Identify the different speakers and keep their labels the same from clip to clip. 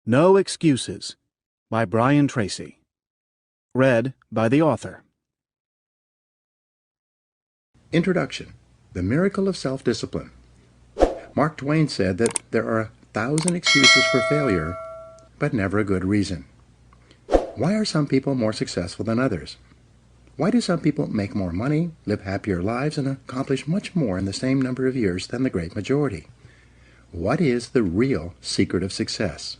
Speaker 1: No Excuses by Brian Tracy. Read by the author.
Speaker 2: Introduction: The Miracle of Self-Discipline. Mark Twain said that there are 1,000 excuses for failure, but never a good reason. Why are some people more successful than others? Why do some people make more money, live happier lives, and accomplish much more in the same number of years than the great majority? What is the real secret of success?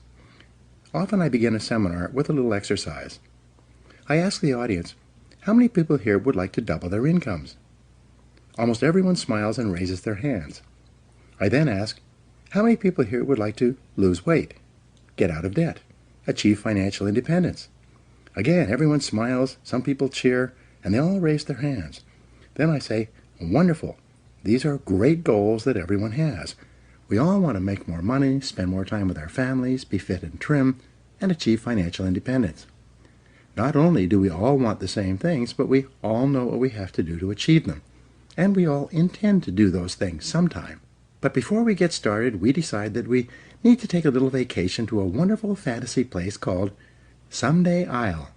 Speaker 2: Often I begin a seminar with a little exercise. I ask the audience, how many people here would like to double their incomes? Almost everyone smiles and raises their hands. I then ask, how many people here would like to lose weight, get out of debt, achieve financial independence? Again, everyone smiles, some people cheer, and they all raise their hands. Then I say, wonderful, these are great goals that everyone has. We all want to make more money, spend more time with our families, be fit and trim, and achieve financial independence. Not only do we all want the same things, but we all know what we have to do to achieve them. And we all intend to do those things sometime. But before we get started, we decide that we need to take a little vacation to a wonderful fantasy place called Someday I'll.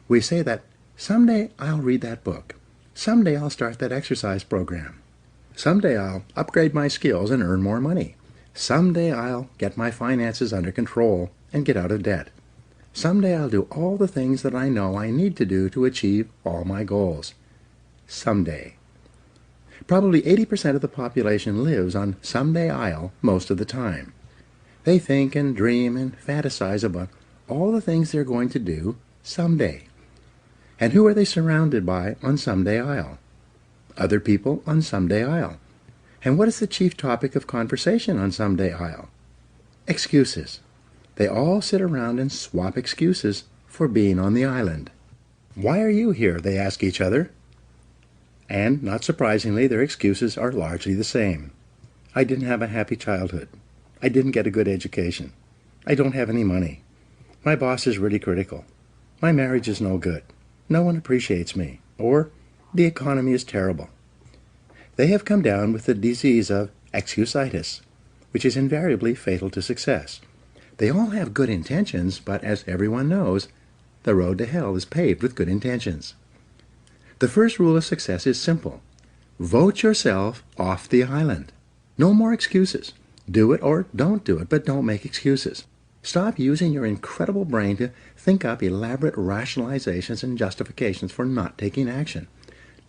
Speaker 2: We say that, someday I'll read that book. Someday I'll start that exercise program. Someday I'll upgrade my skills and earn more money. Someday I'll get my finances under control and get out of debt. Someday I'll do all the things that I know I need to do to achieve all my goals. Someday. Probably 80% of the population lives on someday I'll most of the time. They think and dream and fantasize about all the things they're going to do someday. And who are they surrounded by on someday I'll? Other people on someday I'll. And what is the chief topic of conversation on someday I'll? Excuses. They all sit around and swap excuses for being on the island. Why are you here? They ask each other. And, not surprisingly, their excuses are largely the same. I didn't have a happy childhood. I didn't get a good education. I don't have any money. My boss is really critical. My marriage is no good. No one appreciates me. Or, the economy is terrible. They have come down with the disease of excusitis, which is invariably fatal to success. They all have good intentions, but as everyone knows, the road to hell is paved with good intentions. The first rule of success is simple. Vote yourself off the island. No more excuses. Do it or don't do it, but don't make excuses. Stop using your incredible brain to think up elaborate rationalizations and justifications for not taking action.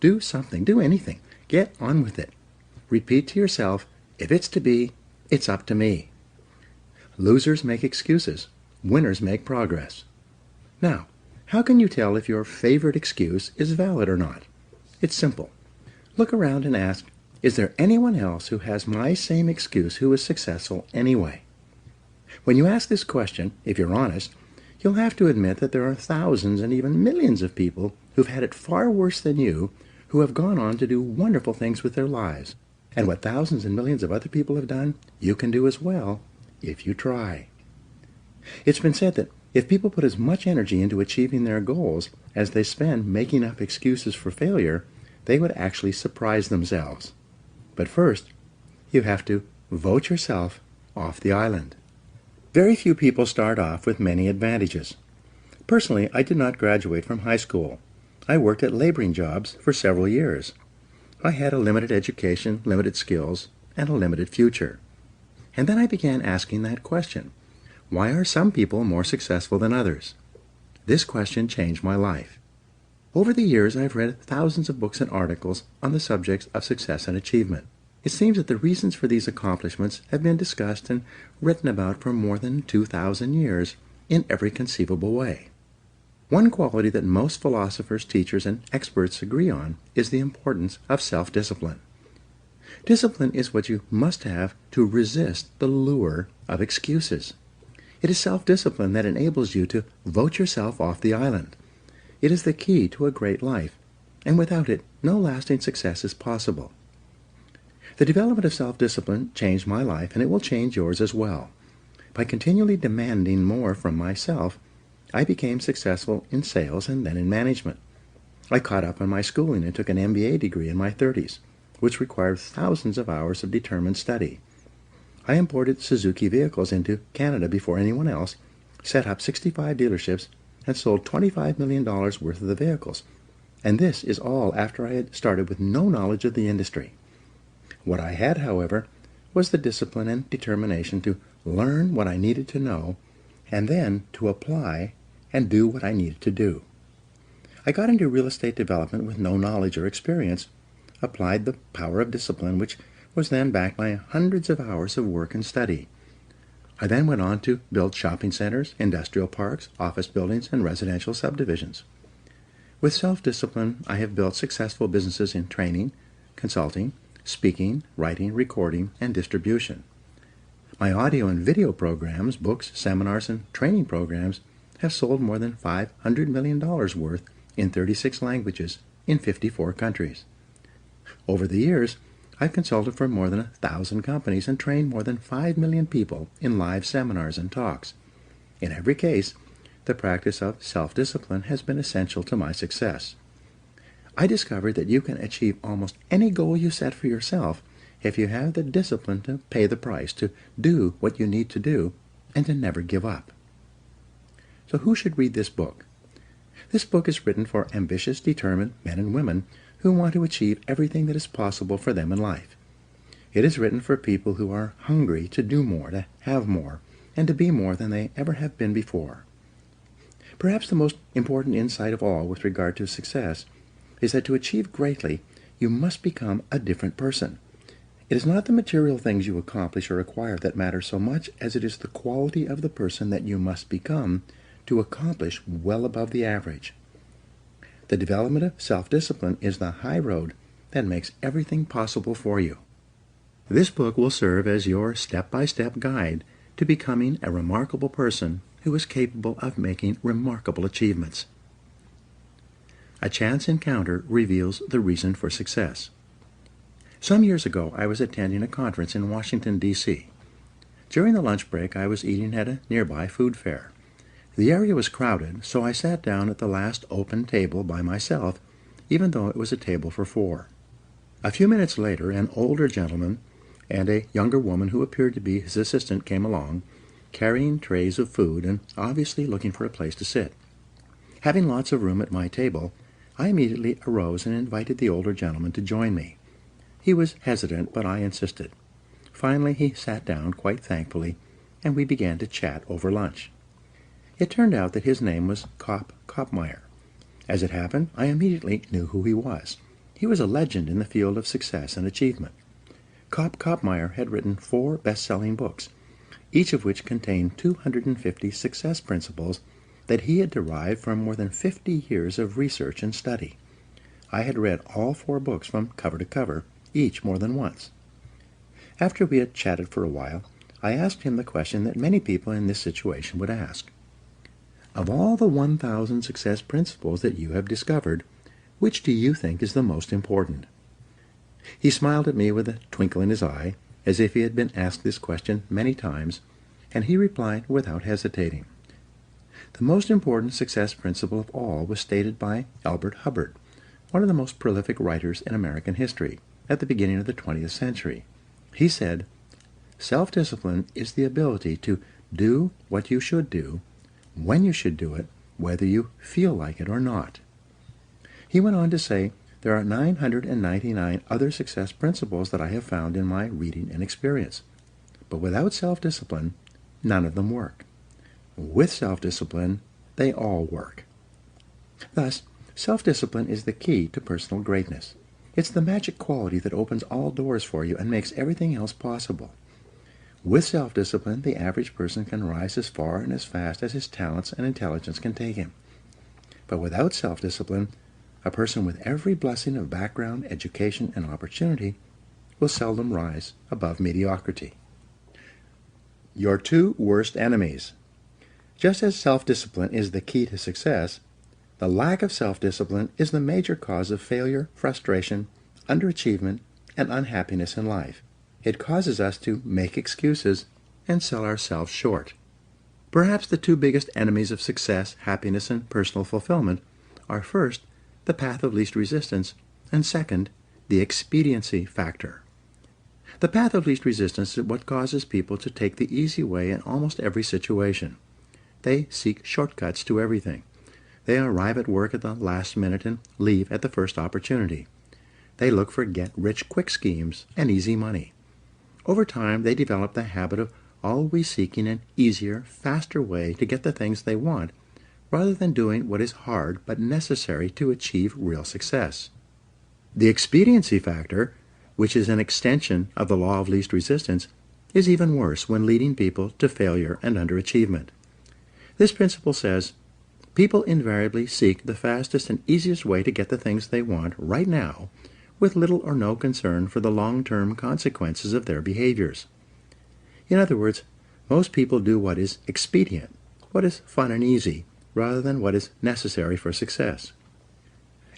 Speaker 2: Do something. Do anything. Get on with it. Repeat to yourself, if it's to be, it's up to me. Losers make excuses. Winners make progress. Now, how can you tell if your favorite excuse is valid or not? It's simple. Look around and ask, is there anyone else who has my same excuse who is successful anyway? When you ask this question, if you're honest, you'll have to admit that there are thousands and even millions of people who've had it far worse than you, who have gone on to do wonderful things with their lives. And what thousands and millions of other people have done, you can do as well, if you try. It's been said that if people put as much energy into achieving their goals as they spend making up excuses for failure, they would actually surprise themselves. But first, you have to vote yourself off the island. Very few people start off with many advantages. Personally, I did not graduate from high school. I worked at laboring jobs for several years. I had a limited education, limited skills, and a limited future. And then I began asking that question. Why are some people more successful than others? This question changed my life. Over the years, I've read thousands of books and articles on the subjects of success and achievement. It seems that the reasons for these accomplishments have been discussed and written about for more than 2,000 years in every conceivable way. One quality that most philosophers, teachers, and experts agree on is the importance of self-discipline. Discipline is what you must have to resist the lure of excuses. It is self-discipline that enables you to vote yourself off the island. It is the key to a great life, and without it, no lasting success is possible. The development of self-discipline changed my life, and it will change yours as well. By continually demanding more from myself, I became successful in sales and then in management. I caught up on my schooling and took an MBA degree in my 30s, which required thousands of hours of determined study. I imported Suzuki vehicles into Canada before anyone else, set up 65 dealerships, and sold $25 million worth of the vehicles. And this is all after I had started with no knowledge of the industry. What I had, however, was the discipline and determination to learn what I needed to know, and then to apply and do what I needed to do. I got into real estate development with no knowledge or experience, applied the power of discipline, which was then backed by hundreds of hours of work and study. I then went on to build shopping centers, industrial parks, office buildings, and residential subdivisions. With self-discipline, I have built successful businesses in training, consulting, speaking, writing, recording, and distribution. My audio and video programs, books, seminars, and training programs have sold more than $500 million worth in 36 languages in 54 countries. Over the years, I've consulted for more than 1,000 companies and trained more than 5 million people in live seminars and talks. In every case, the practice of self-discipline has been essential to my success. I discovered that you can achieve almost any goal you set for yourself if you have the discipline to pay the price, to do what you need to do, and to never give up. So who should read this book? This book is written for ambitious, determined men and women who want to achieve everything that is possible for them in life. It is written for people who are hungry to do more, to have more, and to be more than they ever have been before. Perhaps the most important insight of all with regard to success is that to achieve greatly, you must become a different person. It is not the material things you accomplish or acquire that matter so much as it is the quality of the person that you must become to accomplish well above the average. The development of self-discipline is the high road that makes everything possible for you. This book will serve as your step-by-step guide to becoming a remarkable person who is capable of making remarkable achievements. A chance encounter reveals the reason for success. Some years ago, I was attending a conference in Washington, D.C. During the lunch break, I was eating at a nearby food fair. The area was crowded, so I sat down at the last open table by myself, even though it was a table for 4. A few minutes later, an older gentleman and a younger woman who appeared to be his assistant came along, carrying trays of food and obviously looking for a place to sit. Having lots of room at my table, I immediately arose and invited the older gentleman to join me. He was hesitant, but I insisted. Finally, he sat down quite thankfully, and we began to chat over lunch. It turned out that his name was Kopmeyer. As it happened, I immediately knew who he was. He was a legend in the field of success and achievement. Kopmeyer had written 4 best-selling books, each of which contained 250 success principles that he had derived from more than 50 years of research and study. I had read all 4 books from cover to cover, each more than once. After we had chatted for a while, I asked him the question that many people in this situation would ask. Of all the 1,000 success principles that you have discovered, which do you think is the most important? He smiled at me with a twinkle in his eye, as if he had been asked this question many times, and he replied without hesitating. The most important success principle of all was stated by Albert Hubbard, one of the most prolific writers in American history, at the beginning of the 20th century. He said, "Self-discipline is the ability to do what you should do, when you should do it, whether you feel like it or not." He went on to say, "There are 999 other success principles that I have found in my reading and experience. But without self-discipline, none of them work. With self-discipline, they all work." Thus, self-discipline is the key to personal greatness. It's the magic quality that opens all doors for you and makes everything else possible. With self-discipline, the average person can rise as far and as fast as his talents and intelligence can take him. But without self-discipline, a person with every blessing of background, education, and opportunity will seldom rise above mediocrity. Your 2 worst enemies. Just as self-discipline is the key to success, the lack of self-discipline is the major cause of failure, frustration, underachievement, and unhappiness in life. It causes us to make excuses and sell ourselves short. Perhaps the 2 biggest enemies of success, happiness, and personal fulfillment are first, the path of least resistance, and second, the expediency factor. The path of least resistance is what causes people to take the easy way in almost every situation. They seek shortcuts to everything. They arrive at work at the last minute and leave at the first opportunity. They look for get-rich-quick schemes and easy money. Over time, they develop the habit of always seeking an easier, faster way to get the things they want, rather than doing what is hard but necessary to achieve real success. The expediency factor, which is an extension of the law of least resistance, is even worse when leading people to failure and underachievement. This principle says, people invariably seek the fastest and easiest way to get the things they want right now, with little or no concern for the long-term consequences of their behaviors. In other words, most people do what is expedient, what is fun and easy, rather than what is necessary for success.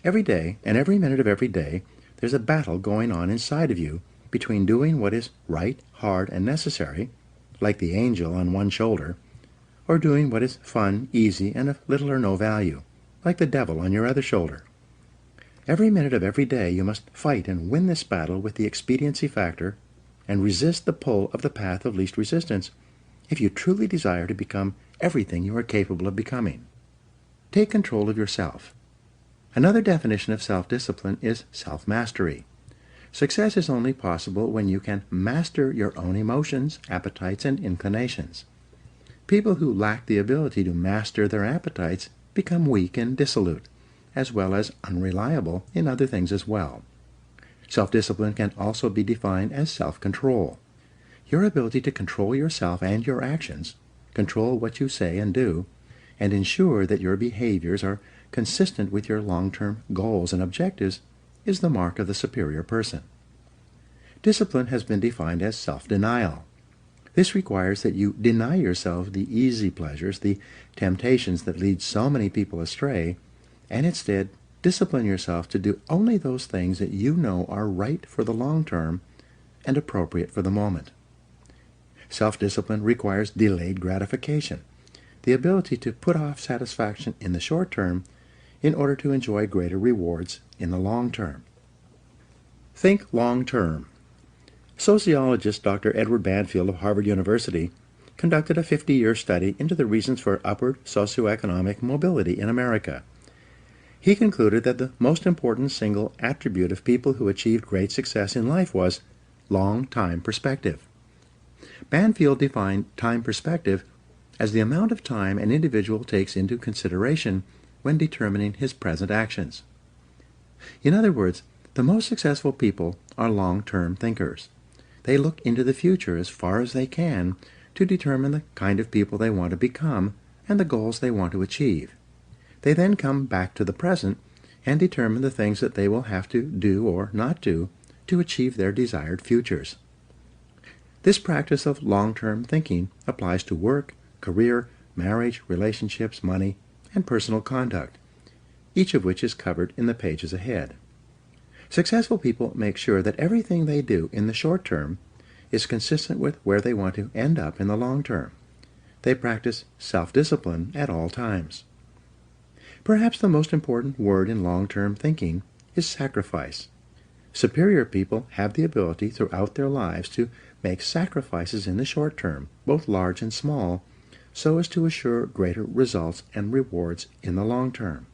Speaker 2: Every day, and every minute of every day, there's a battle going on inside of you between doing what is right, hard, and necessary, like the angel on one shoulder, or doing what is fun, easy, and of little or no value, like the devil on your other shoulder. Every minute of every day you must fight and win this battle with the expediency factor and resist the pull of the path of least resistance if you truly desire to become everything you are capable of becoming. Take control of yourself. Another definition of self-discipline is self-mastery. Success is only possible when you can master your own emotions, appetites, and inclinations. People who lack the ability to master their appetites become weak and dissolute, as well as unreliable in other things as well. Self-discipline can also be defined as self-control. Your ability to control yourself and your actions, control what you say and do, and ensure that your behaviors are consistent with your long-term goals and objectives is the mark of the superior person. Discipline has been defined as self-denial. This requires that you deny yourself the easy pleasures, the temptations that lead so many people astray, and instead discipline yourself to do only those things that you know are right for the long term and appropriate for the moment. Self-discipline requires delayed gratification, the ability to put off satisfaction in the short term in order to enjoy greater rewards in the long term. Think long term. Sociologist Dr. Edward Banfield of Harvard University conducted a 50-year study into the reasons for upward socioeconomic mobility in America. He concluded that the most important single attribute of people who achieved great success in life was long-time perspective. Banfield defined time perspective as the amount of time an individual takes into consideration when determining his present actions. In other words, the most successful people are long-term thinkers. They look into the future as far as they can to determine the kind of people they want to become and the goals they want to achieve. They then come back to the present and determine the things that they will have to do or not do to achieve their desired futures. This practice of long-term thinking applies to work, career, marriage, relationships, money, and personal conduct, each of which is covered in the pages ahead. Successful people make sure that everything they do in the short term is consistent with where they want to end up in the long term. They practice self-discipline at all times. Perhaps the most important word in long-term thinking is sacrifice. Superior people have the ability throughout their lives to make sacrifices in the short term, both large and small, so as to assure greater results and rewards in the long term.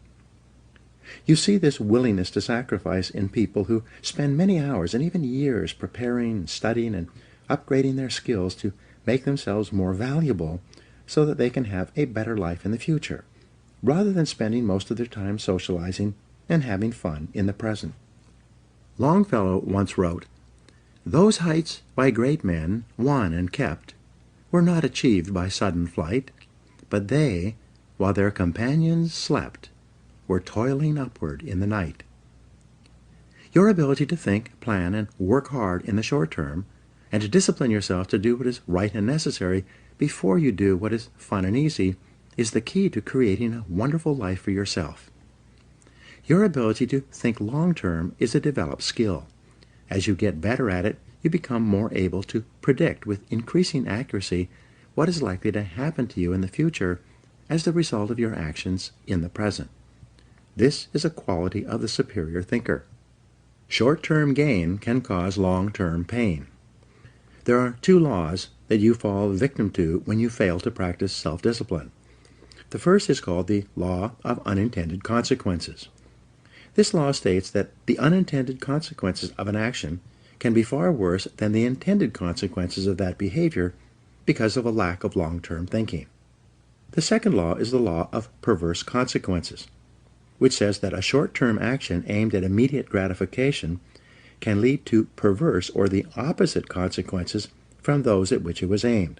Speaker 2: You see this willingness to sacrifice in people who spend many hours and even years preparing, studying, and upgrading their skills to make themselves more valuable so that they can have a better life in the future, rather than spending most of their time socializing and having fun in the present. Longfellow once wrote, "Those heights by great men won and kept were not achieved by sudden flight, but they, while their companions slept, were toiling upward in the night." Your ability to think, plan, and work hard in the short term, and to discipline yourself to do what is right and necessary before you do what is fun and easy, is the key to creating a wonderful life for yourself. Your ability to think long-term is a developed skill. As you get better at it, you become more able to predict with increasing accuracy what is likely to happen to you in the future as the result of your actions in the present. This is a quality of the superior thinker. Short-term gain can cause long-term pain. There are two laws that you fall victim to when you fail to practice self-discipline. The first is called the law of unintended consequences. This law states that the unintended consequences of an action can be far worse than the intended consequences of that behavior because of a lack of long-term thinking. The second law is the law of perverse consequences, which says that a short-term action aimed at immediate gratification can lead to perverse or the opposite consequences from those at which it was aimed.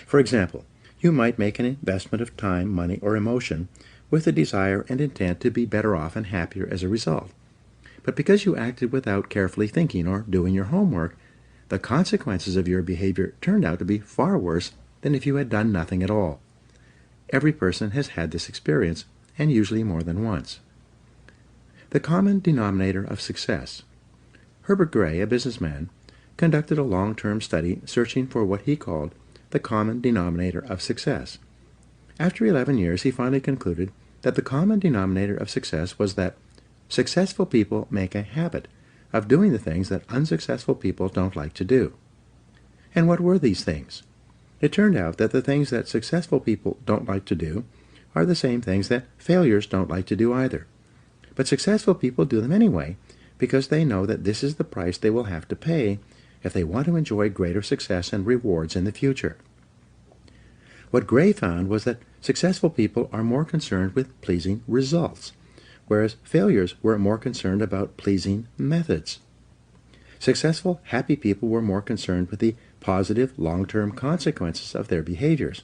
Speaker 2: For example, you might make an investment of time, money, or emotion with the desire and intent to be better off and happier as a result. But because you acted without carefully thinking or doing your homework, the consequences of your behavior turned out to be far worse than if you had done nothing at all. Every person has had this experience, and usually more than once. The common denominator of success. Herbert Gray, a businessman, conducted a long-term study searching for what he called the common denominator of success. After 11 years, he finally concluded that the common denominator of success was that successful people make a habit of doing the things that unsuccessful people don't like to do. And what were these things? It turned out that the things that successful people don't like to do are the same things that failures don't like to do either. But successful people do them anyway, because they know that this is the price they will have to pay if they want to enjoy greater success and rewards in the future. What Gray found was that successful people are more concerned with pleasing results, whereas failures were more concerned about pleasing methods. Successful, happy people were more concerned with the positive, long-term consequences of their behaviors,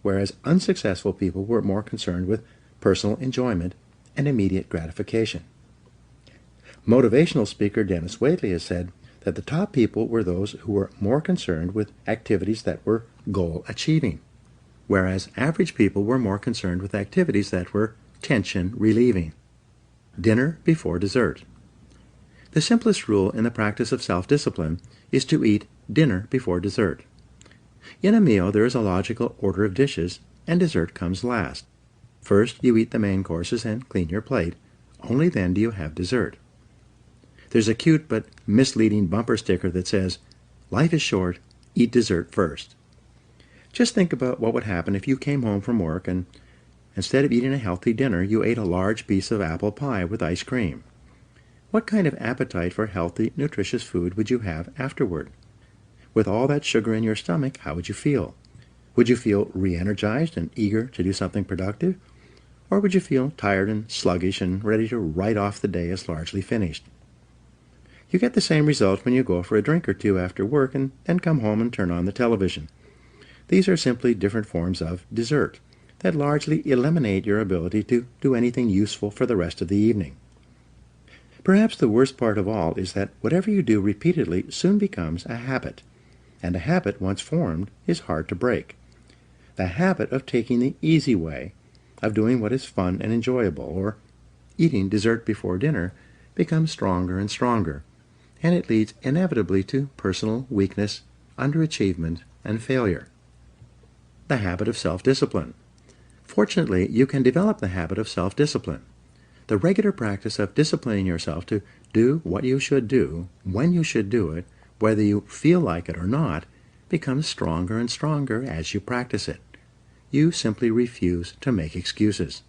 Speaker 2: whereas unsuccessful people were more concerned with personal enjoyment and immediate gratification. Motivational speaker Dennis Waitley has said that the top people were those who were more concerned with activities that were goal-achieving, whereas average people were more concerned with activities that were tension-relieving. Dinner before dessert. The simplest rule in the practice of self-discipline is to eat dinner before dessert. In a meal, there is a logical order of dishes, and dessert comes last. First, you eat the main courses and clean your plate. Only then do you have dessert. There's a cute but misleading bumper sticker that says, "Life is short, eat dessert first." Just think about what would happen if you came home from work and instead of eating a healthy dinner, you ate a large piece of apple pie with ice cream. What kind of appetite for healthy, nutritious food would you have afterward? With all that sugar in your stomach, how would you feel? Would you feel re-energized and eager to do something productive? Or would you feel tired and sluggish and ready to write off the day as largely finished? You get the same result when you go for a drink or two after work and then come home and turn on the television. These are simply different forms of dessert that largely eliminate your ability to do anything useful for the rest of the evening. Perhaps the worst part of all is that whatever you do repeatedly soon becomes a habit, and a habit once formed is hard to break. The habit of taking the easy way, of doing what is fun and enjoyable, or eating dessert before dinner, becomes stronger and stronger, and it leads inevitably to personal weakness, underachievement, and failure. The habit of self-discipline. Fortunately, you can develop the habit of self-discipline. The regular practice of disciplining yourself to do what you should do, when you should do it, whether you feel like it or not, becomes stronger and stronger as you practice it. You simply refuse to make excuses.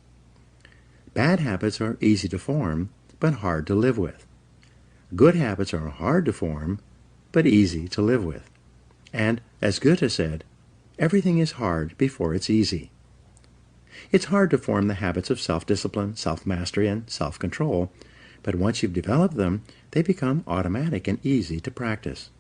Speaker 2: Bad habits are easy to form, but hard to live with. Good habits are hard to form, but easy to live with. And, as Goethe said, everything is hard before it's easy. It's hard to form the habits of self-discipline, self-mastery, and self-control, but once you've developed them, they become automatic and easy to practice.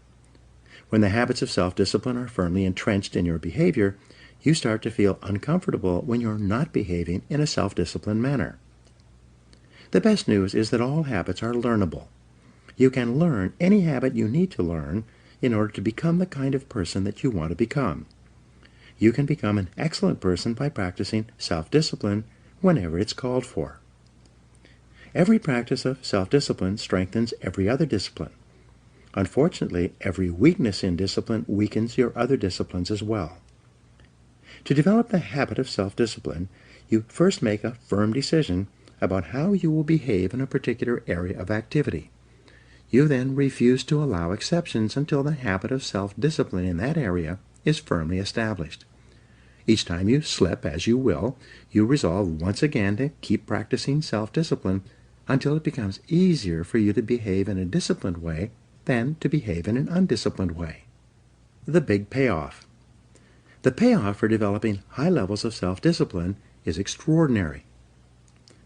Speaker 2: When the habits of self-discipline are firmly entrenched in your behavior, you start to feel uncomfortable when you're not behaving in a self-disciplined manner. The best news is that all habits are learnable. You can learn any habit you need to learn in order to become the kind of person that you want to become. You can become an excellent person by practicing self-discipline whenever it's called for. Every practice of self-discipline strengthens every other discipline. Unfortunately, every weakness in discipline weakens your other disciplines as well. To develop the habit of self-discipline, you first make a firm decision about how you will behave in a particular area of activity. You then refuse to allow exceptions until the habit of self-discipline in that area is firmly established. Each time you slip, as you will, you resolve once again to keep practicing self-discipline until it becomes easier for you to behave in a disciplined way than to behave in an undisciplined way. The big payoff. The payoff for developing high levels of self-discipline is extraordinary.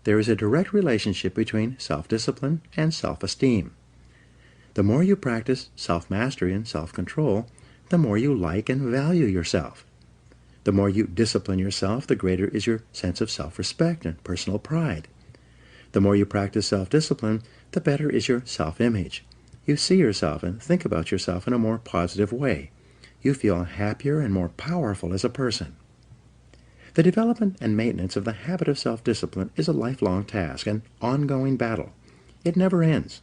Speaker 2: There is a direct relationship between self-discipline and self-esteem. The more you practice self-mastery and self-control, the more you like and value yourself. The more you discipline yourself, the greater is your sense of self-respect and personal pride. The more you practice self-discipline, the better is your self-image. You see yourself and think about yourself in a more positive way. You feel happier and more powerful as a person. The development and maintenance of the habit of self-discipline is a lifelong task, an ongoing battle. It never ends.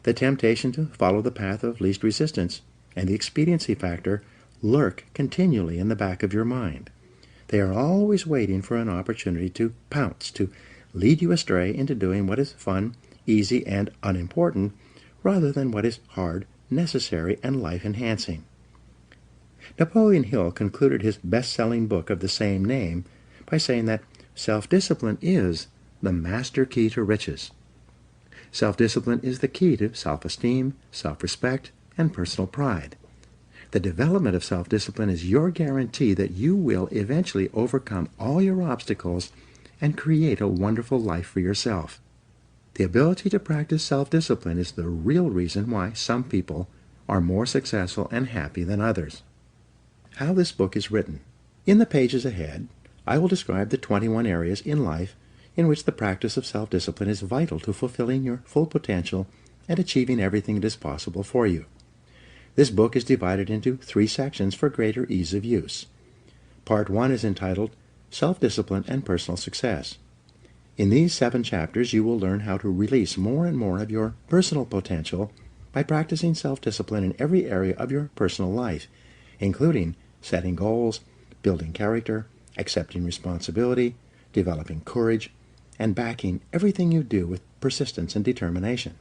Speaker 2: The temptation to follow the path of least resistance and the expediency factor lurk continually in the back of your mind. They are always waiting for an opportunity to pounce, to lead you astray into doing what is fun, easy, and unimportant, rather than what is hard, necessary, and life-enhancing. Napoleon Hill concluded his best-selling book of the same name by saying that self-discipline is the master key to riches. Self-discipline is the key to self-esteem, self-respect, and personal pride. The development of self-discipline is your guarantee that you will eventually overcome all your obstacles and create a wonderful life for yourself. The ability to practice self-discipline is the real reason why some people are more successful and happy than others. How this book is written. In the pages ahead, I will describe the 21 areas in life in which the practice of self-discipline is vital to fulfilling your full potential and achieving everything that is possible for you. This book is divided into 3 sections for greater ease of use. Part 1 is entitled Self-Discipline and Personal Success. In these 7 chapters, you will learn how to release more and more of your personal potential by practicing self-discipline in every area of your personal life, including setting goals, building character, accepting responsibility, developing courage, and backing everything you do with persistence and determination.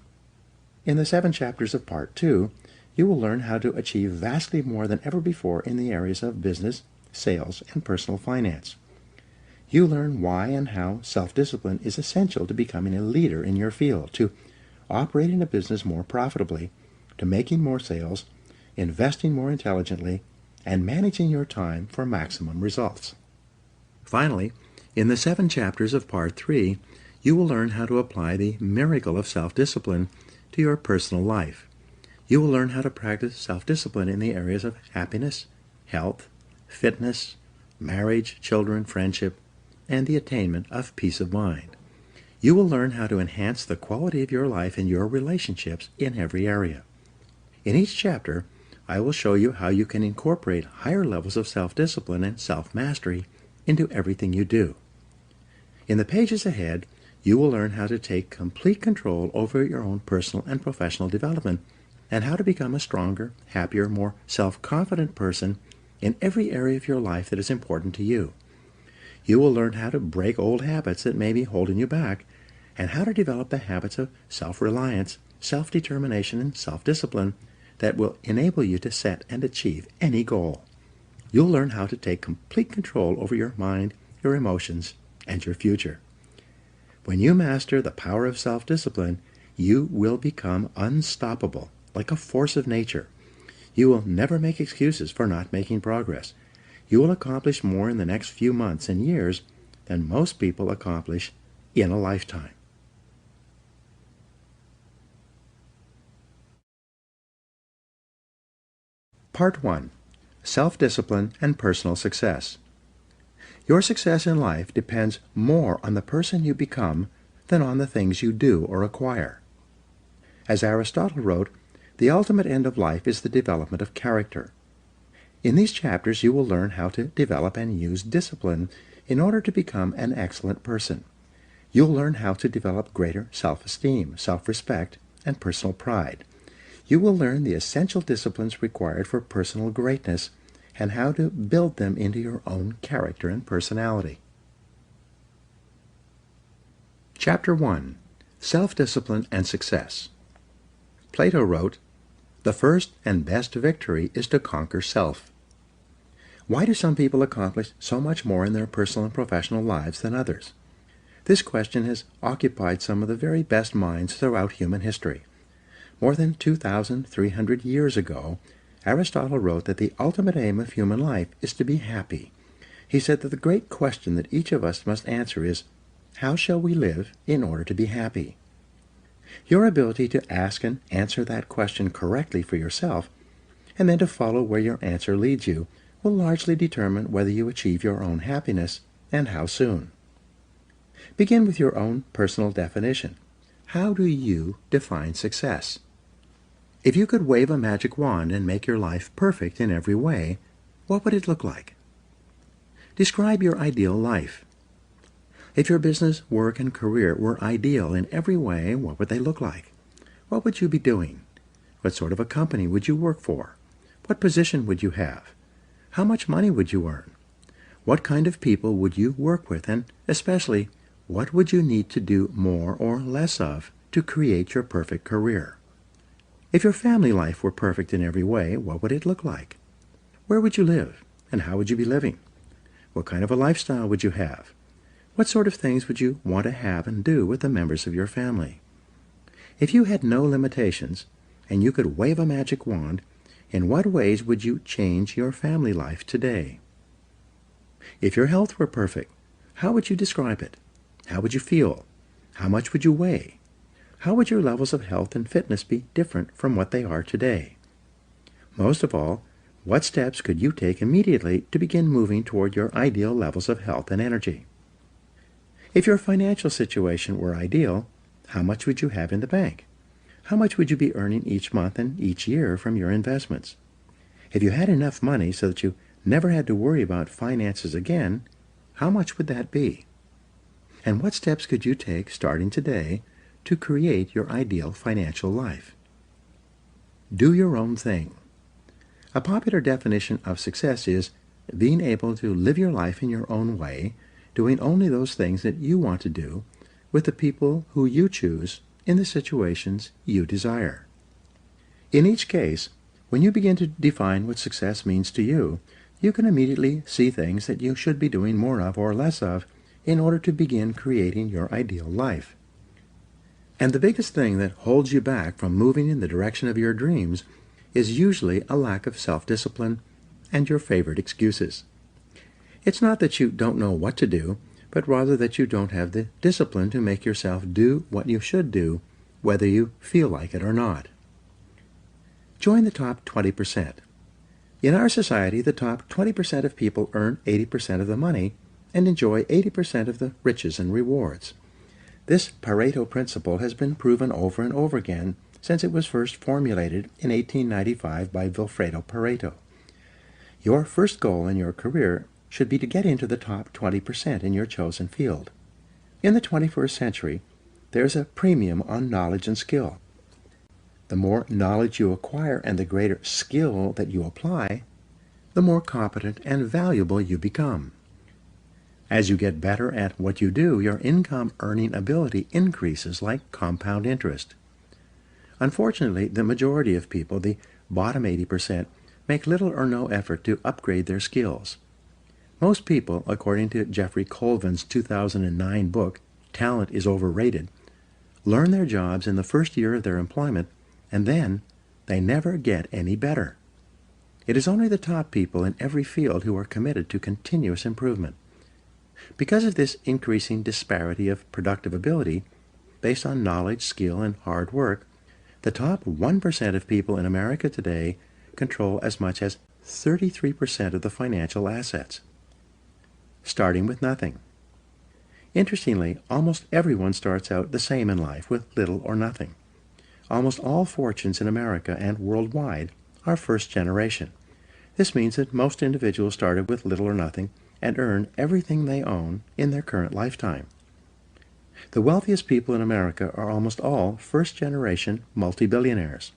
Speaker 2: In the 7 chapters of Part 2, you will learn how to achieve vastly more than ever before in the areas of business, sales, and personal finance. You learn why and how self-discipline is essential to becoming a leader in your field, to operating a business more profitably, to making more sales, investing more intelligently, and managing your time for maximum results. Finally, in the 7 chapters of Part 3, you will learn how to apply the miracle of self-discipline to your personal life. You will learn how to practice self-discipline in the areas of happiness, health, fitness, marriage, children, friendship, and the attainment of peace of mind. You will learn how to enhance the quality of your life and your relationships in every area. In each chapter, I will show you how you can incorporate higher levels of self-discipline and self-mastery into everything you do. In the pages ahead, you will learn how to take complete control over your own personal and professional development and how to become a stronger, happier, more self-confident person in every area of your life that is important to you. You will learn how to break old habits that may be holding you back and how to develop the habits of self-reliance, self-determination, and self-discipline that will enable you to set and achieve any goal. You'll learn how to take complete control over your mind, your emotions, and your future. When you master the power of self-discipline, you will become unstoppable, like a force of nature. You will never make excuses for not making progress. You will accomplish more in the next few months and years than most people accomplish in a lifetime. Part 1. Self-Discipline and Personal Success. Your success in life depends more on the person you become than on the things you do or acquire. As Aristotle wrote, the ultimate end of life is the development of character. In these chapters, you will learn how to develop and use discipline in order to become an excellent person. You'll learn how to develop greater self-esteem, self-respect, and personal pride. You will learn the essential disciplines required for personal greatness and how to build them into your own character and personality. Chapter 1. Self-Discipline and Success. Plato wrote, "The first and best victory is to conquer self." Why do some people accomplish so much more in their personal and professional lives than others? This question has occupied some of the very best minds throughout human history. More than 2,300 years ago, Aristotle wrote that the ultimate aim of human life is to be happy. He said that the great question that each of us must answer is, how shall we live in order to be happy? Your ability to ask and answer that question correctly for yourself, and then to follow where your answer leads you, will largely determine whether you achieve your own happiness and how soon. Begin with your own personal definition. How do you define success? If you could wave a magic wand and make your life perfect in every way, what would it look like? Describe your ideal life. If your business, work, and career were ideal in every way, what would they look like? What would you be doing? What sort of a company would you work for? What position would you have? How much money would you earn? What kind of people would you work with? And especially, what would you need to do more or less of to create your perfect career? If your family life were perfect in every way, what would it look like? Where would you live? And how would you be living? What kind of a lifestyle would you have? What sort of things would you want to have and do with the members of your family? If you had no limitations, and you could wave a magic wand, in what ways would you change your family life today? If your health were perfect, how would you describe it? How would you feel? How much would you weigh? How would your levels of health and fitness be different from what they are today? Most of all, what steps could you take immediately to begin moving toward your ideal levels of health and energy? If your financial situation were ideal, how much would you have in the bank? How much would you be earning each month and each year from your investments? If you had enough money so that you never had to worry about finances again, how much would that be? And what steps could you take starting today to create your ideal financial life? Do your own thing. A popular definition of success is being able to live your life in your own way, doing only those things that you want to do, with the people who you choose in the situations you desire. In each case, when you begin to define what success means to you, you can immediately see things that you should be doing more of or less of in order to begin creating your ideal life. And the biggest thing that holds you back from moving in the direction of your dreams is usually a lack of self-discipline and your favorite excuses. It's not that you don't know what to do, but rather that you don't have the discipline to make yourself do what you should do, whether you feel like it or not. Join the top 20%. In our society, the top 20% of people earn 80% of the money and enjoy 80% of the riches and rewards. This Pareto principle has been proven over and over again since it was first formulated in 1895 by Vilfredo Pareto. Your first goal in your career should be to get into the top 20% in your chosen field. In the 21st century, there's a premium on knowledge and skill. The more knowledge you acquire and the greater skill that you apply, the more competent and valuable you become. As you get better at what you do, your income earning ability increases like compound interest. Unfortunately, the majority of people, the bottom 80%, make little or no effort to upgrade their skills. Most people, according to Jeffrey Colvin's 2009 book, Talent is Overrated, learn their jobs in the first year of their employment, and then they never get any better. It is only the top people in every field who are committed to continuous improvement. Because of this increasing disparity of productive ability, based on knowledge, skill, and hard work, the top 1% of people in America today control as much as 33% of the financial assets, starting with nothing. Interestingly, almost everyone starts out the same in life with little or nothing. Almost all fortunes in America and worldwide are first generation. This means that most individuals started with little or nothing and earn everything they own in their current lifetime. The wealthiest people in America are almost all first-generation multi-billionaires.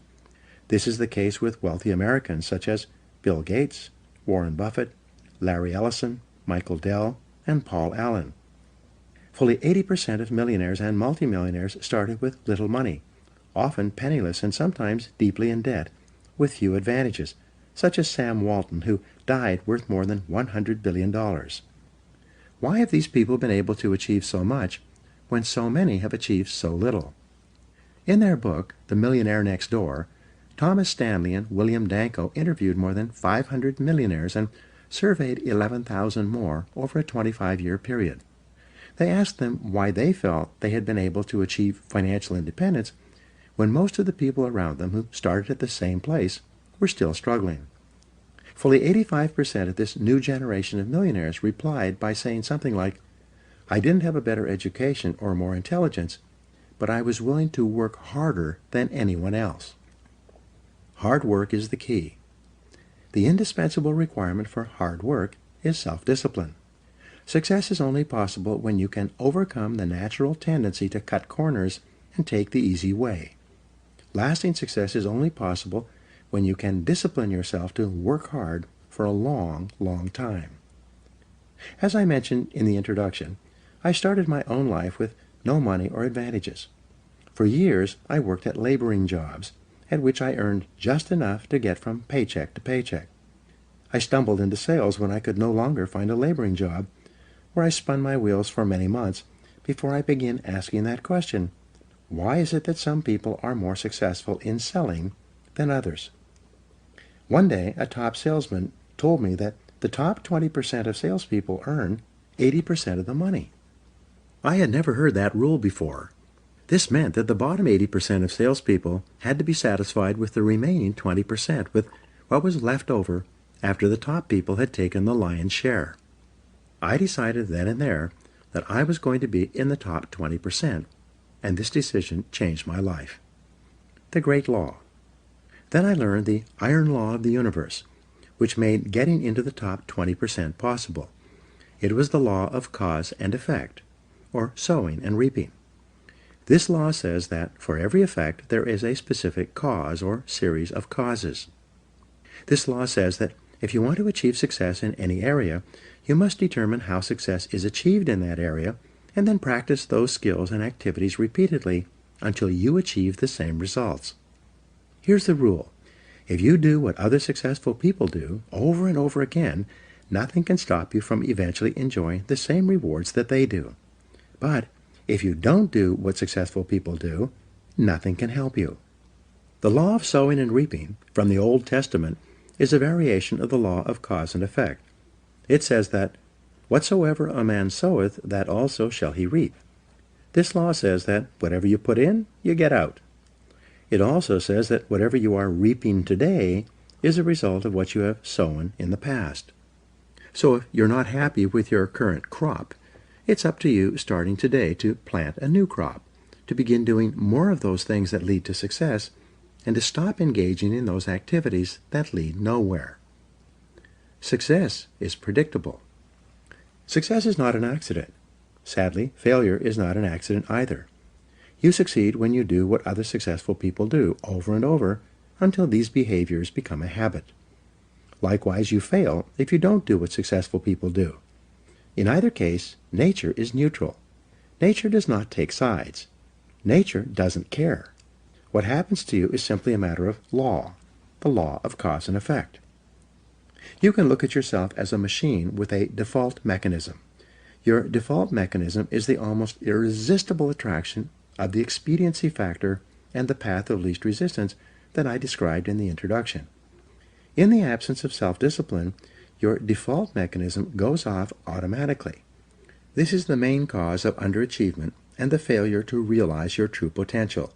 Speaker 2: This is the case with wealthy Americans such as Bill Gates, Warren Buffett, Larry Ellison, Michael Dell, and Paul Allen. Fully 80% of millionaires and multimillionaires started with little money, often penniless and sometimes deeply in debt, with few advantages, such as Sam Walton, who died worth more than $100 billion. Why have these people been able to achieve so much when so many have achieved so little? In their book, The Millionaire Next Door, Thomas Stanley and William Danko interviewed more than 500 millionaires and surveyed 11,000 more over a 25-year period. They asked them why they felt they had been able to achieve financial independence when most of the people around them who started at the same place were still struggling. Fully 85% of this new generation of millionaires replied by saying something like, "I didn't have a better education or more intelligence, but I was willing to work harder than anyone else." Hard work is the key. The indispensable requirement for hard work is self-discipline. Success is only possible when you can overcome the natural tendency to cut corners and take the easy way. Lasting success is only possible when you can discipline yourself to work hard for a long, long time. As I mentioned in the introduction, I started my own life with no money or advantages. For years, I worked at laboring jobs, at which I earned just enough to get from paycheck to paycheck. I stumbled into sales when I could no longer find a laboring job, where I spun my wheels for many months before I began asking that question: why is it that some people are more successful in selling than others? One day, a top salesman told me that the top 20% of salespeople earn 80% of the money. I had never heard that rule before. This meant that the bottom 80% of salespeople had to be satisfied with the remaining 20%, with what was left over after the top people had taken the lion's share. I decided then and there that I was going to be in the top 20%, and this decision changed my life. The Great Law. Then I learned the iron law of the universe, which made getting into the top 20% possible. It was the law of cause and effect, or sowing and reaping. This law says that for every effect there is a specific cause or series of causes. This law says that if you want to achieve success in any area, you must determine how success is achieved in that area and then practice those skills and activities repeatedly until you achieve the same results. Here's the rule. If you do what other successful people do over and over again, nothing can stop you from eventually enjoying the same rewards that they do. But if you don't do what successful people do, nothing can help you. The law of sowing and reaping from the Old Testament is a variation of the law of cause and effect. It says that, "Whatsoever a man soweth, that also shall he reap." This law says that whatever you put in, you get out. It also says that whatever you are reaping today is a result of what you have sown in the past. So if you're not happy with your current crop, it's up to you starting today to plant a new crop, to begin doing more of those things that lead to success, and to stop engaging in those activities that lead nowhere. Success is predictable. Success is not an accident. Sadly, failure is not an accident either. You succeed when you do what other successful people do over and over until these behaviors become a habit. Likewise, you fail if you don't do what successful people do. In either case, nature is neutral. Nature does not take sides. Nature doesn't care. What happens to you is simply a matter of law, the law of cause and effect. You can look at yourself as a machine with a default mechanism. Your default mechanism is the almost irresistible attraction of the expediency factor and the path of least resistance that I described in the introduction. In the absence of self-discipline, your default mechanism goes off automatically. This is the main cause of underachievement and the failure to realize your true potential.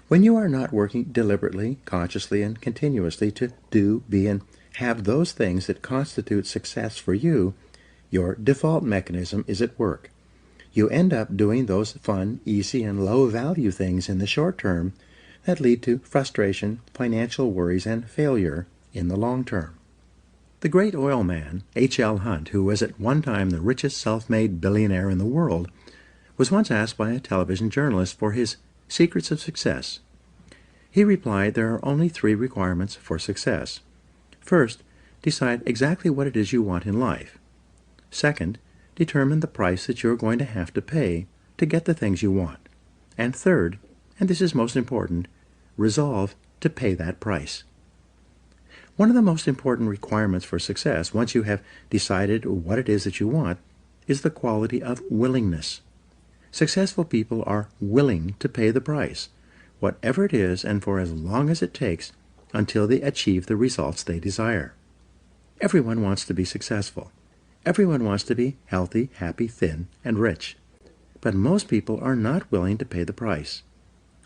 Speaker 2: When you are not working deliberately, consciously, and continuously to do, be, and have those things that constitute success for you, your default mechanism is at work. You end up doing those fun, easy, and low-value things in the short term that lead to frustration, financial worries, and failure in the long term. The great oil man, H.L. Hunt, who was at one time the richest self-made billionaire in the world, was once asked by a television journalist for his secrets of success. He replied there are only 3 requirements for success. First, decide exactly what it is you want in life. Second, determine the price that you're going to have to pay to get the things you want. And third, and this is most important, resolve to pay that price. One of the most important requirements for success, once you have decided what it is that you want, is the quality of willingness. Successful people are willing to pay the price, whatever it is and for as long as it takes, until they achieve the results they desire. Everyone wants to be successful. Everyone wants to be healthy, happy, thin, and rich. But most people are not willing to pay the price.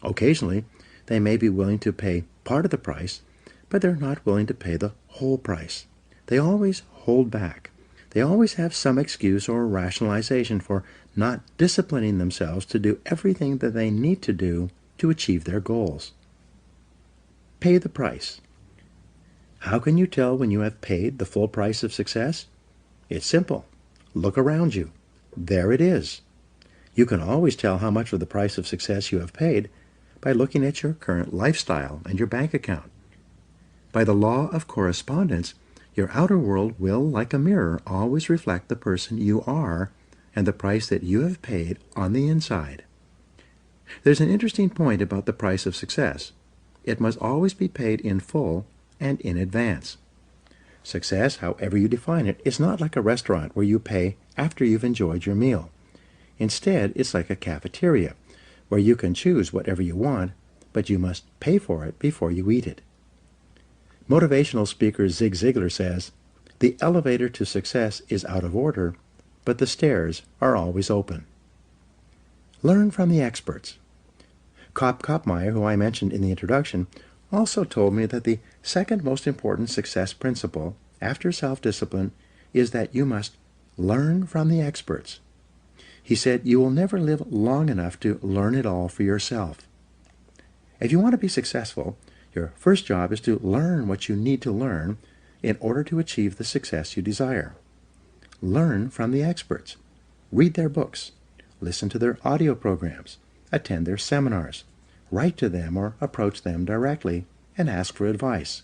Speaker 2: Occasionally, they may be willing to pay part of the price, but they're not willing to pay the whole price. They always hold back. They always have some excuse or rationalization for not disciplining themselves to do everything that they need to do to achieve their goals. Pay the price. How can you tell when you have paid the full price of success? It's simple. Look around you. There it is. You can always tell how much of the price of success you have paid by looking at your current lifestyle and your bank account. By the law of correspondence, your outer world will, like a mirror, always reflect the person you are and the price that you have paid on the inside. There's an interesting point about the price of success. It must always be paid in full and in advance. Success, however you define it, is not like a restaurant where you pay after you've enjoyed your meal. Instead, it's like a cafeteria where you can choose whatever you want, but you must pay for it before you eat it. Motivational speaker Zig Ziglar says, "The elevator to success is out of order, but the stairs are always open." Learn from the experts. Kopmeyer, who I mentioned in the introduction, also told me that the second most important success principle after self-discipline is that you must learn from the experts. He said you will never live long enough to learn it all for yourself. If you want to be successful, your first job is to learn what you need to learn in order to achieve the success you desire. Learn from the experts. Read their books. Listen to their audio programs. Attend their seminars. Write to them or approach them directly and ask for advice.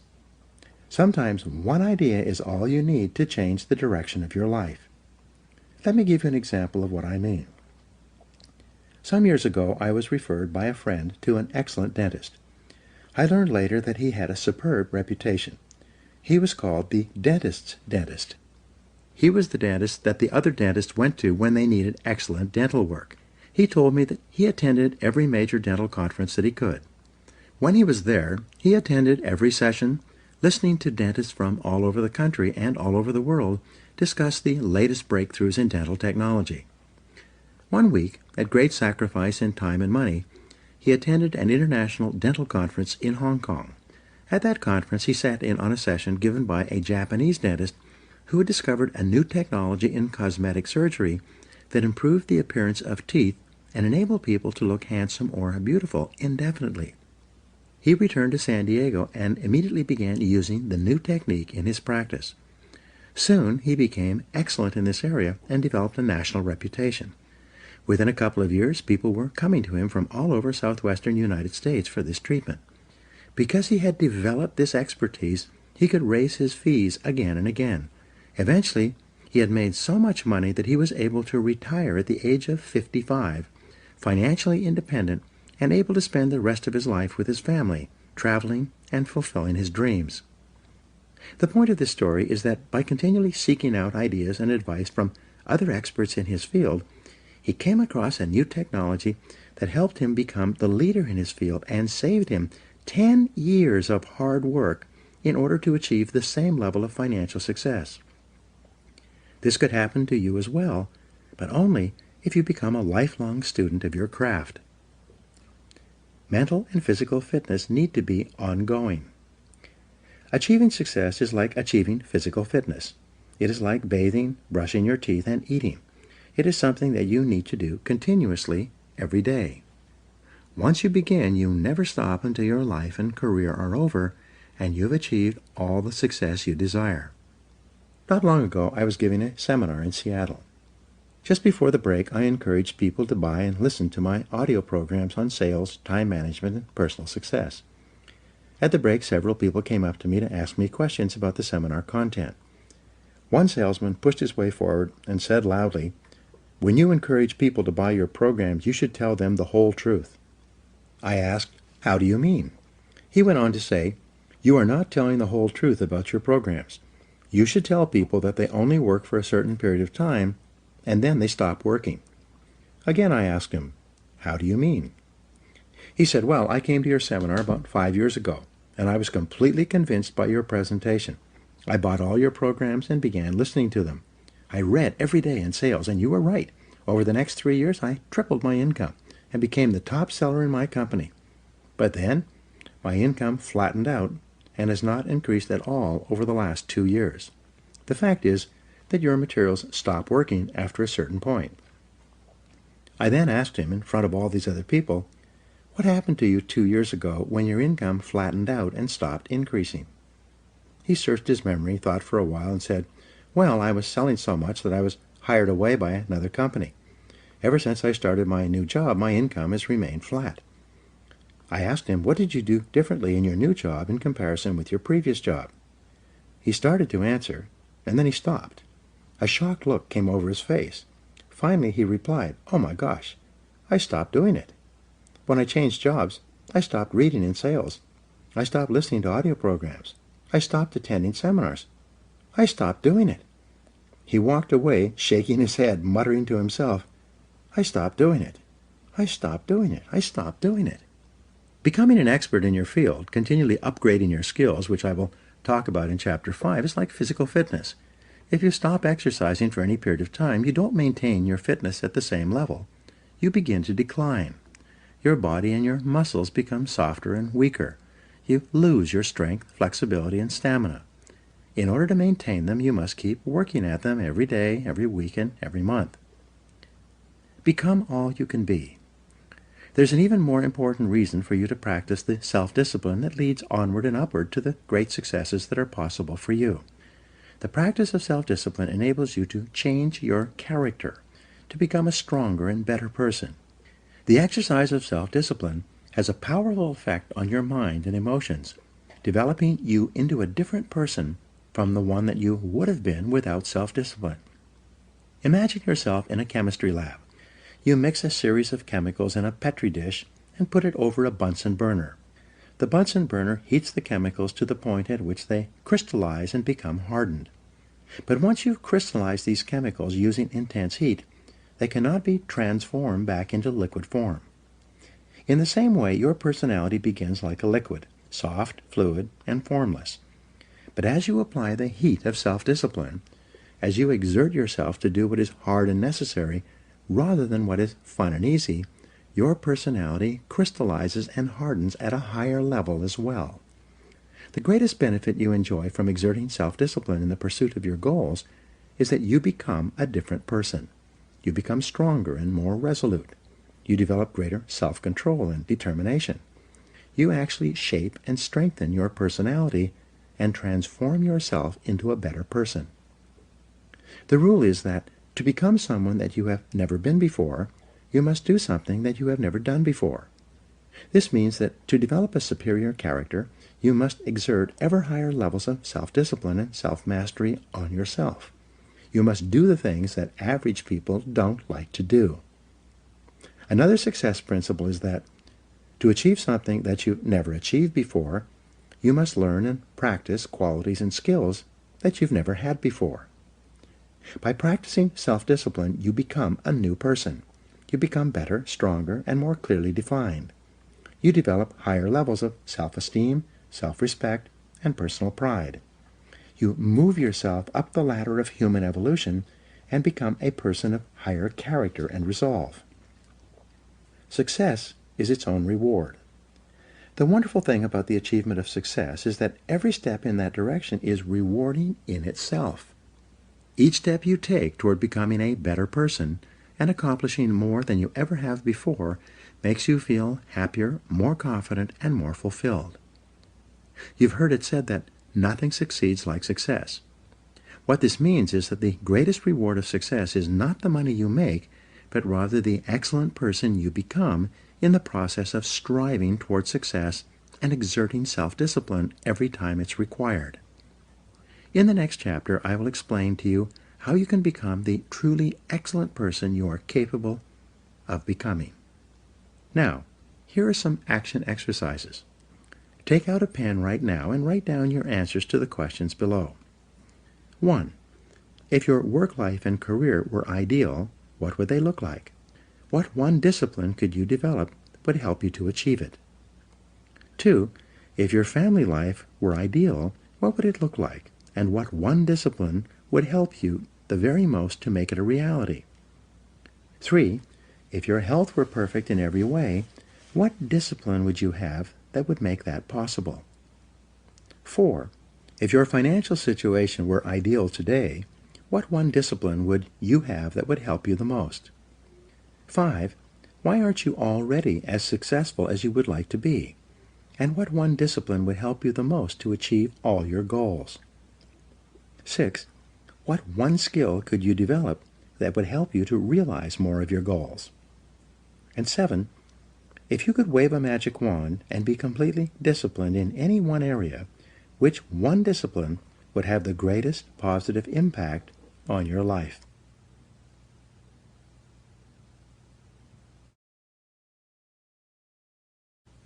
Speaker 2: Sometimes one idea is all you need to change the direction of your life. Let me give you an example of what I mean. Some years ago, I was referred by a friend to an excellent dentist. I learned later that he had a superb reputation. He was called the dentist's dentist. He was the dentist that the other dentists went to when they needed excellent dental work. He told me that he attended every major dental conference that he could. When he was there, he attended every session, listening to dentists from all over the country and all over the world discuss the latest breakthroughs in dental technology. One week, at great sacrifice in time and money, he attended an international dental conference in Hong Kong. At that conference, he sat in on a session given by a Japanese dentist who had discovered a new technology in cosmetic surgery that improved the appearance of teeth and enabled people to look handsome or beautiful indefinitely. He returned to San Diego and immediately began using the new technique in his practice. Soon, he became excellent in this area and developed a national reputation. Within a couple of years, people were coming to him from all over southwestern United States for this treatment. Because he had developed this expertise, he could raise his fees again and again. Eventually, he had made so much money that he was able to retire at the age of 55, financially independent and able to spend the rest of his life with his family, traveling and fulfilling his dreams. The point of this story is that by continually seeking out ideas and advice from other experts in his field, he came across a new technology that helped him become the leader in his field and saved him 10 years of hard work in order to achieve the same level of financial success. This could happen to you as well, but only if you become a lifelong student of your craft. Mental and physical fitness need to be ongoing. Achieving success is like achieving physical fitness. It is like bathing, brushing your teeth, and eating. It is something that you need to do continuously every day. Once you begin, you never stop until your life and career are over and you've achieved all the success you desire. Not long ago, I was giving a seminar in Seattle. Just before the break, I encouraged people to buy and listen to my audio programs on sales, time management, and personal success. At the break, several people came up to me to ask me questions about the seminar content. One salesman pushed his way forward and said loudly, "When you encourage people to buy your programs, you should tell them the whole truth." I asked, "How do you mean?" He went on to say, "You are not telling the whole truth about your programs. You should tell people that they only work for a certain period of time, and then they stop working." Again I asked him, "How do you mean?" He said, "Well, I came to your seminar about 5 years ago, and I was completely convinced by your presentation. I bought all your programs and began listening to them. I read every day in sales, and you were right. Over the next 3 years, I tripled my income and became the top seller in my company. But then, my income flattened out and has not increased at all over the last 2 years. The fact is that your materials stop working after a certain point." I then asked him in front of all these other people, "What happened to you 2 years ago when your income flattened out and stopped increasing?" He searched his memory, thought for a while, and said, "Well, I was selling so much that I was hired away by another company. Ever since I started my new job, my income has remained flat." I asked him, "What did you do differently in your new job in comparison with your previous job?" He started to answer, and then he stopped. A shocked look came over his face. Finally, he replied, "Oh my gosh, I stopped doing it. When I changed jobs, I stopped reading in sales. I stopped listening to audio programs. I stopped attending seminars. I stopped doing it." He walked away, shaking his head, muttering to himself, "I stopped doing it. I stopped doing it. I stopped doing it." Becoming an expert in your field, continually upgrading your skills, which I will talk about in Chapter 5, is like physical fitness. If you stop exercising for any period of time, you don't maintain your fitness at the same level. You begin to decline. Your body and your muscles become softer and weaker. You lose your strength, flexibility, and stamina. In order to maintain them, you must keep working at them every day, every week, and every month. Become all you can be. There's an even more important reason for you to practice the self-discipline that leads onward and upward to the great successes that are possible for you. The practice of self-discipline enables you to change your character, to become a stronger and better person. The exercise of self-discipline has a powerful effect on your mind and emotions, developing you into a different person from the one that you would have been without self-discipline. Imagine yourself in a chemistry lab. You mix a series of chemicals in a Petri dish and put it over a Bunsen burner. The Bunsen burner heats the chemicals to the point at which they crystallize and become hardened. But once you've crystallized these chemicals using intense heat, they cannot be transformed back into liquid form. In the same way, your personality begins like a liquid, soft, fluid, and formless. But as you apply the heat of self-discipline, as you exert yourself to do what is hard and necessary rather than what is fun and easy, your personality crystallizes and hardens at a higher level as well. The greatest benefit you enjoy from exerting self-discipline in the pursuit of your goals is that you become a different person. You become stronger and more resolute. You develop greater self-control and determination. You actually shape and strengthen your personality and transform yourself into a better person. The rule is that to become someone that you have never been before, you must do something that you have never done before. This means that to develop a superior character, you must exert ever higher levels of self-discipline and self-mastery on yourself. You must do the things that average people don't like to do. Another success principle is that to achieve something that you've never achieved before, you must learn and practice qualities and skills that you've never had before. By practicing self-discipline, you become a new person. You become better, stronger, and more clearly defined. You develop higher levels of self-esteem, self-respect, and personal pride. You move yourself up the ladder of human evolution and become a person of higher character and resolve. Success is its own reward. The wonderful thing about the achievement of success is that every step in that direction is rewarding in itself. Each step you take toward becoming a better person and accomplishing more than you ever have before makes you feel happier, more confident, and more fulfilled. You've heard it said that nothing succeeds like success. What this means is that the greatest reward of success is not the money you make, but rather the excellent person you become in the process of striving toward success and exerting self-discipline every time it's required. In the next chapter, I will explain to you how you can become the truly excellent person you are capable of becoming. Now, Here are some action exercises. Take out a pen right now and write down your answers to the questions below. 1. If your work life and career were ideal, what would they look like? What one discipline could you develop that would help you to achieve it? 2. If your family life were ideal, what would it look like? And what one discipline would help you the very most to make it a reality? 3. If your health were perfect in every way, what discipline would you have that would make that possible? 4. If your financial situation were ideal today, what one discipline would you have that would help you the most? 5. Why aren't you already as successful as you would like to be? And what one discipline would help you the most to achieve all your goals? 6. What one skill could you develop that would help you to realize more of your goals? And 7. If you could wave a magic wand and be completely disciplined in any one area, which one discipline would have the greatest positive impact on your life?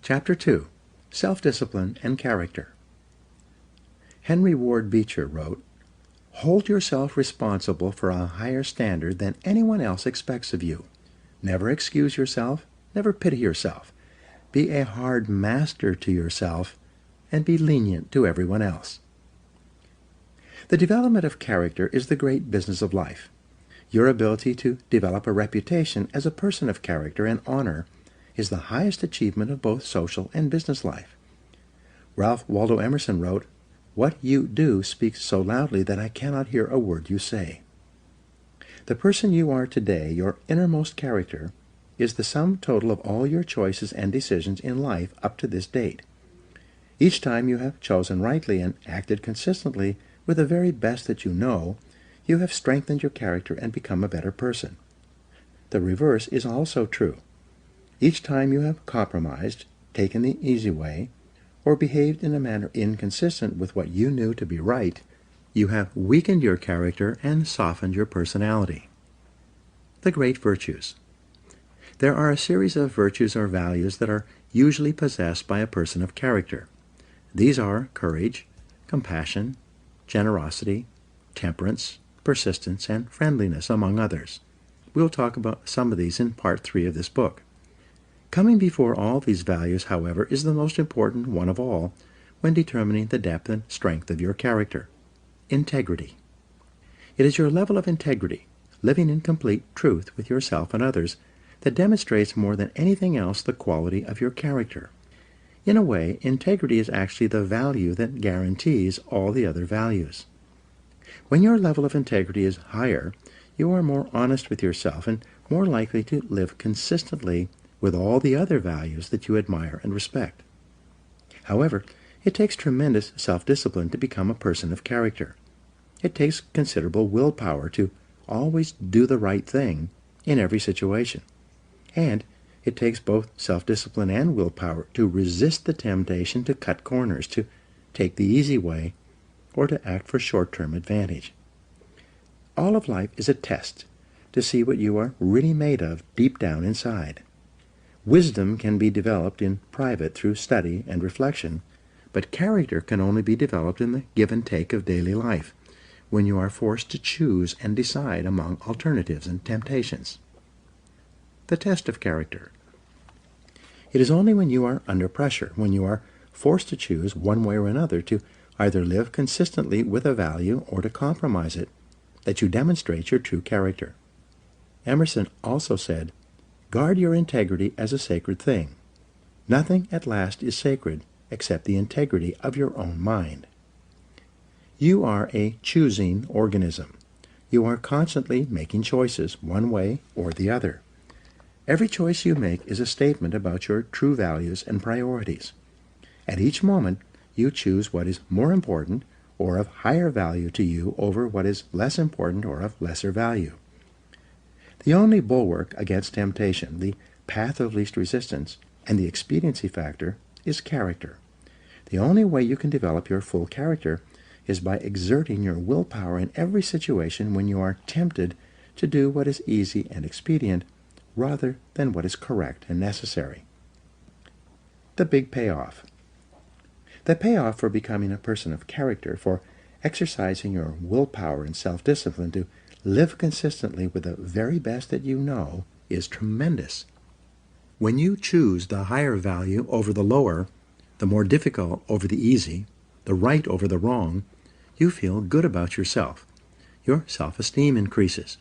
Speaker 2: Chapter 2. Self-Discipline and Character. Henry Ward Beecher wrote, "Hold yourself responsible for a higher standard than anyone else expects of you. Never excuse yourself, never pity yourself. Be a hard master to yourself, and be lenient to everyone else." The development of character is the great business of life. Your ability to develop a reputation as a person of character and honor is the highest achievement of both social and business life. Ralph Waldo Emerson wrote, "What you do speaks so loudly that I cannot hear a word you say." The person you are today, your innermost character, is the sum total of all your choices and decisions in life up to this date. Each time you have chosen rightly and acted consistently with the very best that you know, you have strengthened your character and become a better person. The reverse is also true. Each time you have compromised, taken the easy way, or behaved in a manner inconsistent with what you knew to be right, you have weakened your character and softened your personality. The great virtues. There are a series of virtues or values that are usually possessed by a person of character. These are courage, compassion, generosity, temperance, persistence, and friendliness, among others. We'll talk about some of these in Part 3 of this book. Coming before all these values, however, is the most important one of all when determining the depth and strength of your character: integrity. It is your level of integrity, living in complete truth with yourself and others, that demonstrates more than anything else the quality of your character. In a way, integrity is actually the value that guarantees all the other values. When your level of integrity is higher, you are more honest with yourself and more likely to live consistently with all the other values that you admire and respect. However, it takes tremendous self-discipline to become a person of character. It takes considerable willpower to always do the right thing in every situation. And it takes both self-discipline and willpower to resist the temptation to cut corners, to take the easy way, or to act for short-term advantage. All of life is a test to see what you are really made of deep down inside. Wisdom can be developed in private through study and reflection, but character can only be developed in the give and take of daily life, when you are forced to choose and decide among alternatives and temptations. The test of character. It is only when you are under pressure, when you are forced to choose one way or another to either live consistently with a value or to compromise it, that you demonstrate your true character. Emerson also said, "Guard your integrity as a sacred thing. Nothing at last is sacred except the integrity of your own mind." You are a choosing organism. You are constantly making choices, one way or the other. Every choice you make is a statement about your true values and priorities. At each moment, you choose what is more important or of higher value to you over what is less important or of lesser value. The only bulwark against temptation, the path of least resistance, and the expediency factor is character. The only way you can develop your full character is by exerting your willpower in every situation when you are tempted to do what is easy and expedient rather than what is correct and necessary. the big payoff. The payoff for becoming a person of character, for exercising your willpower and self-discipline to live consistently with the very best that you know, is tremendous. When you choose the higher value over the lower, the more difficult over the easy, the right over the wrong, you feel good about yourself. Your self-esteem increases.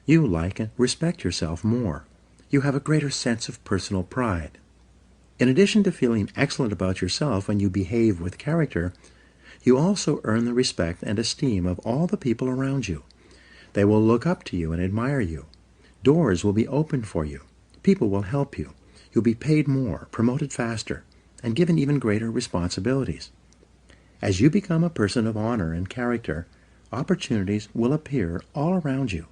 Speaker 2: You like and respect yourself more. You have a greater sense of personal pride. In addition to feeling excellent about yourself when you behave with character, you also earn the respect and esteem of all the people around you. They will look up to you and admire you. Doors will be opened for you. People will help you. You'll be paid more, promoted faster, and given even greater responsibilities. As you become a person of honor and character, opportunities will appear all around you.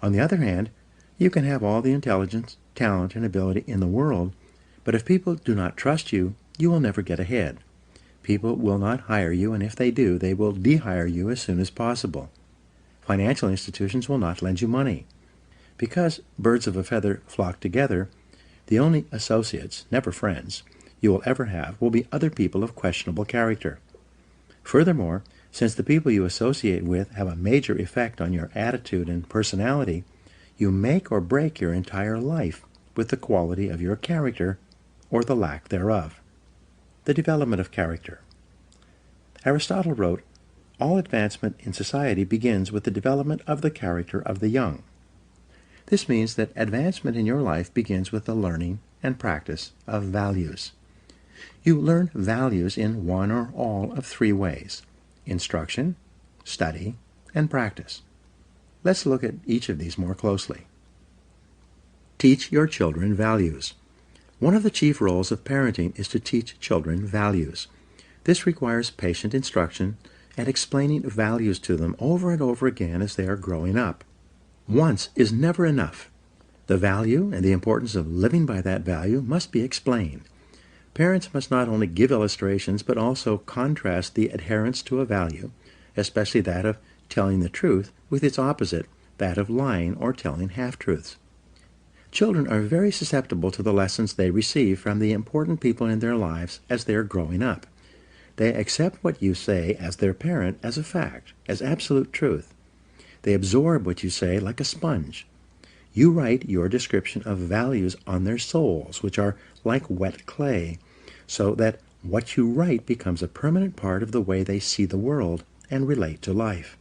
Speaker 2: On the other hand, you can have all the intelligence, talent, and ability in the world, but if people do not trust you, you will never get ahead. People will not hire you, and if they do, they will de-hire you as soon as possible. Financial institutions will not lend you money. Because birds of a feather flock together, the only associates, never friends, you will ever have will be other people of questionable character. Furthermore, since the people you associate with have a major effect on your attitude and personality, you make or break your entire life with the quality of your character or the lack thereof. The development of character. Aristotle wrote, "All advancement in society begins with the development of the character of the young." This means that advancement in your life begins with the learning and practice of values. You learn values in one or all of three ways: instruction, study, and practice. Let's look at each of these more closely. Teach your children values. One of the chief roles of parenting is to teach children values. This requires patient instruction and explaining values to them over and over again as they are growing up. Once is never enough. The value and the importance of living by that value must be explained. Parents must not only give illustrations, but also contrast the adherence to a value, especially that of telling the truth, with its opposite, that of lying or telling half-truths. Children are very susceptible to the lessons they receive from the important people in their lives as they are growing up. They accept what you say as their parent as a fact, as absolute truth. They absorb what you say like a sponge. You write your description of values on their souls, which are like wet clay, so that what you write becomes a permanent part of the way they see the world and relate to life.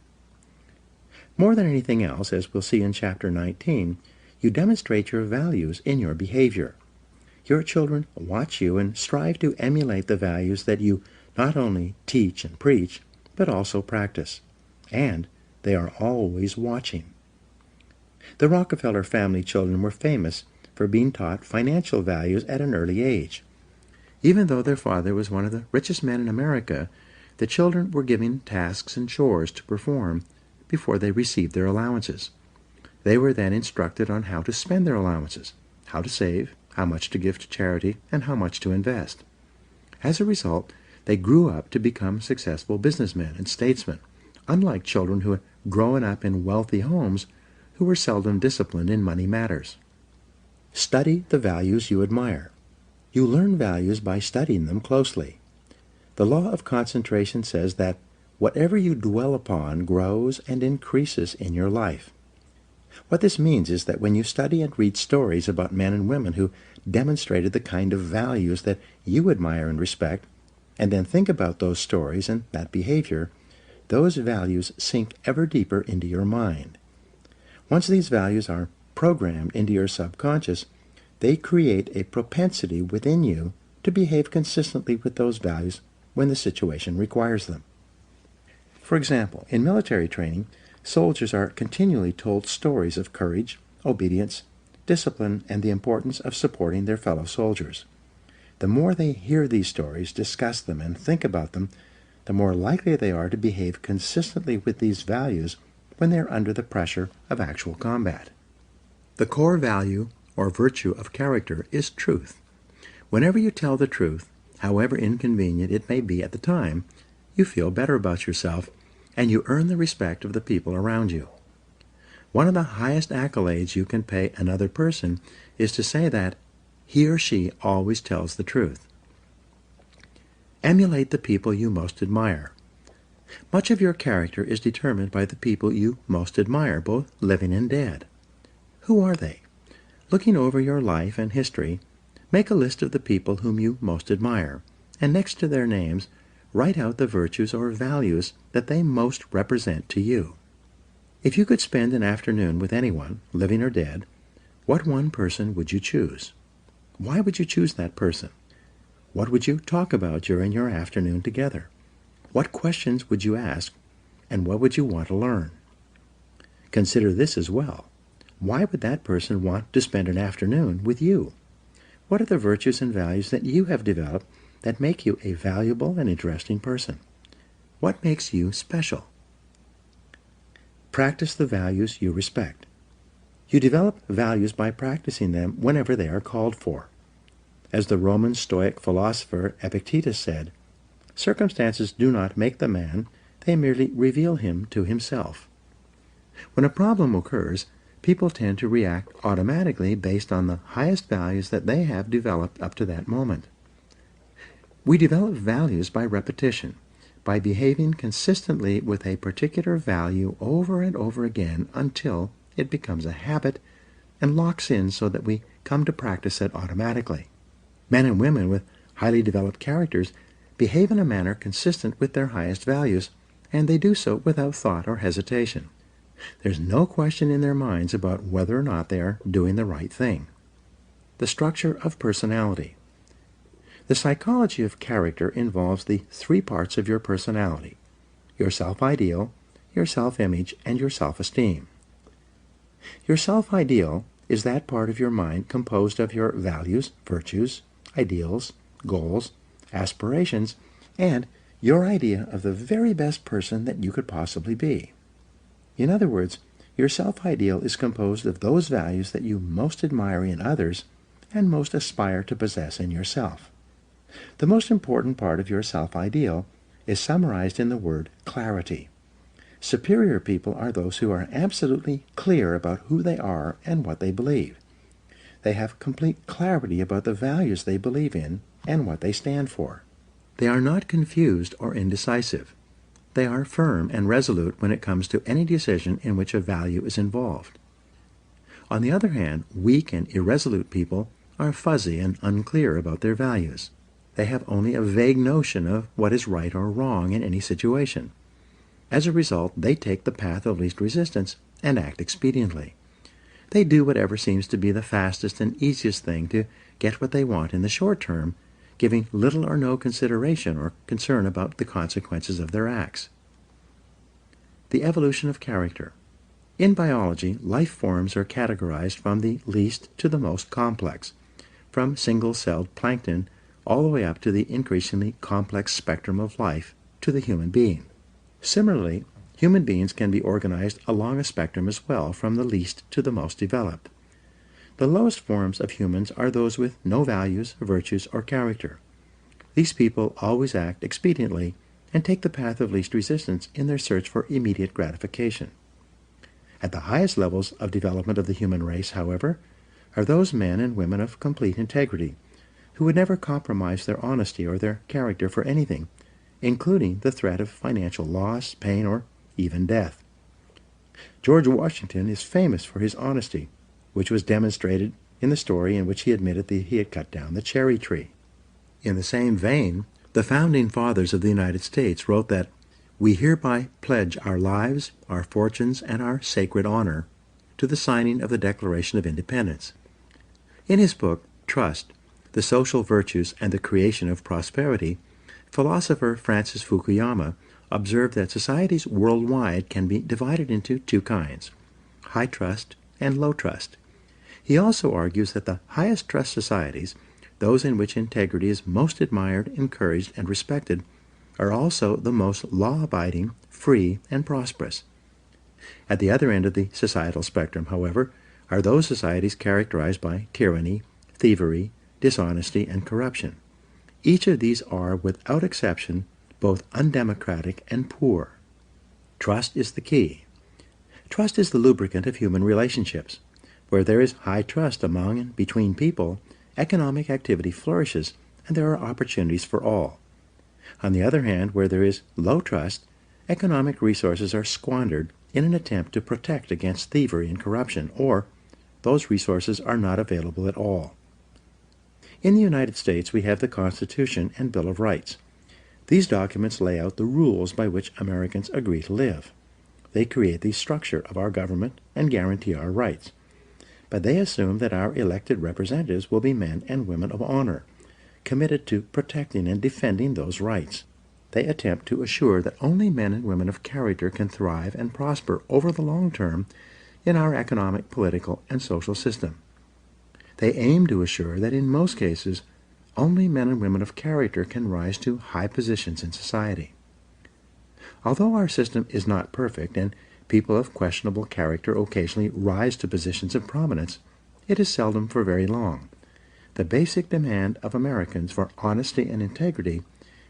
Speaker 2: More than anything else, as we'll see in Chapter 19, you demonstrate your values in your behavior. Your children watch you and strive to emulate the values that you not only teach and preach, but also practice. And they are always watching. The Rockefeller family children were famous for being taught financial values at an early age. Even though their father was one of the richest men in America, the children were given tasks and chores to perform before they received their allowances. They were then instructed on how to spend their allowances, how to save, how much to give to charity, and how much to invest. As a result, they grew up to become successful businessmen and statesmen, unlike children who had grown up in wealthy homes who were seldom disciplined in money matters. Study the values you admire. You learn values by studying them closely. The law of concentration says that whatever you dwell upon grows and increases in your life. What this means is that when you study and read stories about men and women who demonstrated the kind of values that you admire and respect, and then think about those stories and that behavior, those values sink ever deeper into your mind. Once these values are programmed into your subconscious, they create a propensity within you to behave consistently with those values when the situation requires them. For example, in military training, soldiers are continually told stories of courage, obedience, discipline, and the importance of supporting their fellow soldiers. The more they hear these stories, discuss them, and think about them, the more likely they are to behave consistently with these values when they are under the pressure of actual combat. The core value or virtue of character is truth. Whenever you tell the truth, however inconvenient it may be at the time, you feel better about yourself and you earn the respect of the people around you. One of the highest accolades you can pay another person is to say that he or she always tells the truth. Emulate the people you most admire. Much of your character is determined by the people you most admire, both living and dead. Who are they? Looking over your life and history, make a list of the people whom you most admire, and next to their names, write out the virtues or values that they most represent to you. If you could spend an afternoon with anyone, living or dead, what one person would you choose? Why would you choose that person? What would you talk about during your afternoon together? What questions would you ask, and what would you want to learn? Consider this as well. Why would that person want to spend an afternoon with you? What are the virtues and values that you have developed that make you a valuable and interesting person? What makes you special? Practice the values you respect. You develop values by practicing them whenever they are called for. As the Roman Stoic philosopher Epictetus said, "Circumstances do not make the man, they merely reveal him to himself." When a problem occurs, people tend to react automatically based on the highest values that they have developed up to that moment. We develop values by repetition, by behaving consistently with a particular value over and over again until it becomes a habit and locks in so that we come to practice it automatically. Men and women with highly developed characters behave in a manner consistent with their highest values, and they do so without thought or hesitation. There's no question in their minds about whether or not they are doing the right thing. The structure of personality. The psychology of character involves the three parts of your personality: your self-ideal, your self-image, and your self-esteem. Your self-ideal is that part of your mind composed of your values, virtues, ideals, goals, aspirations, and your idea of the very best person that you could possibly be. In other words, your self-ideal is composed of those values that you most admire in others and most aspire to possess in yourself. The most important part of your self-ideal is summarized in the word clarity. Superior people are those who are absolutely clear about who they are and what they believe. They have complete clarity about the values they believe in and what they stand for. They are not confused or indecisive. They are firm and resolute when it comes to any decision in which a value is involved. On the other hand, weak and irresolute people are fuzzy and unclear about their values. They have only a vague notion of what is right or wrong in any situation. As a result, they take the path of least resistance and act expediently. They do whatever seems to be the fastest and easiest thing to get what they want in the short term, giving little or no consideration or concern about the consequences of their acts. The evolution of character. In biology, life forms are categorized from the least to the most complex, from single-celled plankton all the way up to the increasingly complex spectrum of life to the human being. Similarly, human beings can be organized along a spectrum as well, from the least to the most developed. The lowest forms of humans are those with no values, virtues, or character. These people always act expediently and take the path of least resistance in their search for immediate gratification. At the highest levels of development of the human race, however, are those men and women of complete integrity, who would never compromise their honesty or their character for anything, including the threat of financial loss, pain, or even death. George Washington is famous for his honesty, which was demonstrated in the story in which he admitted that he had cut down the cherry tree. In the same vein, the Founding Fathers of the United States wrote that, "We hereby pledge our lives, our fortunes, and our sacred honor to the signing of the Declaration of Independence." In his book, Trust, the Social Virtues and the Creation of Prosperity, philosopher Francis Fukuyama observed that societies worldwide can be divided into two kinds: high trust and low trust. He also argues that the highest trust societies, those in which integrity is most admired, encouraged, and respected, are also the most law-abiding, free, and prosperous. At the other end of the societal spectrum, however, are those societies characterized by tyranny, thievery, dishonesty, and corruption. Each of these are, without exception, both undemocratic and poor. Trust is the key. Trust is the lubricant of human relationships. Where there is high trust among and between people, economic activity flourishes and there are opportunities for all. On the other hand, where there is low trust, economic resources are squandered in an attempt to protect against thievery and corruption, or those resources are not available at all. In the United States, we have the Constitution and Bill of Rights. These documents lay out the rules by which Americans agree to live. They create the structure of our government and guarantee our rights. But they assume that our elected representatives will be men and women of honor, committed to protecting and defending those rights. They attempt to assure that only men and women of character can thrive and prosper over the long term in our economic, political, and social system. They aim to assure that in most cases, only men and women of character can rise to high positions in society. Although our system is not perfect and people of questionable character occasionally rise to positions of prominence, it is seldom for very long. The basic demand of Americans for honesty and integrity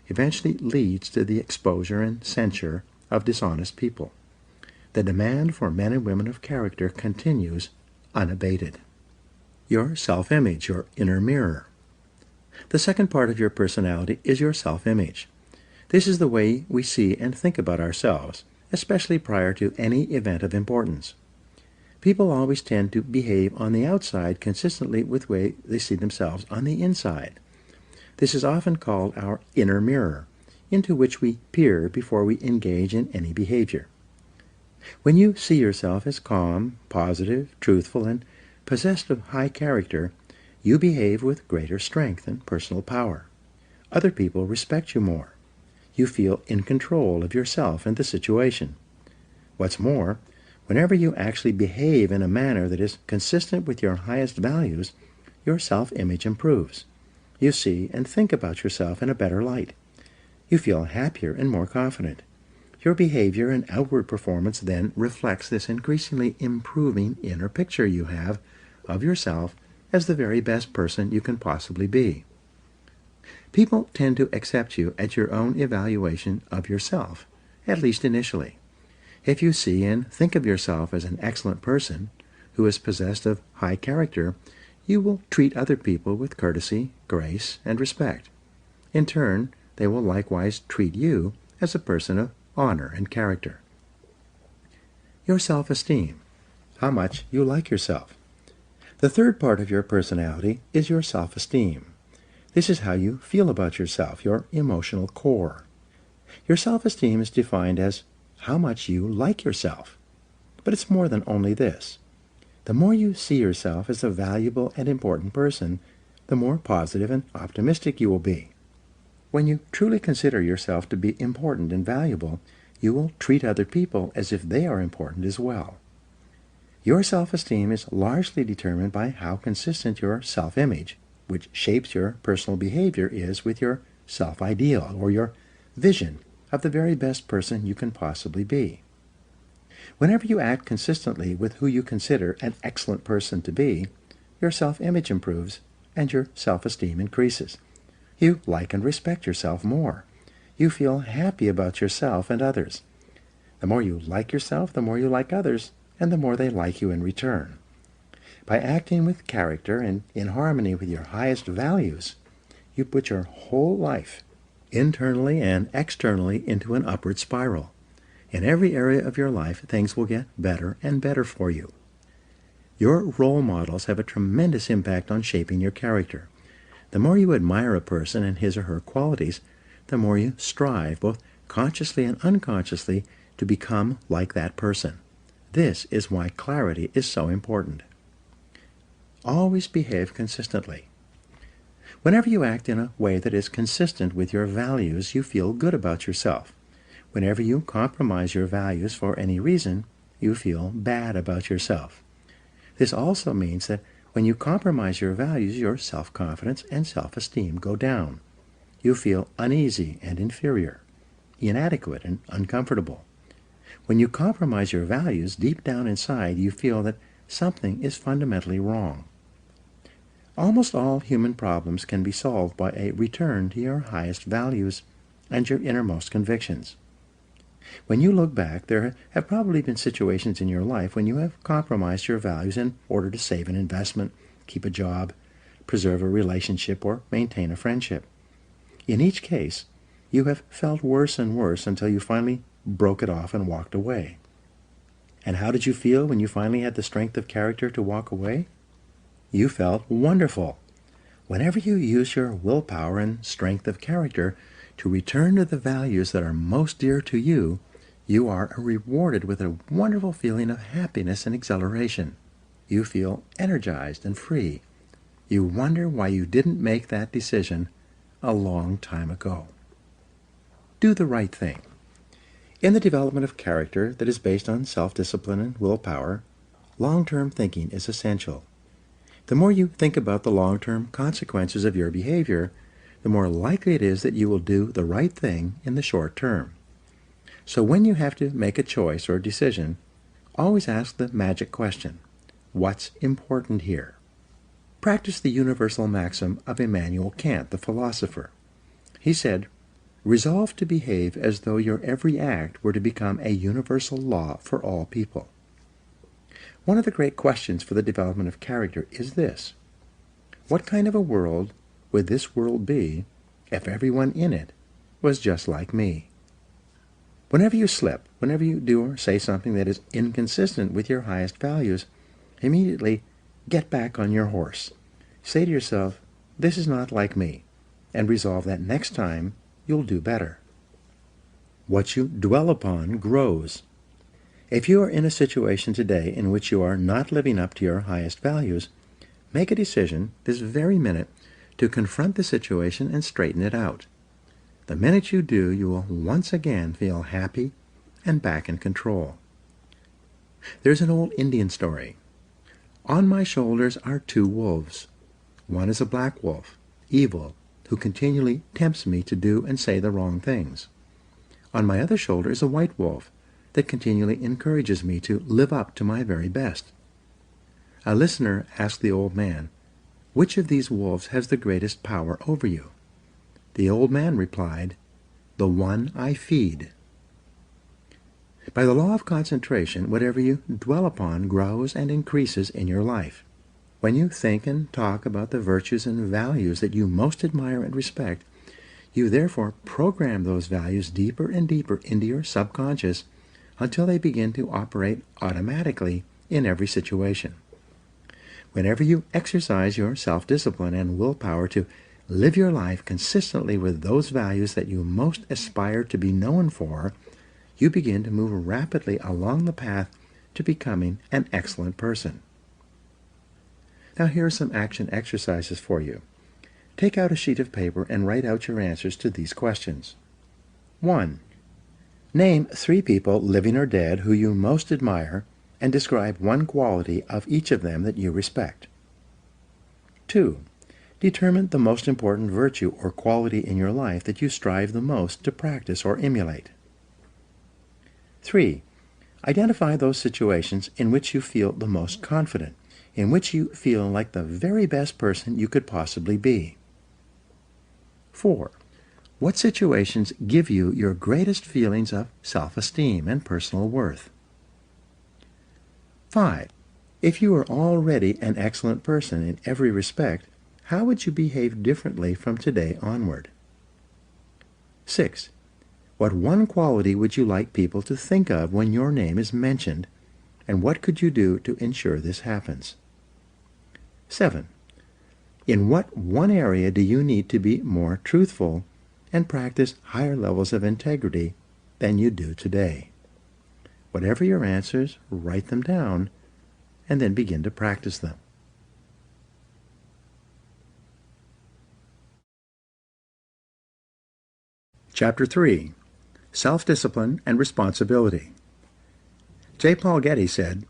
Speaker 2: eventually leads to the exposure and censure of dishonest people. The demand for men and women of character continues unabated. Your self-image, your inner mirror. The second part of your personality is your self-image. This is the way we see and think about ourselves, especially prior to any event of importance. People always tend to behave on the outside consistently with the way they see themselves on the inside. This is often called our inner mirror, into which we peer before we engage in any behavior. When you see yourself as calm, positive, truthful, and possessed of high character, you behave with greater strength and personal power. Other people respect you more. You feel in control of yourself and the situation. What's more, whenever you actually behave in a manner that is consistent with your highest values, your self-image improves. You see and think about yourself in a better light. You feel happier and more confident. Your behavior and outward performance then reflects this increasingly improving inner picture you have of yourself as the very best person you can possibly be. People tend to accept you at your own evaluation of yourself, at least initially. If you see and think of yourself as an excellent person who is possessed of high character, you will treat other people with courtesy, grace, and respect. In turn, they will likewise treat you as a person of honor and character. Your self-esteem, how much you like yourself. The third part of your personality is your self-esteem. This is how you feel about yourself, your emotional core. Your self-esteem is defined as how much you like yourself. But it's more than only this. The more you see yourself as a valuable and important person, the more positive and optimistic you will be. When you truly consider yourself to be important and valuable, you will treat other people as if they are important as well. Your self-esteem is largely determined by how consistent your self-image, which shapes your personal behavior, is with your self-ideal or your vision of the very best person you can possibly be. Whenever you act consistently with who you consider an excellent person to be, your self-image improves and your self-esteem increases. You like and respect yourself more. You feel happy about yourself and others. The more you like yourself, the more you like others, and the more they like you in return. By acting with character and in harmony with your highest values, you put your whole life, internally and externally, into an upward spiral. In every area of your life, things will get better and better for you. Your role models have a tremendous impact on shaping your character. The more you admire a person and his or her qualities, the more you strive, both consciously and unconsciously, to become like that person. This is why clarity is so important. Always behave consistently. Whenever you act in a way that is consistent with your values, you feel good about yourself. Whenever you compromise your values for any reason, you feel bad about yourself. This also means that when you compromise your values, your self-confidence and self-esteem go down. You feel uneasy and inferior, inadequate and uncomfortable. When you compromise your values, deep down inside you feel that something is fundamentally wrong. Almost all human problems can be solved by a return to your highest values and your innermost convictions. When you look back, there have probably been situations in your life when you have compromised your values in order to save an investment, keep a job, preserve a relationship or maintain a friendship. In each case, you have felt worse and worse until you finally broke it off and walked away. And how did you feel when you finally had the strength of character to walk away? You felt wonderful. Whenever you use your willpower and strength of character to return to the values that are most dear to you, you are rewarded with a wonderful feeling of happiness and exhilaration. You feel energized and free. You wonder why you didn't make that decision a long time ago. Do the right thing. In the development of character that is based on self-discipline and willpower, long-term thinking is essential. The more you think about the long-term consequences of your behavior, the more likely it is that you will do the right thing in the short term. So when you have to make a choice or decision, always ask the magic question, what's important here? Practice the universal maxim of Immanuel Kant, the philosopher. He said, resolve to behave as though your every act were to become a universal law for all people. One of the great questions for the development of character is this: what kind of a world would this world be if everyone in it was just like me? Whenever you slip, whenever you do or say something that is inconsistent with your highest values, immediately get back on your horse. Say to yourself, this is not like me, and resolve that next time you'll do better. What you dwell upon grows. If you are in a situation today in which you are not living up to your highest values, make a decision this very minute to confront the situation and straighten it out. The minute you do, you will once again feel happy and back in control. There's an old Indian story. On my shoulders are two wolves. One is a black wolf, evil, who continually tempts me to do and say the wrong things. On my other shoulder is a white wolf that continually encourages me to live up to my very best. A listener asked the old man, which of these wolves has the greatest power over you? The old man replied, the one I feed. By the law of concentration, whatever you dwell upon grows and increases in your life. When you think and talk about the virtues and values that you most admire and respect, you therefore program those values deeper and deeper into your subconscious until they begin to operate automatically in every situation. Whenever you exercise your self-discipline and willpower to live your life consistently with those values that you most aspire to be known for, you begin to move rapidly along the path to becoming an excellent person. Now here are some action exercises for you. Take out a sheet of paper and write out your answers to these questions. 1. Name 3 people, living or dead, who you most admire, and describe one quality of each of them that you respect. 2. Determine the most important virtue or quality in your life that you strive the most to practice or emulate. 3. Identify those situations in which you feel the most confident, in which you feel like the very best person you could possibly be. 4. What situations give you your greatest feelings of self-esteem and personal worth? 5. If you are already an excellent person in every respect, how would you behave differently from today onward? 6. What one quality would you like people to think of when your name is mentioned, and what could you do to ensure this happens? 7. In what one area do you need to be more truthful and practice higher levels of integrity than you do today? Whatever your answers, write them down, and then begin to practice them. Chapter 3. Self-Discipline and Responsibility. J. Paul Getty said,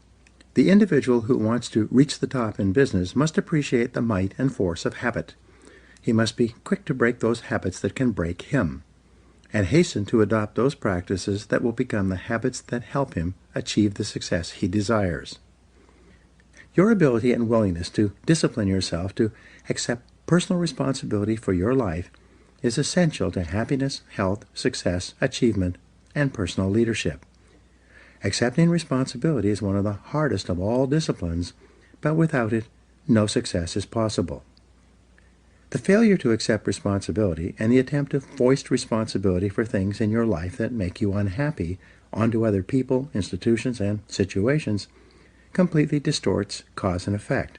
Speaker 2: the individual who wants to reach the top in business must appreciate the might and force of habit. He must be quick to break those habits that can break him, and hasten to adopt those practices that will become the habits that help him achieve the success he desires. Your ability and willingness to discipline yourself to accept personal responsibility for your life is essential to happiness, health, success, achievement, and personal leadership. Accepting responsibility is one of the hardest of all disciplines, but without it, no success is possible. The failure to accept responsibility and the attempt to foist responsibility for things in your life that make you unhappy onto other people, institutions, and situations completely distorts cause and effect,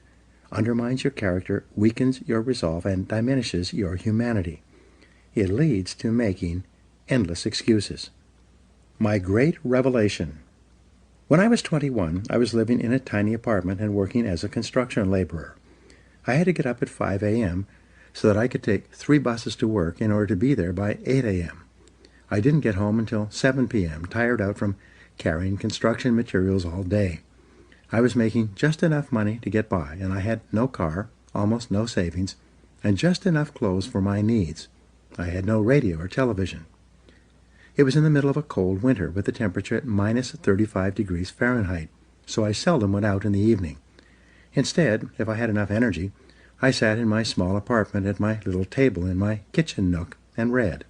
Speaker 2: undermines your character, weakens your resolve, and diminishes your humanity. It leads to making endless excuses. My great revelation. When I was 21, I was living in a tiny apartment and working as a construction laborer. I had to get up at 5 a.m. so that I could take 3 buses to work in order to be there by 8 a.m. I didn't get home until 7 p.m., tired out from carrying construction materials all day. I was making just enough money to get by, and I had no car, almost no savings, and just enough clothes for my needs. I had no radio or television. It was in the middle of a cold winter with the temperature at minus 35 degrees Fahrenheit, so I seldom went out in the evening. Instead, if I had enough energy, I sat in my small apartment at my little table in my kitchen nook and read.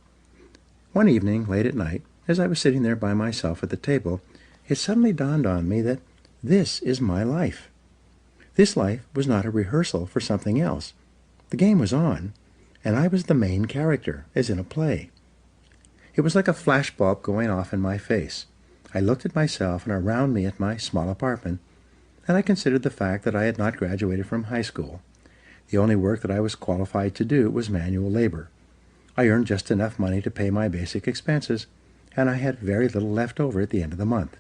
Speaker 2: One evening, late at night, as I was sitting there by myself at the table, it suddenly dawned on me that this is my life. This life was not a rehearsal for something else. The game was on, and I was the main character, as in a play. It was like a flashbulb going off in my face. I looked at myself and around me at my small apartment, and I considered the fact that I had not graduated from high school. The only work that I was qualified to do was manual labor. I earned just enough money to pay my basic expenses, and I had very little left over at the end of the month.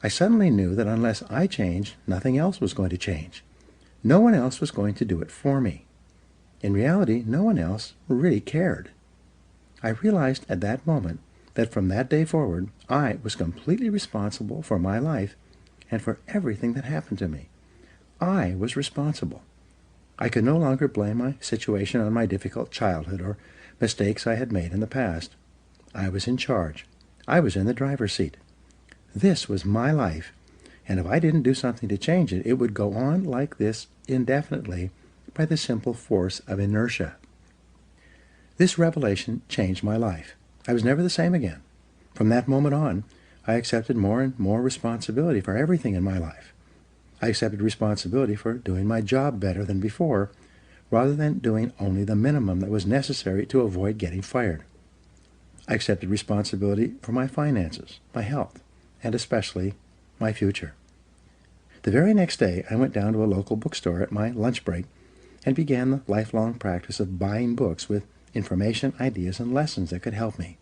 Speaker 2: I suddenly knew that unless I changed, nothing else was going to change. No one else was going to do it for me. In reality, no one else really cared. I realized at that moment that from that day forward, I was completely responsible for my life and for everything that happened to me. I was responsible. I could no longer blame my situation on my difficult childhood or mistakes I had made in the past. I was in charge. I was in the driver's seat. This was my life, and if I didn't do something to change it, it would go on like this indefinitely by the simple force of inertia. This revelation changed my life. I was never the same again. From that moment on, I accepted more and more responsibility for everything in my life. I accepted responsibility for doing my job better than before, rather than doing only the minimum that was necessary to avoid getting fired. I accepted responsibility for my finances, my health, and especially my future. The very next day, I went down to a local bookstore at my lunch break and began the lifelong practice of buying books with information, ideas, and lessons that could help me.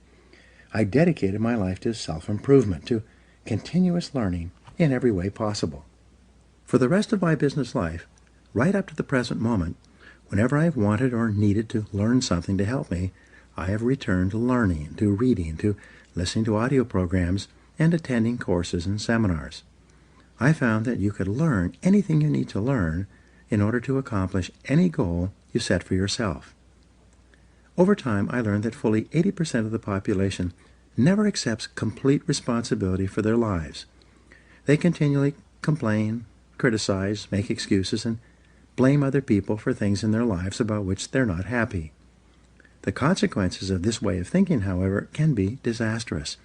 Speaker 2: I dedicated my life to self-improvement, to continuous learning in every way possible. For the rest of my business life, right up to the present moment, whenever I have wanted or needed to learn something to help me, I have returned to learning, to reading, to listening to audio programs, and attending courses and seminars. I found that you could learn anything you need to learn in order to accomplish any goal you set for yourself. Over time, I learned that fully 80% of the population never accepts complete responsibility for their lives. They continually complain, criticize, make excuses, and blame other people for things in their lives about which they're not happy. The consequences of this way of thinking, however, can be disastrous.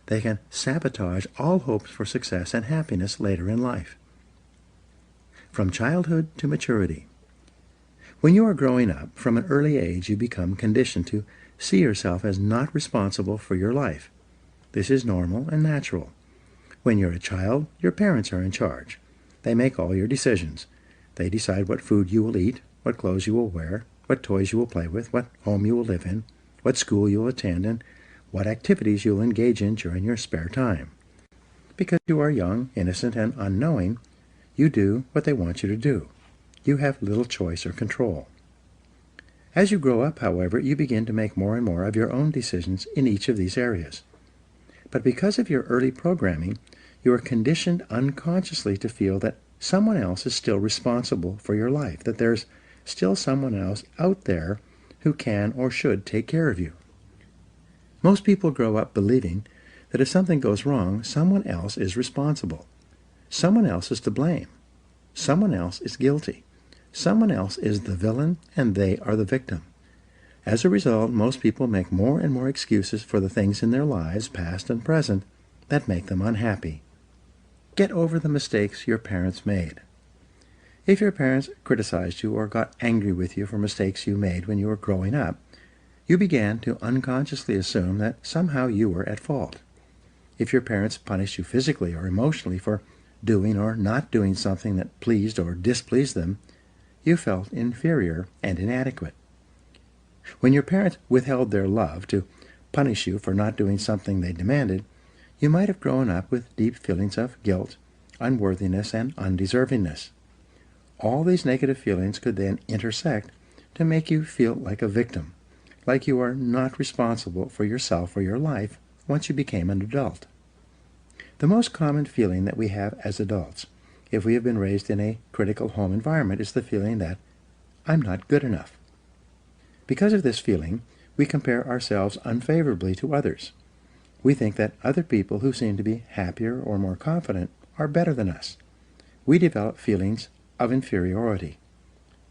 Speaker 2: They can sabotage all hopes for success and happiness later in life. From childhood to maturity. When you are growing up, from an early age you become conditioned to see yourself as not responsible for your life. This is normal and natural. When you're a child, your parents are in charge. They make all your decisions. They decide what food you will eat, what clothes you will wear, what toys you will play with, what home you will live in, what school you will attend, and what activities you will engage in during your spare time. Because you are young, innocent, and unknowing, you do what they want you to do. You have little choice or control. As you grow up, however, you begin to make more and more of your own decisions in each of these areas. But because of your early programming, you are conditioned unconsciously to feel that someone else is still responsible for your life, that there's still someone else out there who can or should take care of you. Most people grow up believing that if something goes wrong, someone else is responsible. Someone else is to blame. Someone else is guilty. Someone else is the villain, and they are the victim. As a result, most people make more and more excuses for the things in their lives, past and present, that make them unhappy. Get over the mistakes your parents made. If your parents criticized you or got angry with you for mistakes you made when you were growing up, you began to unconsciously assume that somehow you were at fault. If your parents punished you physically or emotionally for doing or not doing something that pleased or displeased them, you felt inferior and inadequate. When your parents withheld their love to punish you for not doing something they demanded, you might have grown up with deep feelings of guilt, unworthiness, and undeservingness. All these negative feelings could then intersect to make you feel like a victim, like you are not responsible for yourself or your life once you became an adult. The most common feeling that we have as adults, if we have been raised in a critical home environment, is the feeling that I'm not good enough. Because of this feeling, we compare ourselves unfavorably to others. We think that other people who seem to be happier or more confident are better than us. We develop feelings of inferiority.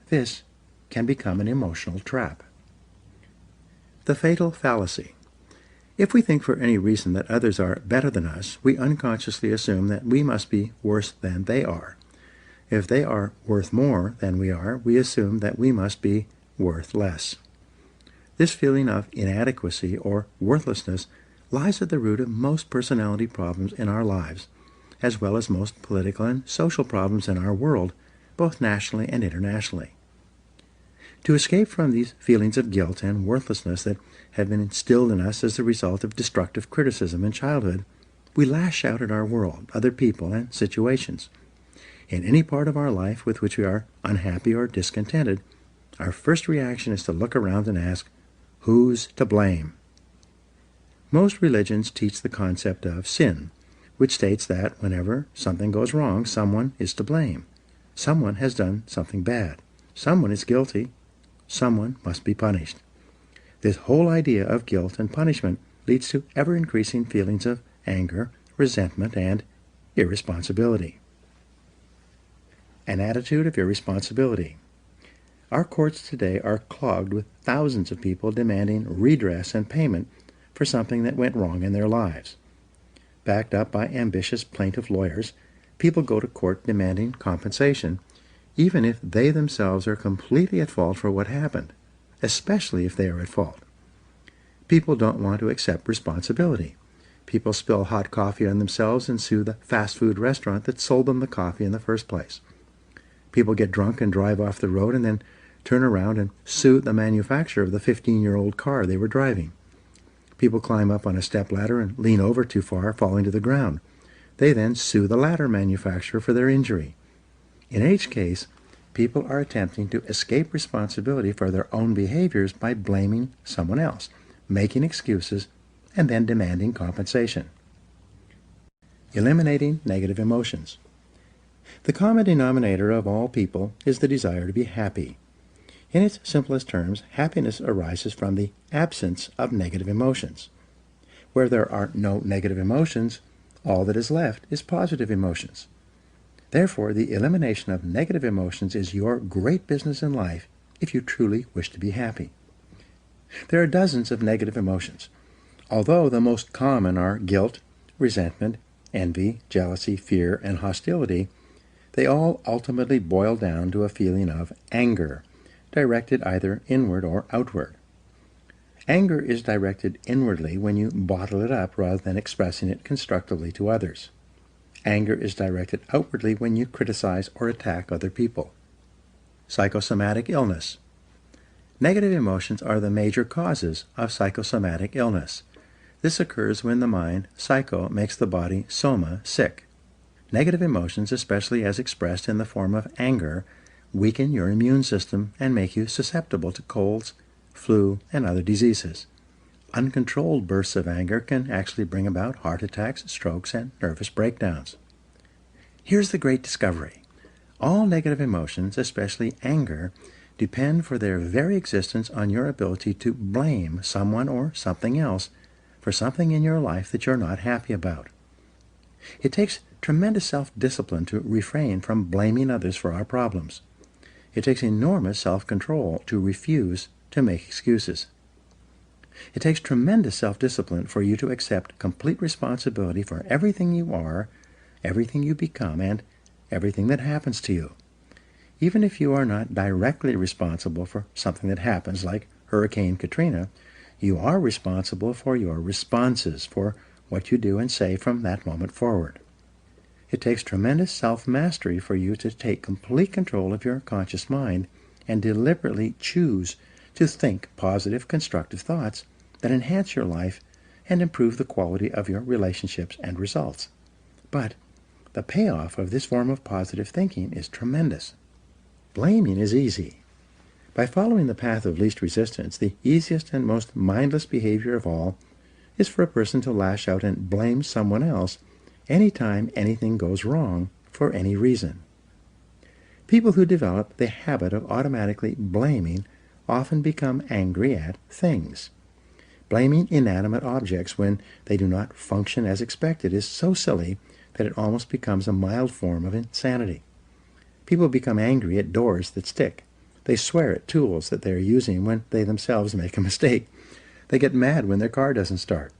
Speaker 2: This can become an emotional trap. The fatal fallacy. If we think for any reason that others are better than us, we unconsciously assume that we must be worse than they are. If they are worth more than we are, we assume that we must be worth less. This feeling of inadequacy or worthlessness lies at the root of most personality problems in our lives, as well as most political and social problems in our world, both nationally and internationally. To escape from these feelings of guilt and worthlessness that have been instilled in us as the result of destructive criticism in childhood, we lash out at our world, other people, and situations. In any part of our life with which we are unhappy or discontented, our first reaction is to look around and ask, who's to blame? Most religions teach the concept of sin, which states that whenever something goes wrong, someone is to blame. Someone has done something bad. Someone is guilty. Someone must be punished. This whole idea of guilt and punishment leads to ever-increasing feelings of anger, resentment, and irresponsibility. An attitude of irresponsibility. Our courts today are clogged with thousands of people demanding redress and payment for something that went wrong in their lives. Backed up by ambitious plaintiff lawyers, people go to court demanding compensation, even if they themselves are completely at fault for what happened, especially if they are at fault. People don't want to accept responsibility. People spill hot coffee on themselves and sue the fast food restaurant that sold them the coffee in the first place. People get drunk and drive off the road and then turn around and sue the manufacturer of the 15-year-old car they were driving. People climb up on a stepladder and lean over too far, falling to the ground. They then sue the ladder manufacturer for their injury. In each case, people are attempting to escape responsibility for their own behaviors by blaming someone else, making excuses, and then demanding compensation. Eliminating negative emotions. The common denominator of all people is the desire to be happy. In its simplest terms, happiness arises from the absence of negative emotions. Where there are no negative emotions, all that is left is positive emotions. Therefore, the elimination of negative emotions is your great business in life if you truly wish to be happy. There are dozens of negative emotions. Although the most common are guilt, resentment, envy, jealousy, fear, and hostility, they all ultimately boil down to a feeling of anger, directed either inward or outward. Anger is directed inwardly when you bottle it up rather than expressing it constructively to others. Anger is directed outwardly when you criticize or attack other people. Psychosomatic illness. Negative emotions are the major causes of psychosomatic illness. This occurs when the mind, psycho, makes the body, soma, sick. Negative emotions, especially as expressed in the form of anger, weaken your immune system and make you susceptible to colds, flu, and other diseases. Uncontrolled bursts of anger can actually bring about heart attacks, strokes, and nervous breakdowns. Here's the great discovery. All negative emotions, especially anger, depend for their very existence on your ability to blame someone or something else for something in your life that you're not happy about. It takes tremendous self-discipline to refrain from blaming others for our problems. It takes enormous self-control to refuse to make excuses. It takes tremendous self-discipline for you to accept complete responsibility for everything you are, everything you become, and everything that happens to you. Even if you are not directly responsible for something that happens, like Hurricane Katrina, you are responsible for your responses, for what you do and say from that moment forward. It takes tremendous self-mastery for you to take complete control of your conscious mind and deliberately choose to think positive, constructive thoughts that enhance your life and improve the quality of your relationships and results. But the payoff of this form of positive thinking is tremendous. Blaming is easy. By following the path of least resistance, the easiest and most mindless behavior of all is for a person to lash out and blame someone else anytime anything goes wrong for any reason. People who develop the habit of automatically blaming often become angry at things. Blaming inanimate objects when they do not function as expected is so silly that it almost becomes a mild form of insanity. People become angry at doors that stick. They swear at tools that they are using when they themselves make a mistake. They get mad when their car doesn't start.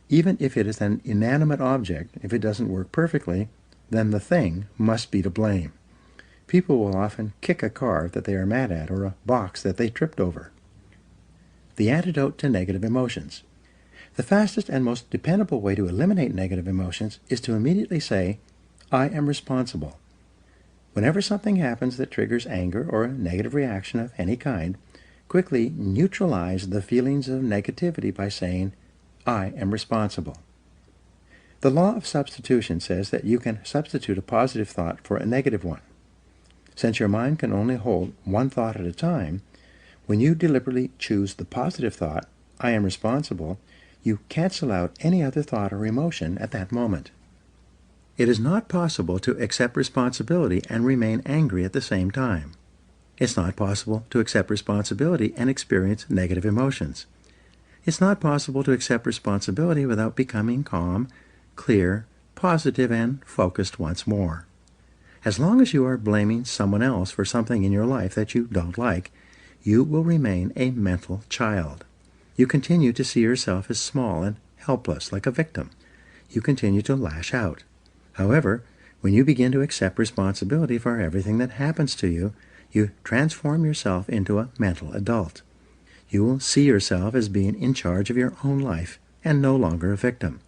Speaker 2: Even if it is an inanimate object, if it doesn't work perfectly, then the thing must be to blame. People will often kick a car that they are mad at or a box that they tripped over. The antidote to negative emotions. The fastest and most dependable way to eliminate negative emotions is to immediately say, I am responsible. Whenever something happens that triggers anger or a negative reaction of any kind, quickly neutralize the feelings of negativity by saying, I am responsible. The law of substitution says that you can substitute a positive thought for a negative one. Since your mind can only hold one thought at a time, when you deliberately choose the positive thought, I am responsible, you cancel out any other thought or emotion at that moment. It is not possible to accept responsibility and remain angry at the same time. It's not possible to accept responsibility and experience negative emotions. It's not possible to accept responsibility without becoming calm, clear, positive, and focused once more. As long as you are blaming someone else for something in your life that you don't like, you will remain a mental child. You continue to see yourself as small and helpless, like a victim. You continue to lash out. However, when you begin to accept responsibility for everything that happens to you, you transform yourself into a mental adult. You will see yourself as being in charge of your own life and no longer a victim.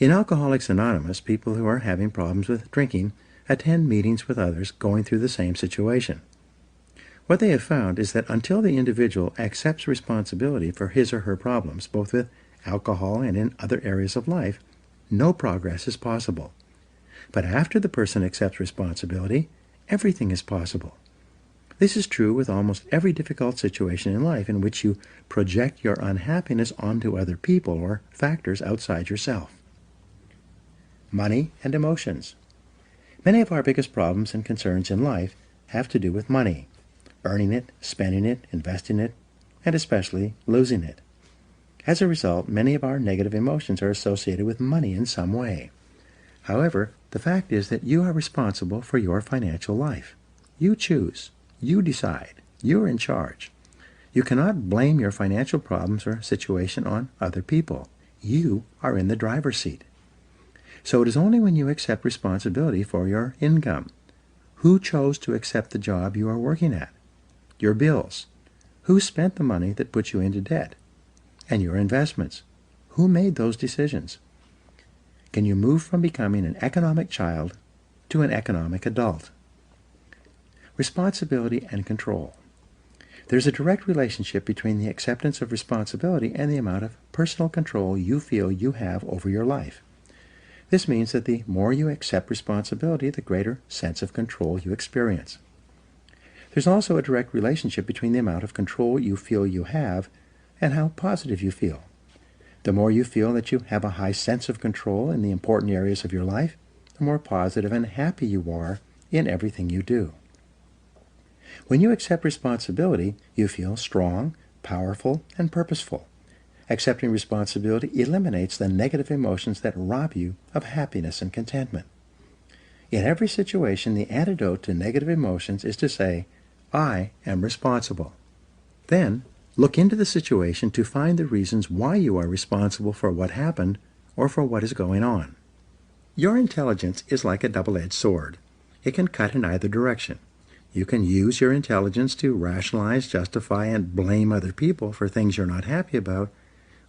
Speaker 2: In Alcoholics Anonymous, people who are having problems with drinking attend meetings with others going through the same situation. What they have found is that until the individual accepts responsibility for his or her problems, both with alcohol and in other areas of life, no progress is possible. But after the person accepts responsibility, everything is possible. This is true with almost every difficult situation in life in which you project your unhappiness onto other people or factors outside yourself. Money and emotions. Many of our biggest problems and concerns in life have to do with money, earning it, spending it, investing it, and especially losing it. As a result, many of our negative emotions are associated with money in some way. However, the fact is that you are responsible for your financial life. You choose. You decide. You are in charge. You cannot blame your financial problems or situation on other people. You are in the driver's seat. So it is only when you accept responsibility for your income. Who chose to accept the job you are working at? Your bills. Who spent the money that put you into debt? And your investments. Who made those decisions? Can you move from becoming an economic child to an economic adult? Responsibility and control. There's a direct relationship between the acceptance of responsibility and the amount of personal control you feel you have over your life. This means that the more you accept responsibility, the greater sense of control you experience. There's also a direct relationship between the amount of control you feel you have and how positive you feel. The more you feel that you have a high sense of control in the important areas of your life, the more positive and happy you are in everything you do. When you accept responsibility, you feel strong, powerful, and purposeful. Accepting responsibility eliminates the negative emotions that rob you of happiness and contentment. In every situation, the antidote to negative emotions is to say, I am responsible. Then, look into the situation to find the reasons why you are responsible for what happened or for what is going on. Your intelligence is like a double-edged sword. It can cut in either direction. You can use your intelligence to rationalize, justify, and blame other people for things you're not happy about,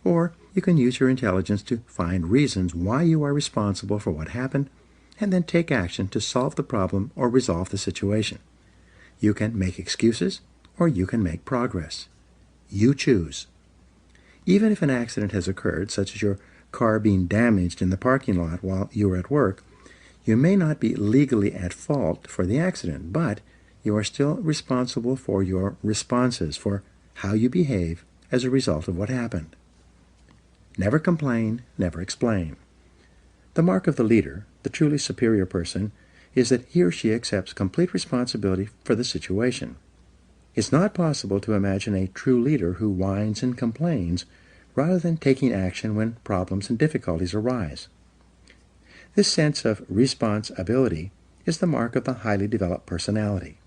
Speaker 2: or you can use your intelligence to find reasons why you are responsible for what happened and then take action to solve the problem or resolve the situation. You can make excuses or you can make progress. You choose. Even if an accident has occurred, such as your car being damaged in the parking lot while you were at work, you may not be legally at fault for the accident, but you are still responsible for your responses, for how you behave as a result of what happened. Never complain, never explain. The mark of the leader, the truly superior person, is that he or she accepts complete responsibility for the situation. It's not possible to imagine a true leader who whines and complains rather than taking action when problems and difficulties arise. This sense of responsibility is the mark of the highly developed personality.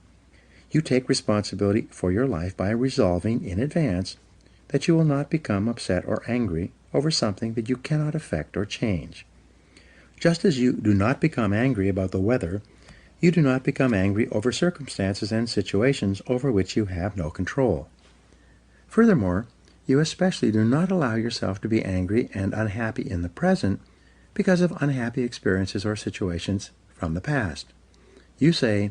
Speaker 2: You take responsibility for your life by resolving in advance that you will not become upset or angry over something that you cannot affect or change. Just as you do not become angry about the weather, you do not become angry over circumstances and situations over which you have no control. Furthermore, you especially do not allow yourself to be angry and unhappy in the present because of unhappy experiences or situations from the past. You say,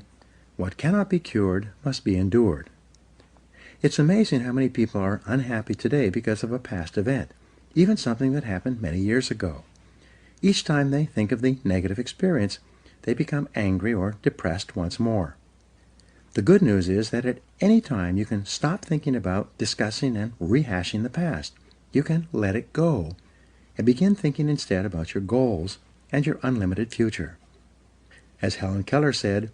Speaker 2: "What cannot be cured must be endured." It's amazing how many people are unhappy today because of a past event, even something that happened many years ago. Each time they think of the negative experience, they become angry or depressed once more. The good news is that at any time you can stop thinking about, discussing, and rehashing the past. You can let it go and begin thinking instead about your goals and your unlimited future. As Helen Keller said,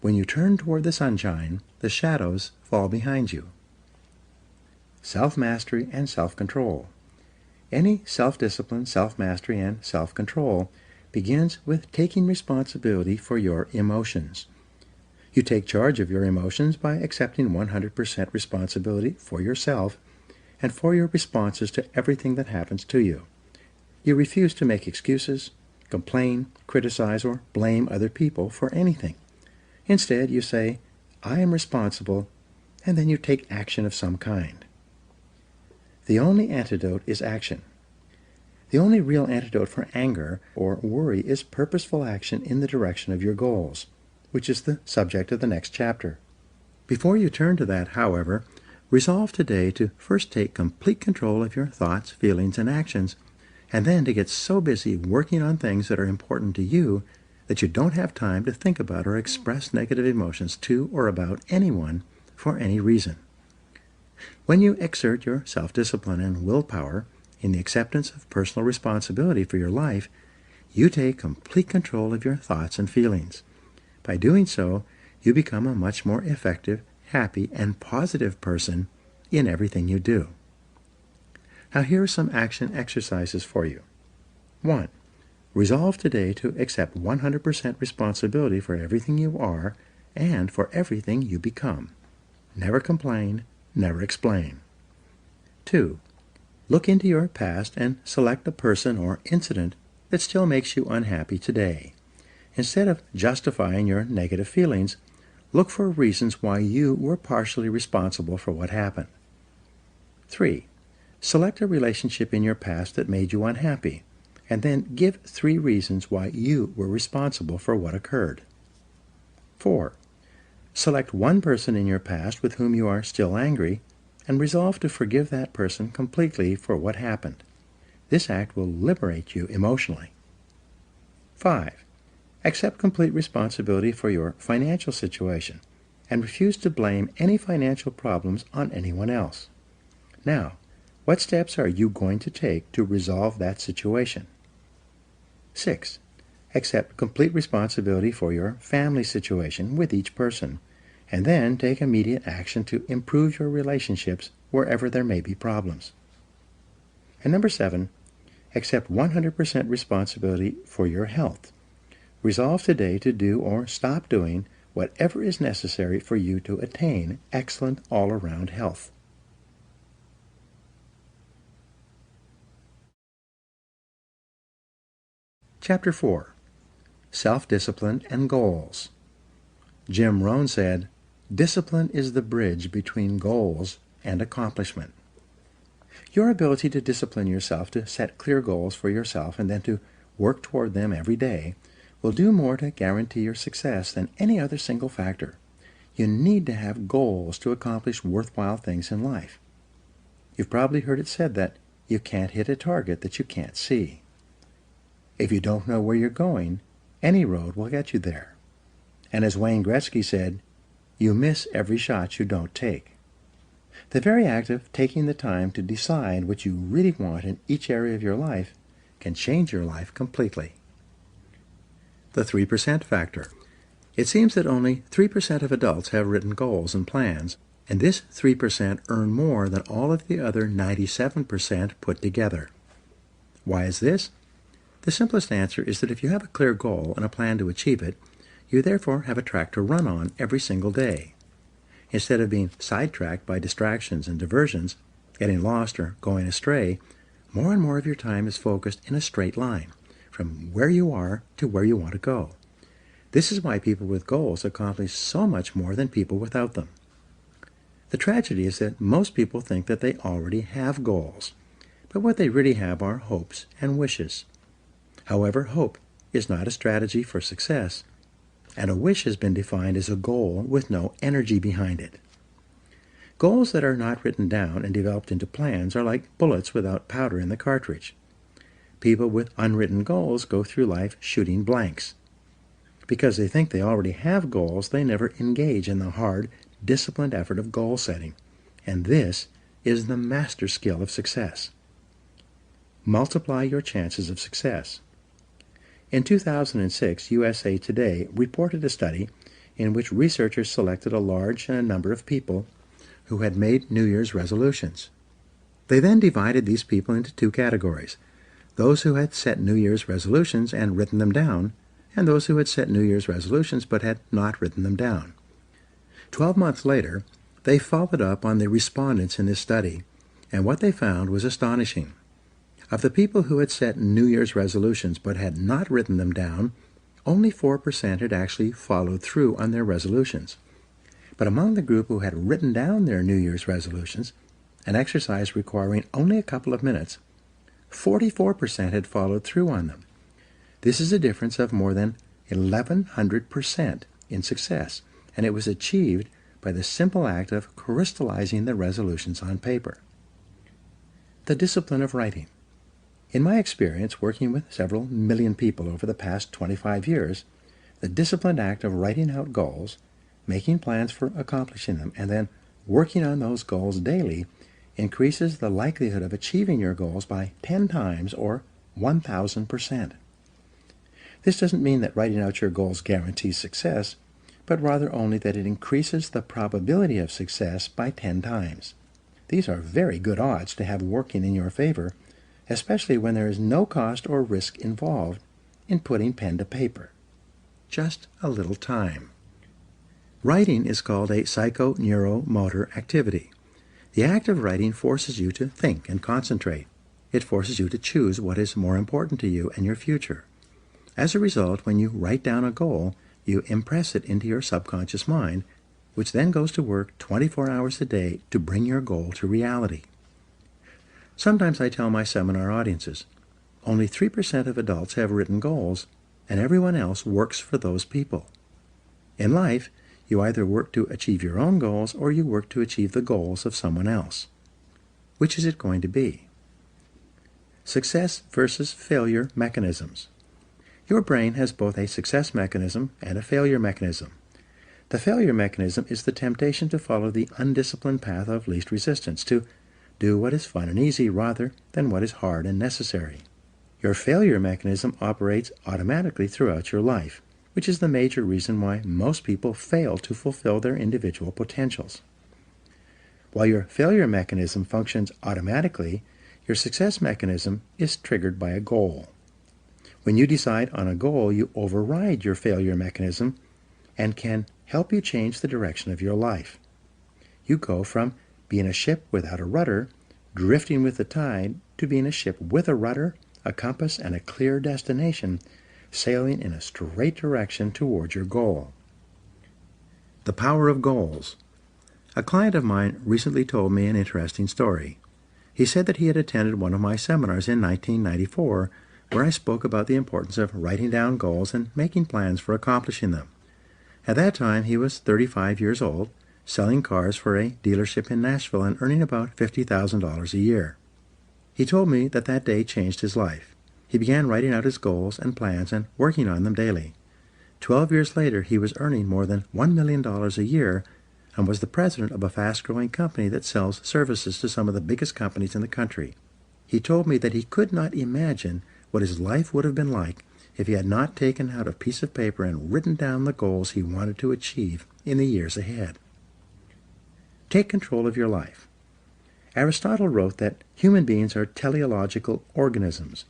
Speaker 2: "When you turn toward the sunshine, the shadows fall behind you." Self-mastery and self-control. Any self-discipline, self-mastery, and self-control begins with taking responsibility for your emotions. You take charge of your emotions by accepting 100% responsibility for yourself and for your responses to everything that happens to you. You refuse to make excuses, complain, criticize, or blame other people for anything. Instead, you say, "I am responsible," and then you take action of some kind. The only antidote is action. The only real antidote for anger or worry is purposeful action in the direction of your goals, which is the subject of the next chapter. Before you turn to that, however, resolve today to first take complete control of your thoughts, feelings, and actions, and then to get so busy working on things that are important to you that you don't have time to think about or express negative emotions to or about anyone for any reason. When you exert your self-discipline and willpower in the acceptance of personal responsibility for your life, you take complete control of your thoughts and feelings. By doing so, you become a much more effective, happy, and positive person in everything you do. Now here are some action exercises for you. 1. Resolve today to accept 100% responsibility for everything you are and for everything you become. Never complain, never explain. 2. Look into your past and select a person or incident that still makes you unhappy today. Instead of justifying your negative feelings, look for reasons why you were partially responsible for what happened. 3. Select a relationship in your past that made you unhappy, and then give 3 reasons why you were responsible for what occurred. 4. Select one person in your past with whom you are still angry, and resolve to forgive that person completely for what happened. This act will liberate you emotionally. 5. Accept complete responsibility for your financial situation, and refuse to blame any financial problems on anyone else. Now, what steps are you going to take to resolve that situation? 6. Accept complete responsibility for your family situation with each person, and then take immediate action to improve your relationships wherever there may be problems. And number 7, accept 100% responsibility for your health. Resolve today to do or stop doing whatever is necessary for you to attain excellent all-around health. Chapter 4. Self-Discipline and Goals. Jim Rohn said, Discipline is the bridge between goals and accomplishment. Your ability to discipline yourself to set clear goals for yourself and then to work toward them every day will do more to guarantee your success than any other single factor. You need to have goals to accomplish worthwhile things in life. You've probably heard it said that you can't hit a target that you can't see. If you don't know where you're going, any road will get you there. And as Wayne Gretzky said, you miss every shot you don't take. The very act of taking the time to decide what you really want in each area of your life can change your life completely. The 3% factor. It seems that only 3% of adults have written goals and plans, and this 3% earn more than all of the other 97% put together. Why is this? The simplest answer is that if you have a clear goal and a plan to achieve it, you therefore have a track to run on every single day. Instead of being sidetracked by distractions and diversions, getting lost or going astray, more and more of your time is focused in a straight line, from where you are to where you want to go. This is why people with goals accomplish so much more than people without them. The tragedy is that most people think that they already have goals, but what they really have are hopes and wishes. However, hope is not a strategy for success, and a wish has been defined as a goal with no energy behind it. Goals that are not written down and developed into plans are like bullets without powder in the cartridge. People with unwritten goals go through life shooting blanks. Because they think they already have goals, they never engage in the hard, disciplined effort of goal setting. And this is the master skill of success. Multiply your chances of success. In 2006, USA Today reported a study in which researchers selected a large number of people who had made New Year's resolutions. They then divided these people into two categories: those who had set New Year's resolutions and written them down, and those who had set New Year's resolutions but had not written them down. 12 months later, they followed up on the respondents in this study, and what they found was astonishing. Of the people who had set New Year's resolutions but had not written them down, only 4% had actually followed through on their resolutions. But among the group who had written down their New Year's resolutions, an exercise requiring only a couple of minutes, 44% had followed through on them. This is a difference of more than 1,100% in success, and it was achieved by the simple act of crystallizing the resolutions on paper. The discipline of writing. In my experience working with several million people over the past 25 years, the disciplined act of writing out goals, making plans for accomplishing them, and then working on those goals daily increases the likelihood of achieving your goals by 10 times or 1,000%. This doesn't mean that writing out your goals guarantees success, but rather only that it increases the probability of success by 10 times. These are very good odds to have working in your favor, especially when there is no cost or risk involved in putting pen to paper. Just a little time. Writing is called a psychoneuromotor activity. The act of writing forces you to think and concentrate. It forces you to choose what is more important to you and your future. As a result, when you write down a goal, you impress it into your subconscious mind, which then goes to work 24 hours a day to bring your goal to reality. Sometimes I tell my seminar audiences, only 3% of adults have written goals, and everyone else works for those people. In life, you either work to achieve your own goals or you work to achieve the goals of someone else. Which is it going to be? Success versus failure mechanisms. Your brain has both a success mechanism and a failure mechanism. The failure mechanism is the temptation to follow the undisciplined path of least resistance, to do what is fun and easy rather than what is hard and necessary. Your failure mechanism operates automatically throughout your life, which is the major reason why most people fail to fulfill their individual potentials. While your failure mechanism functions automatically, your success mechanism is triggered by a goal. When you decide on a goal, you override your failure mechanism and can help you change the direction of your life. You go from being a ship without a rudder, drifting with the tide, to being a ship with a rudder, a compass, and a clear destination, sailing in a straight direction toward your goal. The power of goals. A client of mine recently told me an interesting story. He said that he had attended one of my seminars in 1994 where I spoke about the importance of writing down goals and making plans for accomplishing them. At that time, he was 35 years old, selling cars for a dealership in Nashville and earning about $50,000 a year. He told me that that day changed his life. He began writing out his goals and plans and working on them daily. 12 years later, he was earning more than $1 million a year and was the president of a fast-growing company that sells services to some of the biggest companies in the country. He told me that he could not imagine what his life would have been like if he had not taken out a piece of paper and written down the goals he wanted to achieve in the years ahead. Take control of your life. Aristotle wrote that human beings are teleological organisms,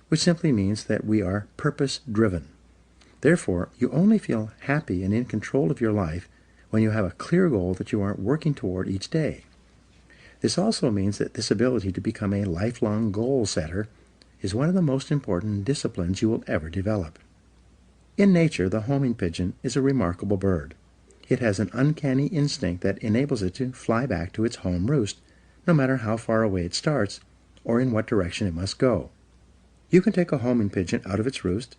Speaker 2: which simply means that we are purpose-driven. Therefore, you only feel happy and in control of your life when you have a clear goal that you are working toward each day. This also means that this ability to become a lifelong goal setter is one of the most important disciplines you will ever develop. In nature, the homing pigeon is a remarkable bird. It has an uncanny instinct that enables it to fly back to its home roost, no matter how far away it starts or in what direction it must go. You can take a homing pigeon out of its roost,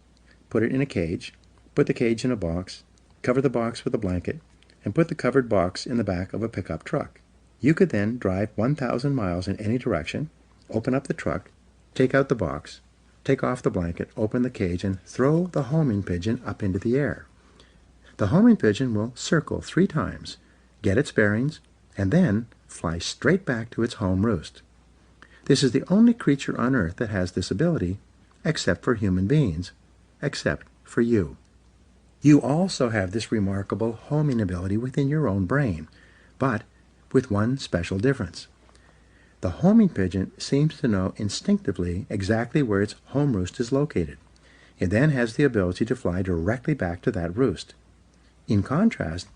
Speaker 2: put it in a cage, put the cage in a box, cover the box with a blanket, and put the covered box in the back of a pickup truck. You could then drive 1,000 miles in any direction, open up the truck, take out the box, take off the blanket, open the cage, and throw the homing pigeon up into the air. The homing pigeon will circle 3 times, get its bearings, and then fly straight back to its home roost. This is the only creature on earth that has this ability, except for human beings, except for you. You also have this remarkable homing ability within your own brain, but with one special difference. The homing pigeon seems to know instinctively exactly where its home roost is located. It then has the ability to fly directly back to that roost. In contrast,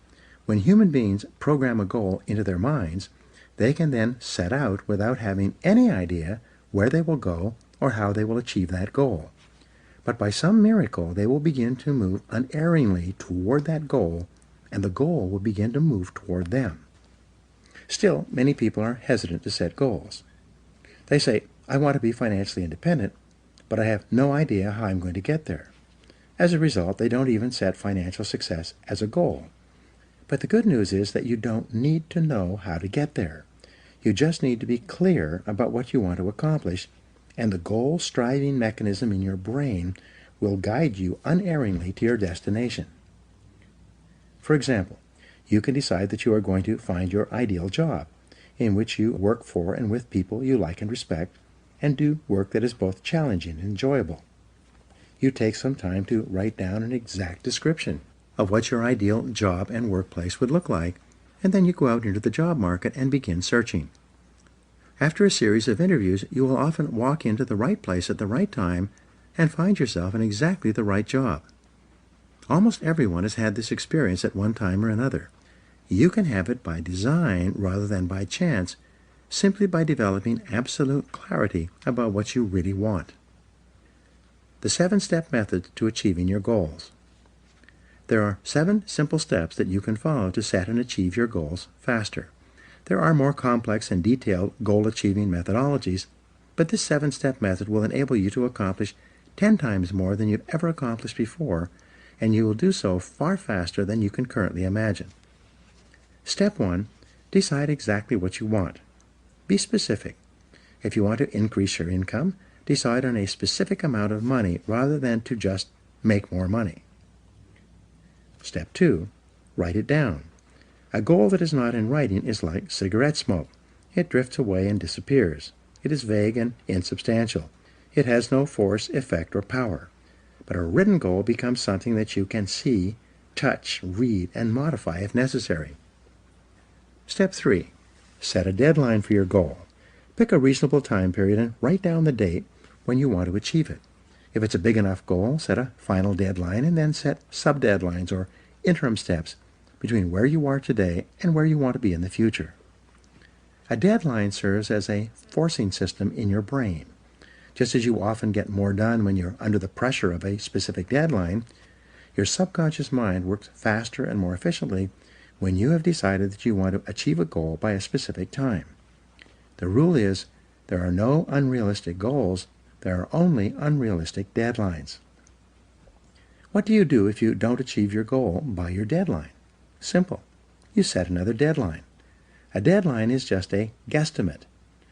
Speaker 2: when human beings program a goal into their minds, they can then set out without having any idea where they will go or how they will achieve that goal. But by some miracle, they will begin to move unerringly toward that goal, and the goal will begin to move toward them. Still, many people are hesitant to set goals. They say, I want to be financially independent, but I have no idea how I'm going to get there. As a result, they don't even set financial success as a goal. But the good news is that you don't need to know how to get there. You just need to be clear about what you want to accomplish, and the goal-striving mechanism in your brain will guide you unerringly to your destination. For example, you can decide that you are going to find your ideal job, in which you work for and with people you like and respect, and do work that is both challenging and enjoyable. You take some time to write down an exact description of what your ideal job and workplace would look like, and then you go out into the job market and begin searching. After a series of interviews, you will often walk into the right place at the right time and find yourself in exactly the right job. Almost everyone has had this experience at one time or another. You can have it by design rather than by chance, simply by developing absolute clarity about what you really want. The 7-step method to achieving your goals. There are 7 simple steps that you can follow to set and achieve your goals faster. There are more complex and detailed goal-achieving methodologies, but this 7-step method will enable you to accomplish 10 times more than you've ever accomplished before, and you will do so far faster than you can currently imagine. Step 1. Decide exactly what you want. Be specific. If you want to increase your income, decide on a specific amount of money rather than to just make more money. Step 2. Write it down. A goal that is not in writing is like cigarette smoke. It drifts away and disappears. It is vague and insubstantial. It has no force, effect, or power. But a written goal becomes something that you can see, touch, read, and modify if necessary. Step 3. Set a deadline for your goal. Pick a reasonable time period and write down the date when you want to achieve it. If it's a big enough goal, set a final deadline and then set sub-deadlines or interim steps between where you are today and where you want to be in the future. A deadline serves as a forcing system in your brain. Just as you often get more done when you're under the pressure of a specific deadline, your subconscious mind works faster and more efficiently when you have decided that you want to achieve a goal by a specific time. The rule is, there are no unrealistic goals, there are only unrealistic deadlines. What do you do if you don't achieve your goal by your deadline? Simple. You set another deadline. A deadline is just a guesstimate.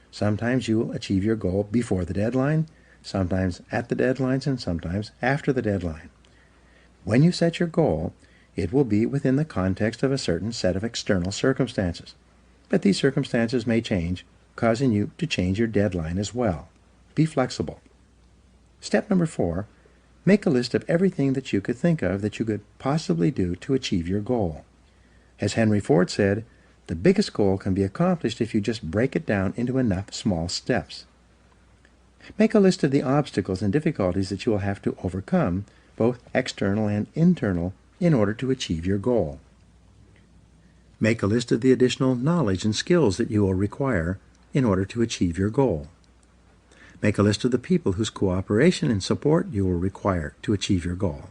Speaker 2: Sometimes you will achieve your goal before the deadline, sometimes at the deadlines, and sometimes after the deadline. When you set your goal, it will be within the context of a certain set of external circumstances. But these circumstances may change, causing you to change your deadline as well. Be flexible. Step number 4, make a list of everything that you could think of that you could possibly do to achieve your goal. As Henry Ford said, the biggest goal can be accomplished if you just break it down into enough small steps. Make a list of the obstacles and difficulties that you will have to overcome, both external and internal, in order to achieve your goal. Make a list of the additional knowledge and skills that you will require in order to achieve your goal. Make a list of the people whose cooperation and support you will require to achieve your goal.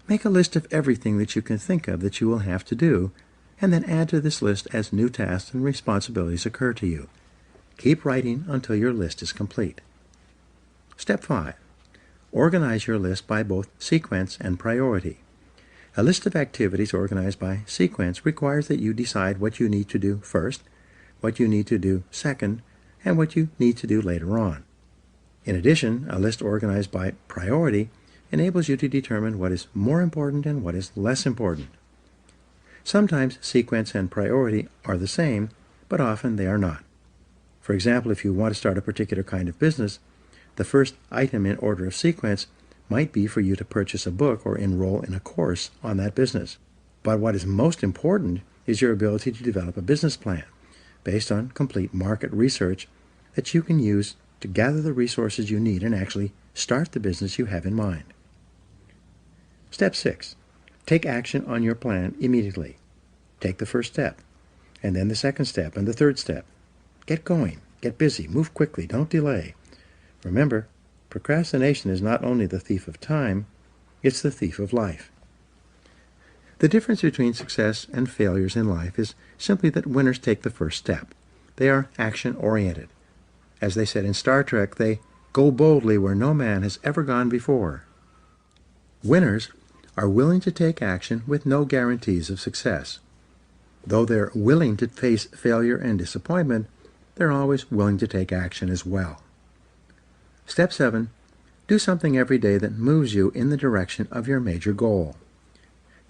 Speaker 2: Make a list of everything that you can think of that you will have to do, and then add to this list as new tasks and responsibilities occur to you. Keep writing until your list is complete. Step 5. Organize your list by both sequence and priority. A list of activities organized by sequence requires that you decide what you need to do first, what you need to do second, and what you need to do later on. In addition, a list organized by priority enables you to determine what is more important and what is less important. Sometimes sequence and priority are the same, but often they are not. For example, if you want to start a particular kind of business, the first item in order of sequence might be for you to purchase a book or enroll in a course on that business. But what is most important is your ability to develop a business plan based on complete market research that you can use to gather the resources you need and actually start the business you have in mind. Step 6. Take action on your plan immediately. Take the first step, and then the second step, and the third step. Get going, get busy, move quickly, don't delay. Remember, procrastination is not only the thief of time, it's the thief of life. The difference between success and failures in life is simply that winners take the first step. They are action-oriented. As they said in Star Trek, they go boldly where no man has ever gone before. Winners are willing to take action with no guarantees of success. Though they're willing to face failure and disappointment, they're always willing to take action as well. Step 7. Do something every day that moves you in the direction of your major goal.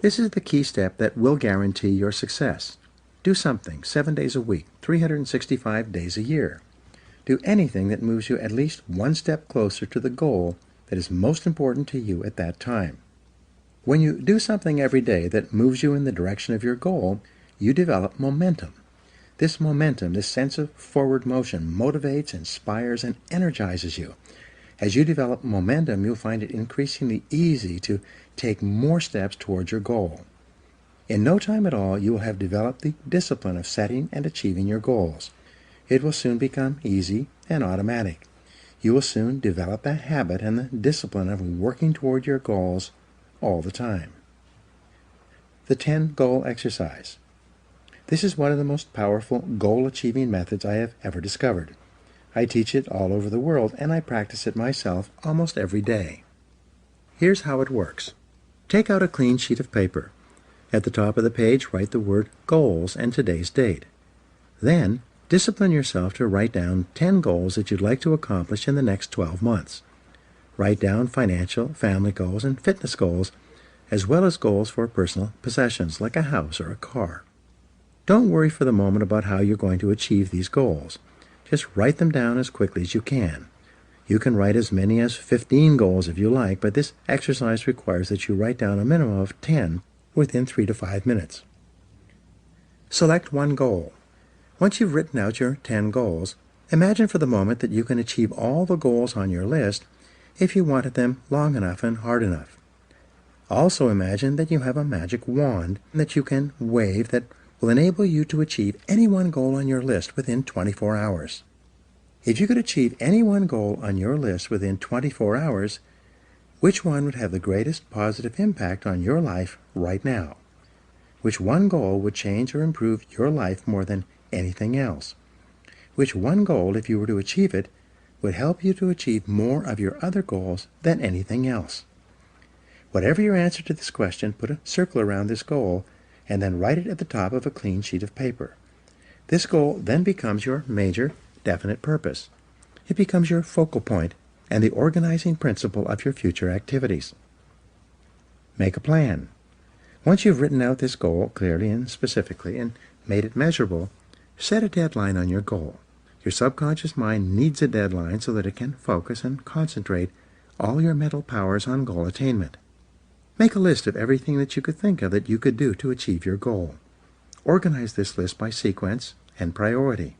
Speaker 2: This is the key step that will guarantee your success. Do something 7 days a week, 365 days a year. Do anything that moves you at least one step closer to the goal that is most important to you at that time. When you do something every day that moves you in the direction of your goal, you develop momentum. This momentum, this sense of forward motion, motivates, inspires, and energizes you. As you develop momentum, you'll find it increasingly easy to take more steps towards your goal. In no time at all, you will have developed the discipline of setting and achieving your goals. It will soon become easy and automatic. You will soon develop a habit and the discipline of working toward your goals all the time. The 10-goal exercise. This is one of the most powerful goal-achieving methods I have ever discovered. I teach it all over the world, and I practice it myself almost every day. Here's how it works. Take out a clean sheet of paper. At the top of the page, write the word goals and today's date. Then, discipline yourself to write down 10 goals that you'd like to accomplish in the next 12 months. Write down financial, family goals, and fitness goals, as well as goals for personal possessions like a house or a car. Don't worry for the moment about how you're going to achieve these goals. Just write them down as quickly as you can. You can write as many as 15 goals if you like, but this exercise requires that you write down a minimum of 10 within 3 to 5 minutes. Select one goal. Once you've written out your 10 goals, imagine for the moment that you can achieve all the goals on your list if you wanted them long enough and hard enough. Also imagine that you have a magic wand that you can wave that will enable you to achieve any one goal on your list within 24 hours. If you could achieve any one goal on your list within 24 hours, which one would have the greatest positive impact on your life right now? Which one goal would change or improve your life more than anything else? Which one goal, if you were to achieve it, would help you to achieve more of your other goals than anything else? Whatever your answer to this question, put a circle around this goal and then write it at the top of a clean sheet of paper. This goal then becomes your major, definite purpose. It becomes your focal point and the organizing principle of your future activities. Make a plan. Once you've written out this goal clearly and specifically and made it measurable, set a deadline on your goal. Your subconscious mind needs a deadline so that it can focus and concentrate all your mental powers on goal attainment. Make a list of everything that you could think of that you could do to achieve your goal. Organize this list by sequence and priority.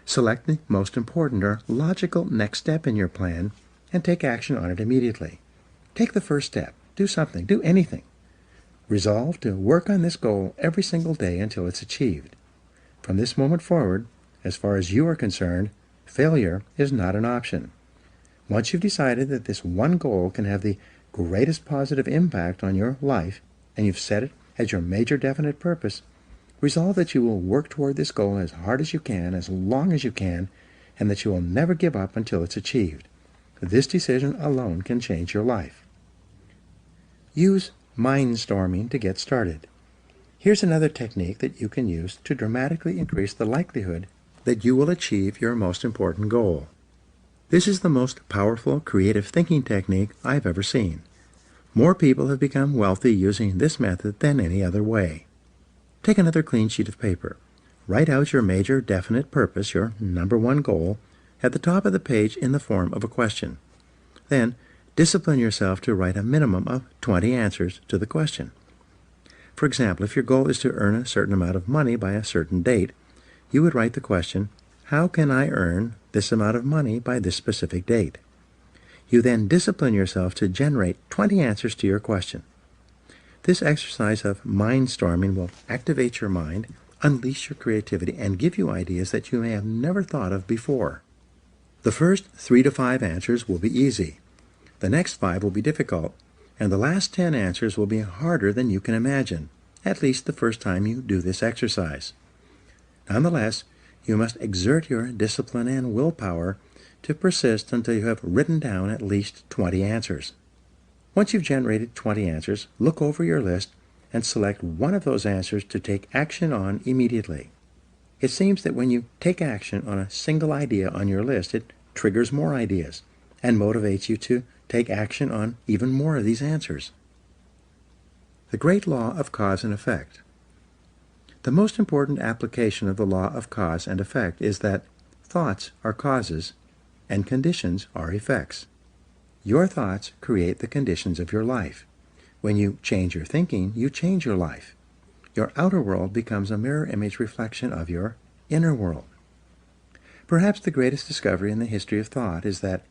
Speaker 2: Select the most important or logical next step in your plan and take action on it immediately. Take the first step. Do something. Do anything. Resolve to work on this goal every single day until it's achieved. From this moment forward, as far as you are concerned, failure is not an option. Once you've decided that this one goal can have the greatest positive impact on your life, and you've set it as your major definite purpose, resolve that you will work toward this goal as hard as you can, as long as you can, and that you will never give up until it's achieved. This decision alone can change your life. Use mindstorming to get started. Here's another technique that you can use to dramatically increase the likelihood that you will achieve your most important goal. This is the most powerful creative thinking technique I've ever seen. More people have become wealthy using this method than any other way. Take another clean sheet of paper. Write out your major definite purpose, your number one goal, at the top of the page in the form of a question. Then, discipline yourself to write a minimum of 20 answers to the question. For example, if your goal is to earn a certain amount of money by a certain date, you would write the question, how can I earn this amount of money by this specific date? You then discipline yourself to generate 20 answers to your question. This exercise of mindstorming will activate your mind, unleash your creativity, and give you ideas that you may have never thought of before. The first 3 to 5 answers will be easy. The next 5 will be difficult, and the last 10 answers will be harder than you can imagine, at least the first time you do this exercise. Nonetheless, you must exert your discipline and willpower to persist until you have written down at least 20 answers. Once you've generated 20 answers, look over your list and select one of those answers to take action on immediately. It seems that when you take action on a single idea on your list, it triggers more ideas and motivates you to take action on even more of these answers. The great law of cause and effect. The most important application of the law of cause and effect is that thoughts are causes and conditions are effects. Your thoughts create the conditions of your life. When you change your thinking, you change your life. Your outer world becomes a mirror image reflection of your inner world. Perhaps the greatest discovery in the history of thought is that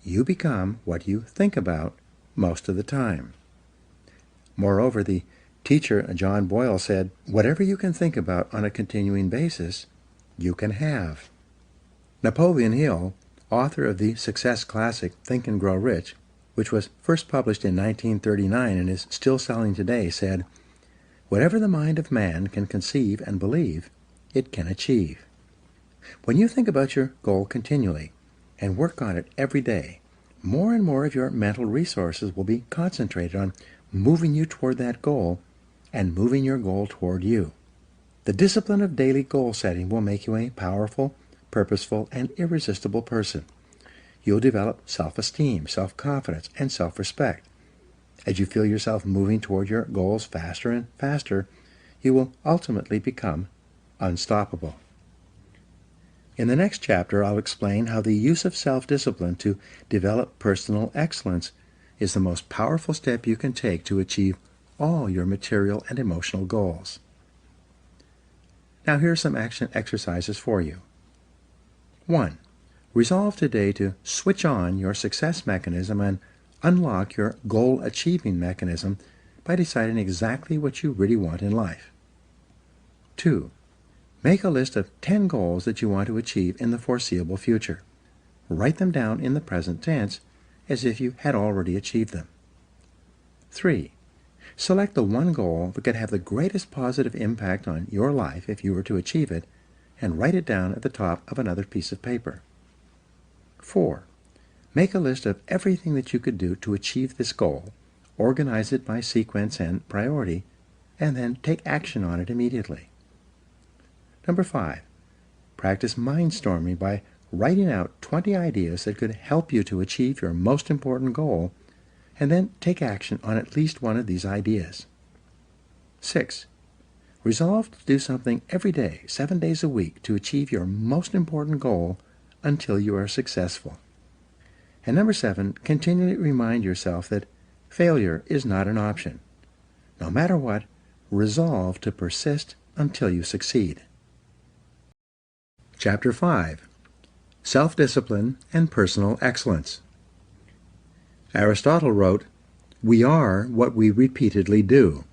Speaker 2: you become what you think about most of the time. Moreover, the teacher John Boyle said, whatever you can think about on a continuing basis, you can have. Napoleon Hill, author of the success classic Think and Grow Rich, which was first published in 1939 and is still selling today, said, whatever the mind of man can conceive and believe, it can achieve. When you think about your goal continually and work on it every day, more and more of your mental resources will be concentrated on moving you toward that goal and moving your goal toward you. The discipline of daily goal setting will make you a powerful, purposeful, and irresistible person. You'll develop self-esteem, self-confidence, and self-respect. As you feel yourself moving toward your goals faster and faster, you will ultimately become unstoppable. In the next chapter, I'll explain how the use of self-discipline to develop personal excellence is the most powerful step you can take to achieve all your material and emotional goals. Now here are some action exercises for you. 1. Resolve today to switch on your success mechanism and unlock your goal-achieving mechanism by deciding exactly what you really want in life. 2. Make a list of 10 goals that you want to achieve in the foreseeable future. Write them down in the present tense as if you had already achieved them. 3. Select the one goal that could have the greatest positive impact on your life if you were to achieve it, and write it down at the top of another piece of paper. 4. Make a list of everything that you could do to achieve this goal, organize it by sequence and priority, and then take action on it immediately. Number 5. Practice mindstorming by writing out 20 ideas that could help you to achieve your most important goal, and then take action on at least one of these ideas. 6. Resolve to do something every day, 7 days a week, to achieve your most important goal until you are successful. And number 7, continually remind yourself that failure is not an option. No matter what, resolve to persist until you succeed. Chapter 5. Self-Discipline and Personal Excellence. Aristotle wrote, "We are what we repeatedly do.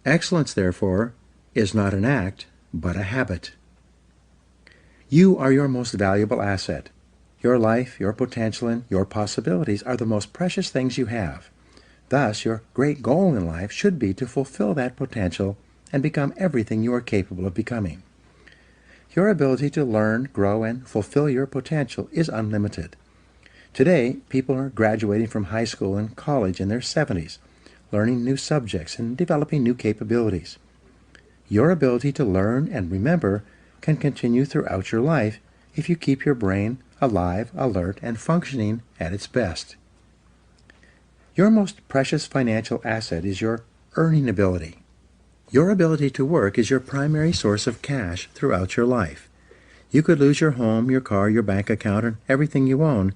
Speaker 2: Excellence, therefore, is not an act, but a habit." You are your most valuable asset. Your life, your potential, and your possibilities are the most precious things you have. Thus, your great goal in life should be to fulfill that potential and become everything you are capable of becoming. Your ability to learn, grow, and fulfill your potential is unlimited. Today, people are graduating from high school and college in their 70s, learning new subjects and developing new capabilities. Your ability to learn and remember can continue throughout your life if you keep your brain alive, alert, and functioning at its best. Your most precious financial asset is your earning ability. Your ability to work is your primary source of cash throughout your life. You could lose your home, your car, your bank account, and everything you own,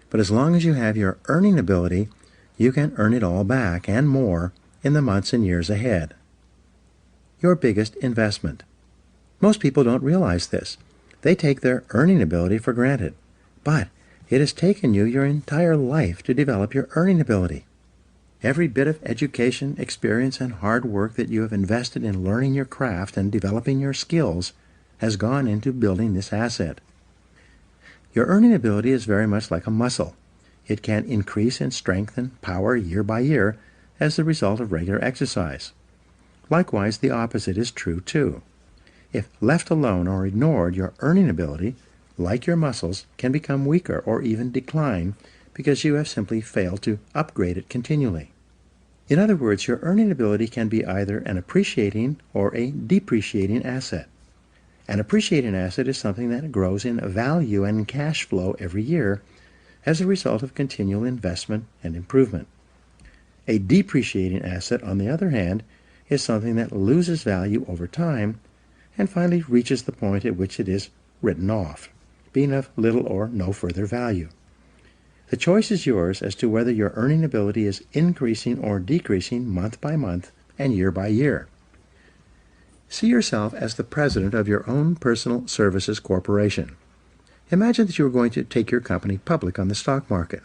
Speaker 2: but as long as you have your earning ability, you can earn it all back and more in the months and years ahead. Your biggest investment. Most people don't realize this. They take their earning ability for granted, but it has taken you your entire life to develop your earning ability. Every bit of education, experience, and hard work that you have invested in learning your craft and developing your skills has gone into building this asset. Your earning ability is very much like a muscle. It can increase in strength and power year by year as the result of regular exercise. Likewise, the opposite is true too. If left alone or ignored, your earning ability, like your muscles, can become weaker or even decline because you have simply failed to upgrade it continually. In other words, your earning ability can be either an appreciating or a depreciating asset. An appreciating asset is something that grows in value and cash flow every year as a result of continual investment and improvement. A depreciating asset, on the other hand, is something that loses value over time and finally reaches the point at which it is written off, being of little or no further value. The choice is yours as to whether your earning ability is increasing or decreasing month by month and year by year. See yourself as the president of your own personal services corporation. Imagine that you are going to take your company public on the stock market.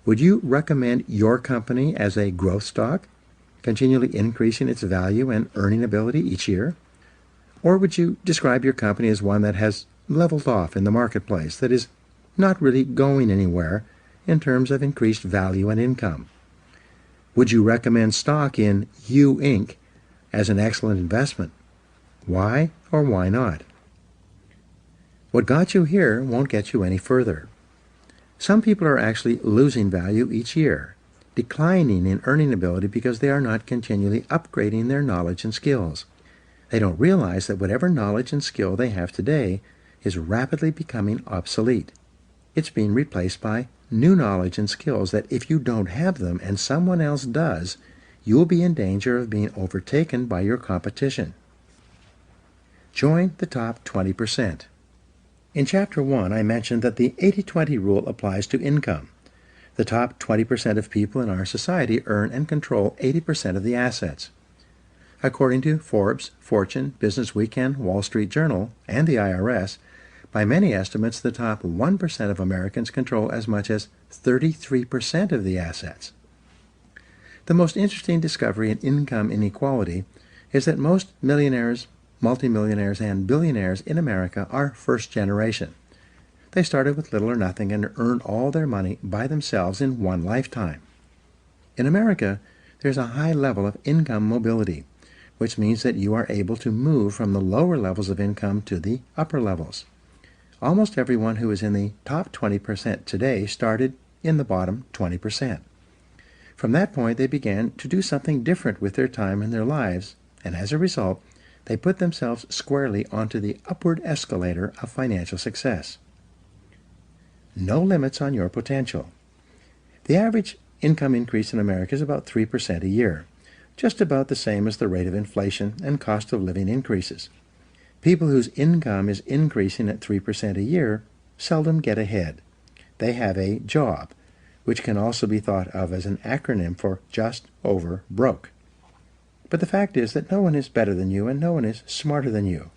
Speaker 2: Would you recommend your company as a growth stock, continually increasing its value and earning ability each year? Or would you describe your company as one that has leveled off in the marketplace, that is not really going anywhere in terms of increased value and income? Would you recommend stock in U Inc. as an excellent investment? Why or why not? What got you here won't get you any further. Some people are actually losing value each year, declining in earning ability because they are not continually upgrading their knowledge and skills. They don't realize that whatever knowledge and skill they have today is rapidly becoming obsolete. It's being replaced by new knowledge and skills that if you don't have them and someone else does, you will be in danger of being overtaken by your competition. Join the top 20%. In Chapter 1, I mentioned that the 80-20 rule applies to income. The top 20% of people in our society earn and control 80% of the assets. According to Forbes, Fortune, Business Weekend, Wall Street Journal, and the IRS, by many estimates, the top 1% of Americans control as much as 33% of the assets. The most interesting discovery in income inequality is that most millionaires, multimillionaires, and billionaires in America are first generation. They started with little or nothing and earned all their money by themselves in one lifetime. In America, there's a high level of income mobility, which means that you are able to move from the lower levels of income to the upper levels. Almost everyone who is in the top 20% today started in the bottom 20%. From that point, they began to do something different with their time and their lives, and as a result, they put themselves squarely onto the upward escalator of financial success. No limits on your potential. The average income increase in America is about 3% a year, just about the same as the rate of inflation and cost of living increases. People whose income is increasing at 3% a year seldom get ahead. They have a job, which can also be thought of as an acronym for just over broke. But the fact is that no one is better than you and no one is smarter than you.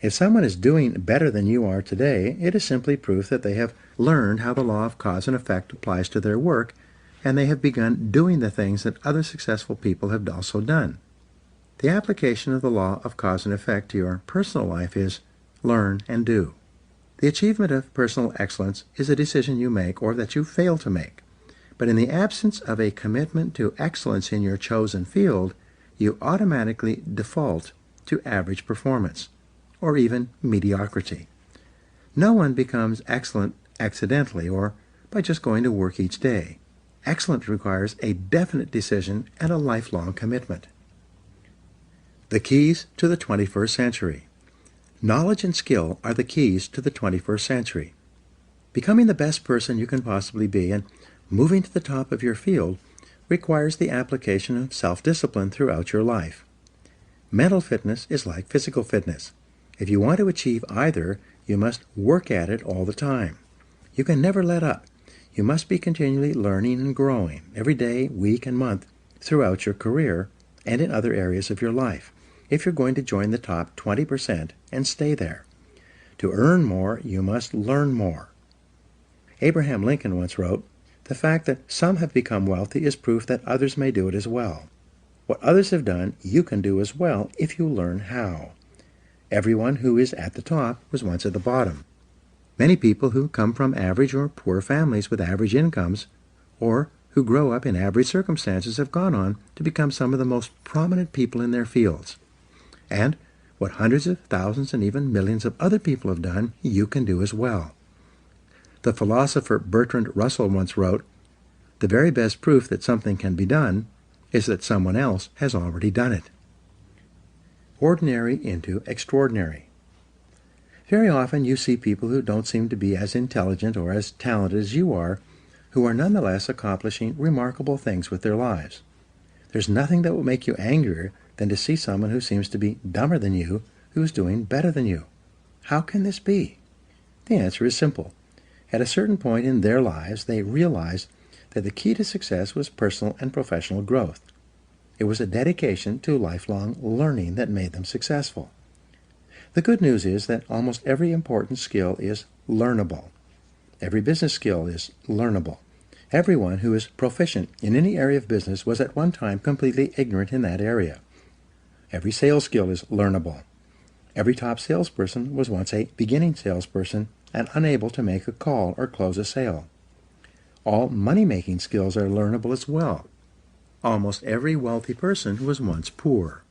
Speaker 2: If someone is doing better than you are today, it is simply proof that they have learned how the law of cause and effect applies to their work, and they have begun doing the things that other successful people have also done. The application of the law of cause and effect to your personal life is learn and do. The achievement of personal excellence is a decision you make or that you fail to make. But in the absence of a commitment to excellence in your chosen field, you automatically default to average performance, or even mediocrity. No one becomes excellent accidentally or by just going to work each day. Excellence requires a definite decision and a lifelong commitment. The keys to the 21st century. Knowledge and skill are the keys to the 21st century. Becoming the best person you can possibly be and moving to the top of your field requires the application of self-discipline throughout your life. Mental fitness is like physical fitness. If you want to achieve either, you must work at it all the time. You can never let up. You must be continually learning and growing every day, week, and month throughout your career and in other areas of your life if you're going to join the top 20% and stay there. To earn more, you must learn more. Abraham Lincoln once wrote, "The fact that some have become wealthy is proof that others may do it as well. What others have done, you can do as well if you learn how." Everyone who is at the top was once at the bottom. Many people who come from average or poor families with average incomes, or who grow up in average circumstances, have gone on to become some of the most prominent people in their fields. And what hundreds of thousands and even millions of other people have done, you can do as well. The philosopher Bertrand Russell once wrote, "The very best proof that something can be done is that someone else has already done it." Ordinary into extraordinary. Very often you see people who don't seem to be as intelligent or as talented as you are, who are nonetheless accomplishing remarkable things with their lives. There's nothing that will make you angrier than to see someone who seems to be dumber than you, who is doing better than you. How can this be? The answer is simple. At a certain point in their lives, they realized that the key to success was personal and professional growth. It was a dedication to lifelong learning that made them successful. The good news is that almost every important skill is learnable. Every business skill is learnable. Everyone who is proficient in any area of business was at one time completely ignorant in that area. Every sales skill is learnable. Every top salesperson was once a beginning salesperson and unable to make a call or close a sale. All money-making skills are learnable as well. Almost every wealthy person was once poor.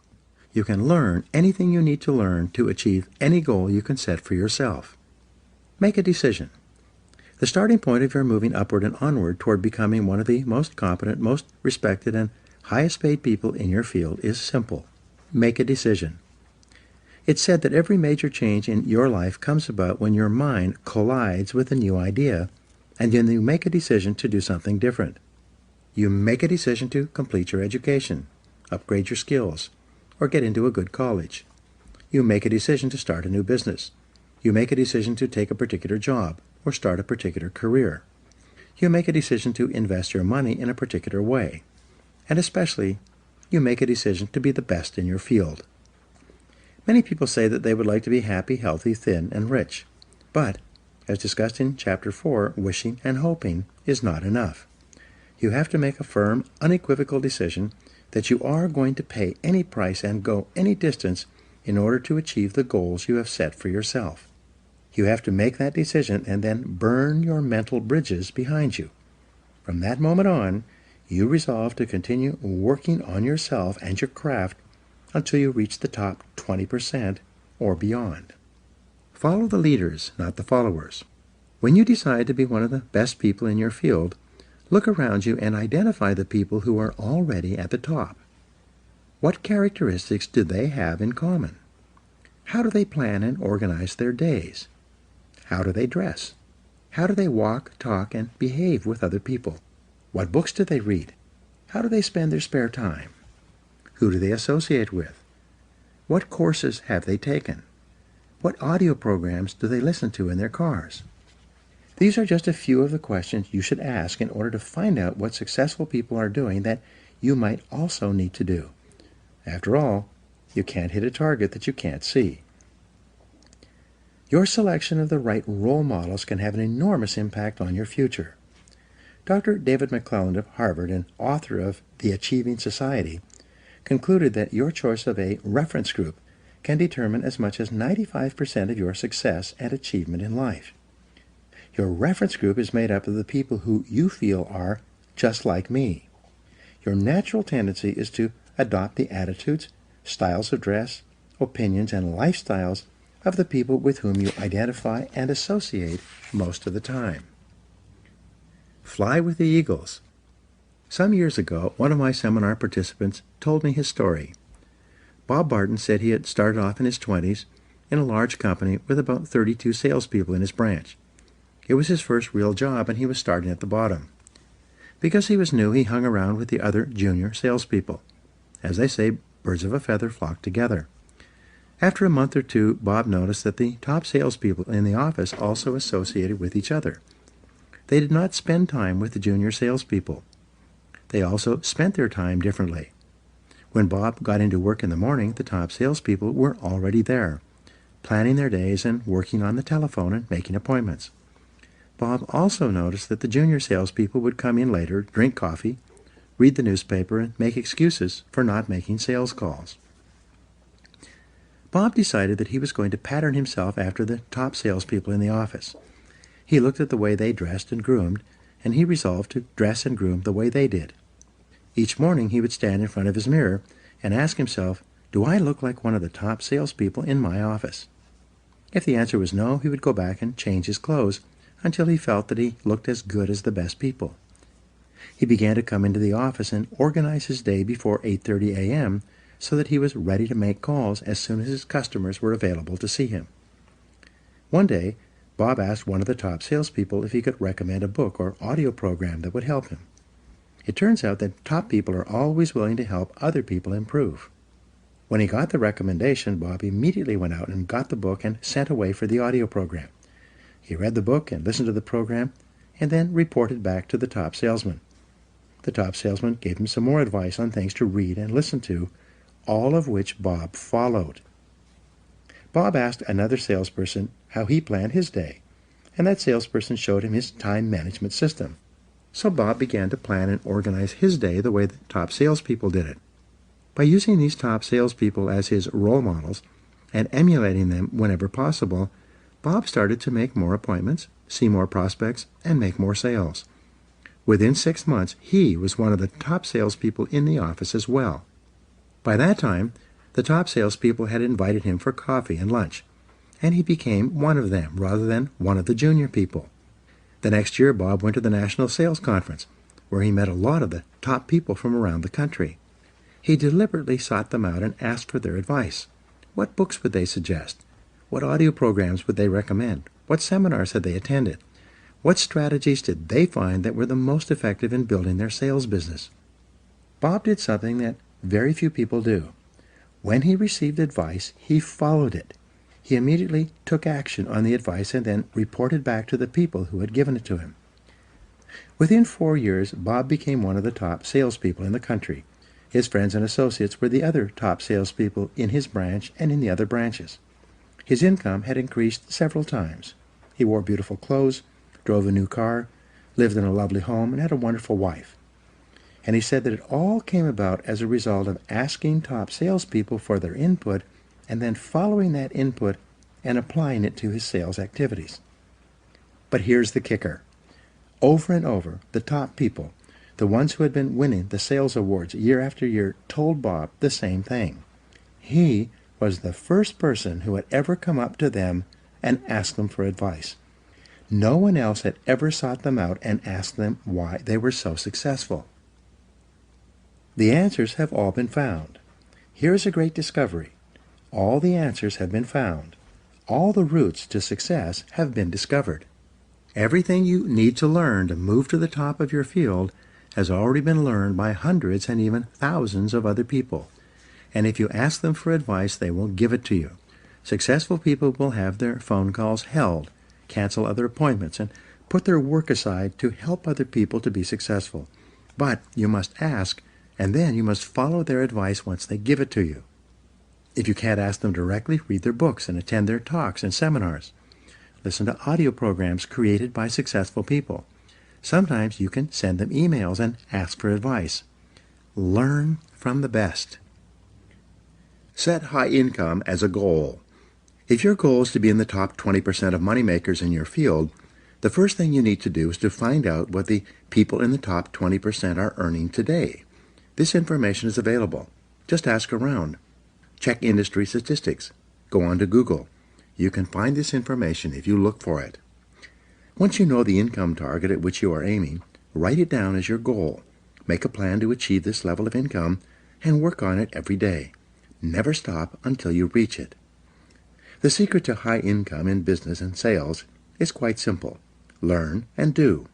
Speaker 2: You can learn anything you need to learn to achieve any goal you can set for yourself. Make a decision. The starting point of your moving upward and onward toward becoming one of the most competent, most respected, and highest paid people in your field is simple. Make a decision. It's said that every major change in your life comes about when your mind collides with a new idea, and then you make a decision to do something different. You make a decision to complete your education, upgrade your skills, or get into a good college. You make a decision to start a new business. You make a decision to take a particular job or start a particular career. You make a decision to invest your money in a particular way. And especially, you make a decision to be the best in your field. Many people say that they would like to be happy, healthy, thin, and rich. But, as discussed in Chapter 4, wishing and hoping is not enough. You have to make a firm, unequivocal decision that you are going to pay any price and go any distance in order to achieve the goals you have set for yourself. You have to make that decision and then burn your mental bridges behind you. From that moment on, you resolve to continue working on yourself and your craft until you reach the top 20% or beyond. Follow the leaders, not the followers. When you decide to be one of the best people in your field, look around you and identify the people who are already at the top. What characteristics do they have in common? How do they plan and organize their days? How do they dress? How do they walk, talk, and behave with other people? What books do they read? How do they spend their spare time? Who do they associate with? What courses have they taken? What audio programs do they listen to in their cars? These are just a few of the questions you should ask in order to find out what successful people are doing that you might also need to do. After all, you can't hit a target that you can't see. Your selection of the right role models can have an enormous impact on your future. Dr. David McClelland of Harvard, and author of The Achieving Society, concluded that your choice of a reference group can determine as much as 95% of your success and achievement in life. Your reference group is made up of the people who you feel are just like me. Your natural tendency is to adopt the attitudes, styles of dress, opinions, and lifestyles of the people with whom you identify and associate most of the time. Fly with the eagles. Some years ago, one of my seminar participants told me his story. Bob Barton said he had started off in his 20s in a large company with about 32 salespeople in his branch. It was his first real job, and he was starting at the bottom. Because he was new, he hung around with the other junior salespeople. As they say, birds of a feather flock together. After a month or two, Bob noticed that the top salespeople in the office also associated with each other. They did not spend time with the junior salespeople. They also spent their time differently. When Bob got into work in the morning, the top salespeople were already there, planning their days and working on the telephone and making appointments. Bob also noticed that the junior salespeople would come in later, drink coffee, read the newspaper, and make excuses for not making sales calls. Bob decided that he was going to pattern himself after the top salespeople in the office. He looked at the way they dressed and groomed, and he resolved to dress and groom the way they did. Each morning he would stand in front of his mirror and ask himself, "Do I look like one of the top salespeople in my office?" If the answer was no, he would go back and change his clothes until he felt that he looked as good as the best people. He began to come into the office and organize his day before 8:30 a.m. so that he was ready to make calls as soon as his customers were available to see him. One day, Bob asked one of the top salespeople if he could recommend a book or audio program that would help him. It turns out that top people are always willing to help other people improve. When he got the recommendation, Bob immediately went out and got the book and sent away for the audio program. He read the book and listened to the program, and then reported back to the top salesman. The top salesman gave him some more advice on things to read and listen to, all of which Bob followed. Bob asked another salesperson how he planned his day, and that salesperson showed him his time management system. So Bob began to plan and organize his day the way the top salespeople did it. By using these top salespeople as his role models and emulating them whenever possible, Bob started to make more appointments, see more prospects, and make more sales. Within 6 months, he was one of the top salespeople in the office as well. By that time, the top salespeople had invited him for coffee and lunch, and he became one of them rather than one of the junior people. The next year, Bob went to the National Sales Conference, where he met a lot of the top people from around the country. He deliberately sought them out and asked for their advice. What books would they suggest? What audio programs would they recommend? What seminars had they attended? What strategies did they find that were the most effective in building their sales business? Bob did something that very few people do. When he received advice, he followed it. He immediately took action on the advice and then reported back to the people who had given it to him. Within 4 years, Bob became one of the top salespeople in the country. His friends and associates were the other top salespeople in his branch and in the other branches. His income had increased several times. He wore beautiful clothes, drove a new car, lived in a lovely home, and had a wonderful wife. And he said that it all came about as a result of asking top salespeople for their input and then following that input and applying it to his sales activities. But here's the kicker. Over and over, the top people, The ones who had been winning the sales awards year after year told Bob the same thing. He was the first person who had ever come up to them and asked them for advice. No one else had ever sought them out and asked them why they were so successful. The answers have all been found. Here is a great discovery. All the answers have been found. All the routes to success have been discovered. Everything you need to learn to move to the top of your field has already been learned by hundreds and even thousands of other people. And if you ask them for advice, they will give it to you. Successful people will have their phone calls held, cancel other appointments, and put their work aside to help other people to be successful. But you must ask, and then you must follow their advice once they give it to you. If you can't ask them directly, read their books and attend their talks and seminars. Listen to audio programs created by successful people. Sometimes you can send them emails and ask for advice. Learn from the best. Set high income as a goal. If your goal is to be in the top 20% of moneymakers in your field, the first thing you need to do is to find out what the people in the top 20% are earning today. This information is available. Just ask around. Check industry statistics. Go on to Google. You can find this information if you look for it. Once you know the income target at which you are aiming, write it down as your goal. Make a plan to achieve this level of income and work on it every day. Never stop until you reach it. The secret to high income in business and sales is quite simple. Learn and do.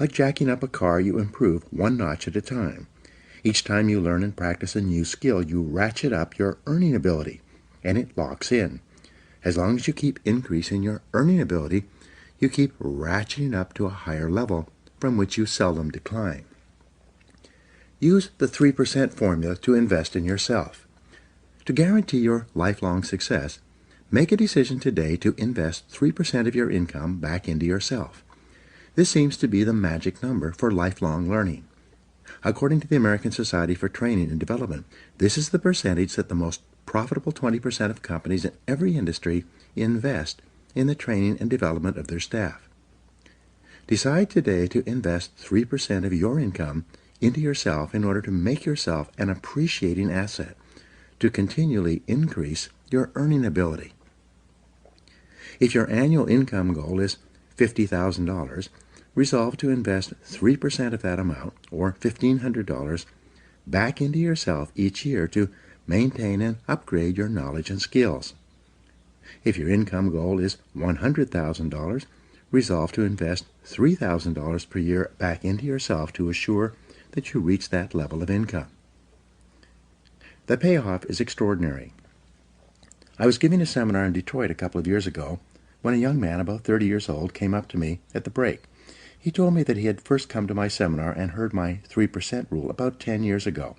Speaker 2: Like jacking up a car, you improve one notch at a time. Each time you learn and practice a new skill, you ratchet up your earning ability, and it locks in. As long as you keep increasing your earning ability, you keep ratcheting up to a higher level from which you seldom decline. Use the 3% formula to invest in yourself. To guarantee your lifelong success, make a decision today to invest 3% of your income back into yourself. This seems to be the magic number for lifelong learning. According to the American Society for Training and Development, this is the percentage that the most profitable 20% of companies in every industry invest in the training and development of their staff. Decide today to invest 3% of your income into yourself in order to make yourself an appreciating asset, to continually increase your earning ability. If your annual income goal is $50,000, resolve to invest 3% of that amount, or $1,500, back into yourself each year to maintain and upgrade your knowledge and skills. If your income goal is $100,000, resolve to invest $3,000 per year back into yourself to assure that you reach that level of income. The payoff is extraordinary. I was giving a seminar in Detroit a couple of years ago when a young man about 30 years old came up to me at the break. He told me that he had first come to my seminar and heard my 3% rule about 10 years ago.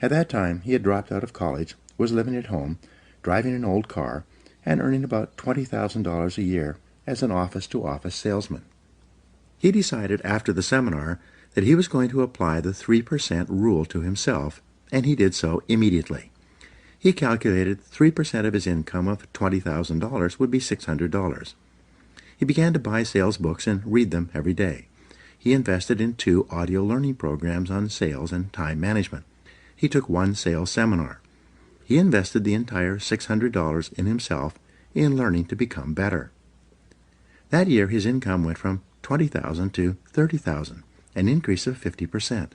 Speaker 2: At that time, he had dropped out of college, was living at home, driving an old car, and earning about $20,000 a year as an office-to-office salesman. He decided after the seminar that he was going to apply the 3% rule to himself, and he did so immediately. He calculated 3% of his income of $20,000 would be $600. He began to buy sales books and read them every day. He invested in 2 audio learning programs on sales and time management. He took 1 sales seminar. He invested the entire $600 in himself in learning to become better. That year his income went from $20,000 to $30,000, an increase of 50%.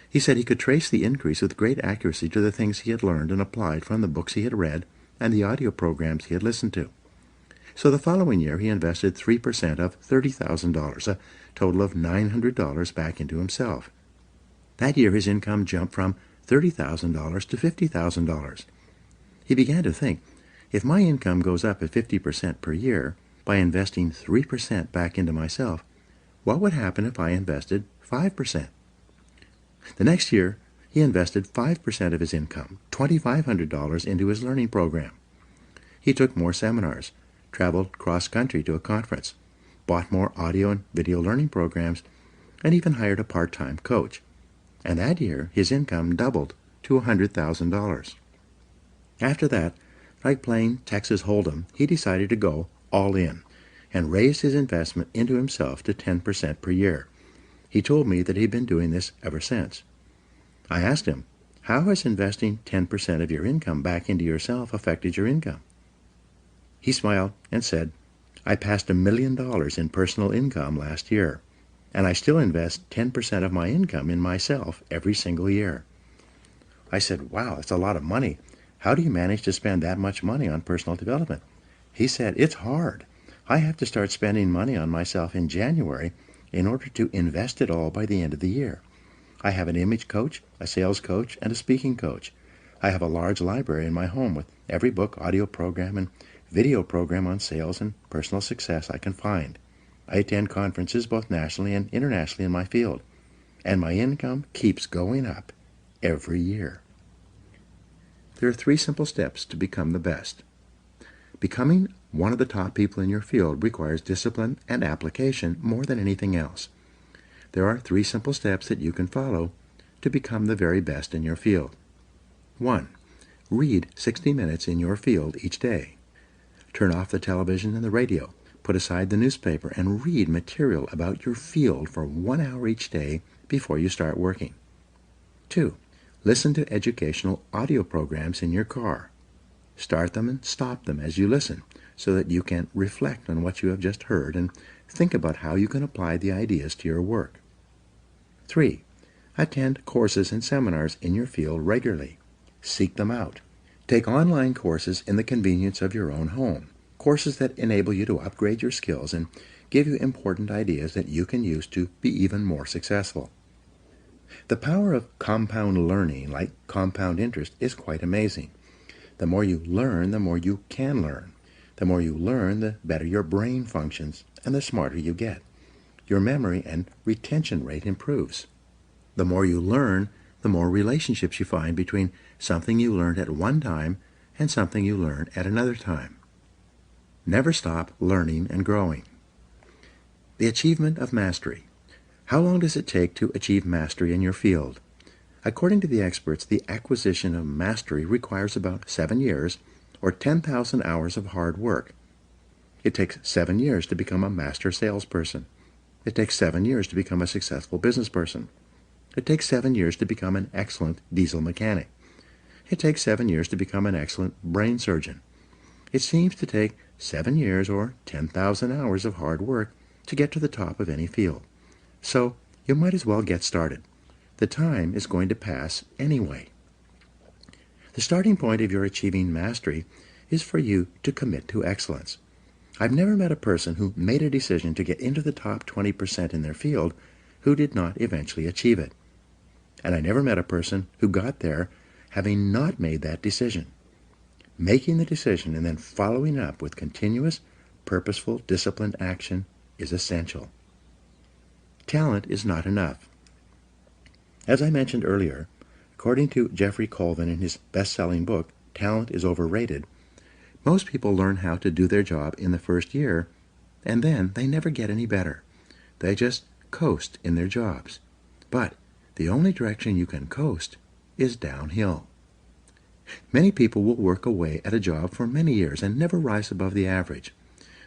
Speaker 2: He said he could trace the increase with great accuracy to the things he had learned and applied from the books he had read and the audio programs he had listened to. So the following year he invested 3% of $30,000, a total of $900 back into himself. That year his income jumped from $30,000 to $50,000. He began to think, if my income goes up at 50% per year by investing 3% back into myself, what would happen if I invested 5%? The next year, he invested 5% of his income, $2,500, into his learning program. He took more seminars, traveled cross-country to a conference, bought more audio and video learning programs, and even hired a part-time coach. And that year, his income doubled to $100,000. After that, like playing Texas Hold'em, he decided to go all in and raised his investment into himself to 10% per year. He told me that he'd been doing this ever since. I asked him, how has investing 10% of your income back into yourself affected your income? He smiled and said, I passed $1 million in personal income last year, and I still invest 10% of my income in myself every single year. I said, wow, that's a lot of money. How do you manage to spend that much money on personal development? He said, it's hard. I have to start spending money on myself in January in order to invest it all by the end of the year. I have an image coach, a sales coach, and a speaking coach. I have a large library in my home with every book, audio program, and video program on sales and personal success I can find. I attend conferences both nationally and internationally in my field, and my income keeps going up every year. There are 3 simple steps to become the best. Becoming one of the top people in your field requires discipline and application more than anything else. There are 3 simple steps that you can follow to become the very best in your field. 1. Read 60 minutes in your field each day. Turn off the television and the radio. Put aside the newspaper and read material about your field for 1 hour each day before you start working. 2. Listen to educational audio programs in your car. Start them and stop them as you listen so that you can reflect on what you have just heard and think about how you can apply the ideas to your work. 3. Attend courses and seminars in your field regularly. Seek them out. Take online courses in the convenience of your own home, courses that enable you to upgrade your skills and give you important ideas that you can use to be even more successful. The power of compound learning, like compound interest, is quite amazing. The more you learn, the more you can learn. The more you learn, the better your brain functions, and the smarter you get. Your memory and retention rate improves. The more you learn, the more relationships you find between something you learned at one time and something you learn at another time. Never stop learning and growing. The achievement of mastery. How long does it take to achieve mastery in your field? According to the experts, the acquisition of mastery requires about 7 years or 10,000 hours of hard work. It takes 7 years to become a master salesperson. It takes 7 years to become a successful business person. It takes 7 years to become an excellent diesel mechanic. It takes 7 years to become an excellent brain surgeon. It seems to take 7 years or 10,000 hours of hard work to get to the top of any field. So you might as well get started. The time is going to pass anyway. The starting point of your achieving mastery is for you to commit to excellence. I've never met a person who made a decision to get into the top 20% in their field who did not eventually achieve it. And I never met a person who got there having not made that decision. Making the decision and then following up with continuous, purposeful, disciplined action is essential. Talent is not enough. As I mentioned earlier, according to Jeffrey Colvin in his best-selling book, Talent is Overrated, most people learn how to do their job in the first year, and then they never get any better. They just coast in their jobs. But the only direction you can coast is downhill. Many people will work away at a job for many years and never rise above the average.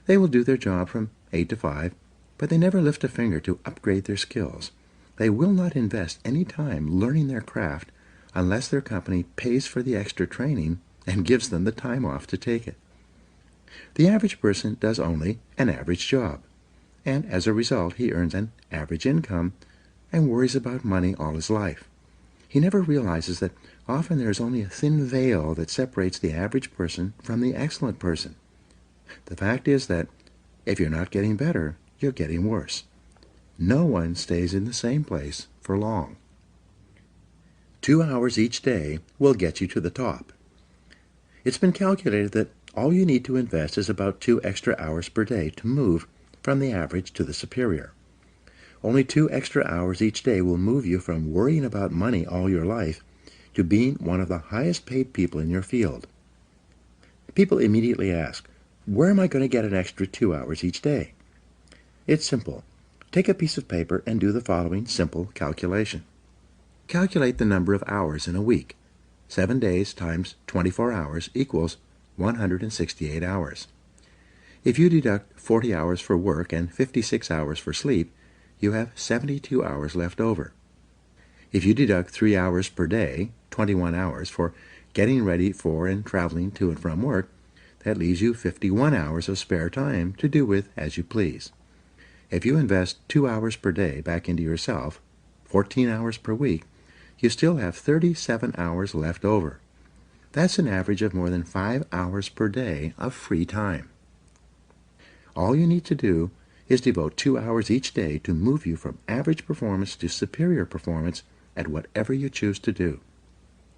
Speaker 2: They will do their job from 8 to 5, but they never lift a finger to upgrade their skills. They will not invest any time learning their craft unless their company pays for the extra training and gives them the time off to take it. The average person does only an average job, and as a result he earns an average income and worries about money all his life. He never realizes that often there is only a thin veil that separates the average person from the excellent person. The fact is that if you're not getting better, you're getting worse. No one stays in the same place for long. 2 hours each day will get you to the top. It's been calculated that all you need to invest is about 2 extra hours per day to move from the average to the superior. Only 2 extra hours each day will move you from worrying about money all your life to being one of the highest paid people in your field. People immediately ask, where am I going to get an extra 2 hours each day? It's simple. Take a piece of paper and do the following simple calculation. Calculate the number of hours in a week. 7 days times 24 hours equals 168 hours. If you deduct 40 hours for work and 56 hours for sleep, you have 72 hours left over. If you deduct 3 hours per day, 21 hours, for getting ready for and traveling to and from work, that leaves you 51 hours of spare time to do with as you please. If you invest 2 hours per day back into yourself, 14 hours per week, you still have 37 hours left over. That's an average of more than 5 hours per day of free time. All you need to do is devote 2 hours each day to move you from average performance to superior performance at whatever you choose to do.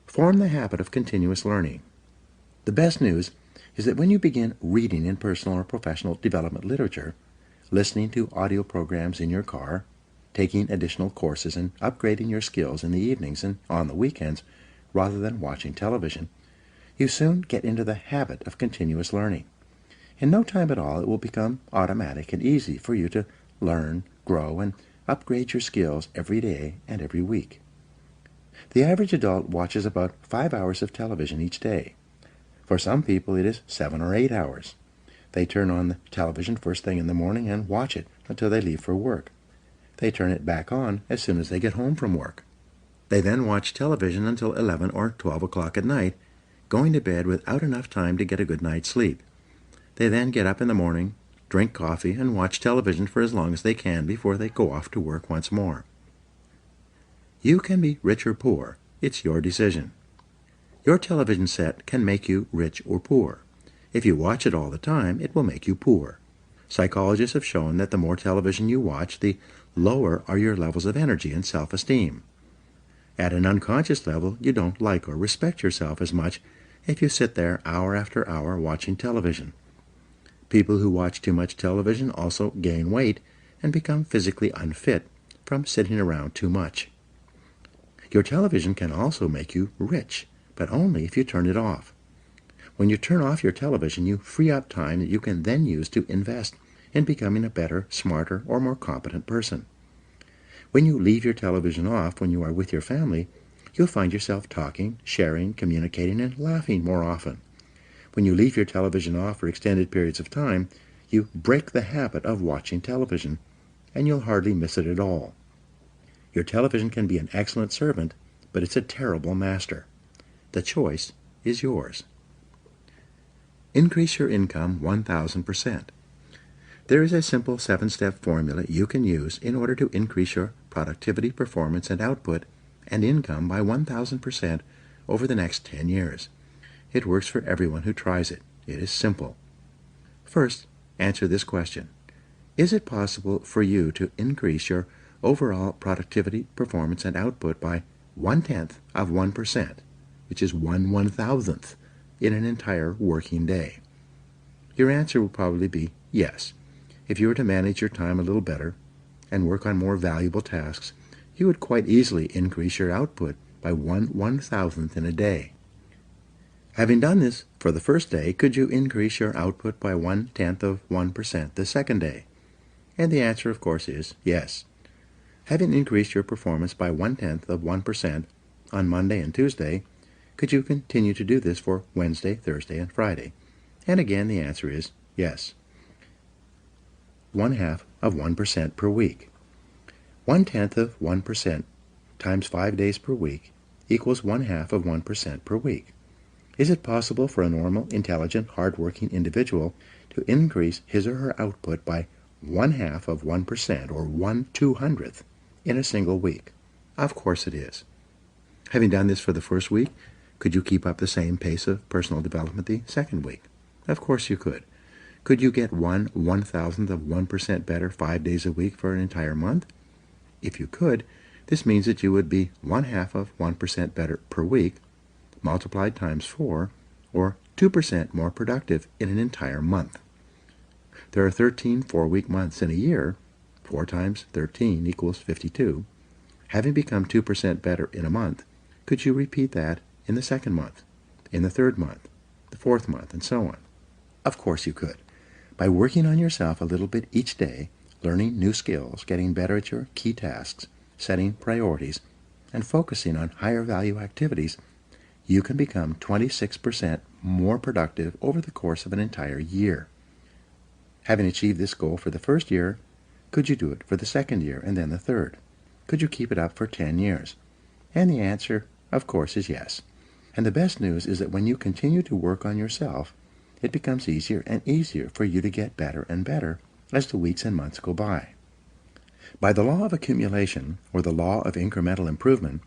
Speaker 2: Form the habit of continuous learning. The best news is that when you begin reading in personal or professional development literature, listening to audio programs in your car, taking additional courses, and upgrading your skills in the evenings and on the weekends rather than watching television, you soon get into the habit of continuous learning. In no time at all, it will become automatic and easy for you to learn, grow, and upgrade your skills every day and every week. The average adult watches about 5 hours of television each day. For some people, it is 7 or 8 hours. They turn on the television first thing in the morning and watch it until they leave for work. They turn it back on as soon as they get home from work. They then watch television until 11 or 12 o'clock at night, going to bed without enough time to get a good night's sleep. They then get up in the morning, drink coffee, and watch television for as long as they can before they go off to work once more. You can be rich or poor. It's your decision. Your television set can make you rich or poor. If you watch it all the time, it will make you poor. Psychologists have shown that the more television you watch, the lower are your levels of energy and self-esteem. At an unconscious level, you don't like or respect yourself as much if you sit there hour after hour watching television. People who watch too much television also gain weight and become physically unfit from sitting around too much. Your television can also make you rich, but only if you turn it off. When you turn off your television, you free up time that you can then use to invest in becoming a better, smarter, or more competent person. When you leave your television off when you are with your family, you'll find yourself talking, sharing, communicating, and laughing more often. When you leave your television off for extended periods of time, you break the habit of watching television, and you'll hardly miss it at all. Your television can be an excellent servant, but it's a terrible master. The choice is yours. Increase your income 1,000%. There is a simple 7-step formula you can use in order to increase your productivity, performance, and output and income by 1,000% over the next 10 years. It works for everyone who tries it. It is simple. First, answer this question. Is it possible for you to increase your overall productivity, performance, and output by 0.1%, which is 1/1000th, in an entire working day? Your answer will probably be yes. If you were to manage your time a little better and work on more valuable tasks, you would quite easily increase your output by 1/1000th in a day. Having done this for the first day, could you increase your output by 0.1% the second day? And the answer, of course, is yes. Having increased your performance by 0.1% on Monday and Tuesday, could you continue to do this for Wednesday, Thursday, and Friday? And again, the answer is yes. 0.1% per week. 0.1% times 5 days per week equals 0.1% per week. Is it possible for a normal, intelligent, hard-working individual to increase his or her output by 0.1% or 1/200th in a single week? Of course it is. Having done this for the first week, could you keep up the same pace of personal development the second week? Of course you could. Could you get 1/1000th of 1% better 5 days a week for an entire month? If you could, this means that you would be 0.1% better per week, multiplied times 4, or 2% more productive in an entire month. There are 13 4-week months in a year. 4 times 13 equals 52. Having become 2% better in a month, could you repeat that in the second month, in the third month, the fourth month, and so on? Of course you could. By working on yourself a little bit each day, learning new skills, getting better at your key tasks, setting priorities, and focusing on higher value activities, you can become 26% more productive over the course of an entire year. Having achieved this goal for the first year, Could you do it for the second year and then the third? Could you keep it up for 10 years? And the answer, of course, is yes. And the best news is that when you continue to work on yourself, it becomes easier and easier for you to get better and better as the weeks and months go by. By the law of accumulation, or the law of incremental improvement,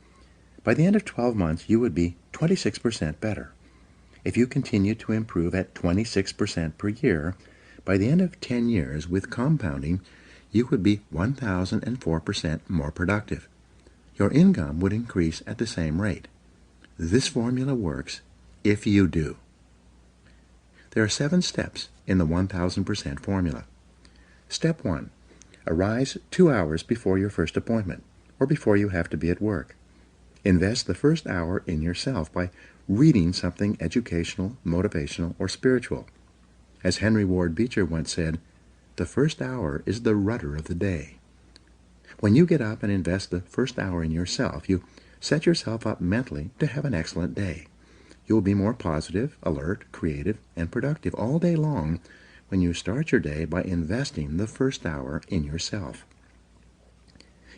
Speaker 2: by the end of 12 months you would be 26% better. If you continue to improve at 26% per year, by the end of 10 years with compounding, you would be 1,004% more productive. Your income would increase at the same rate. This formula works if you do. There are 7 steps in the 1,000% formula. Step 1. Arise 2 hours before your first appointment, or before you have to be at work. Invest the first hour in yourself by reading something educational, motivational, or spiritual. As Henry Ward Beecher once said, the first hour is the rudder of the day. When you get up and invest the first hour in yourself, you set yourself up mentally to have an excellent day. You will be more positive, alert, creative, and productive all day long when you start your day by investing the first hour in yourself.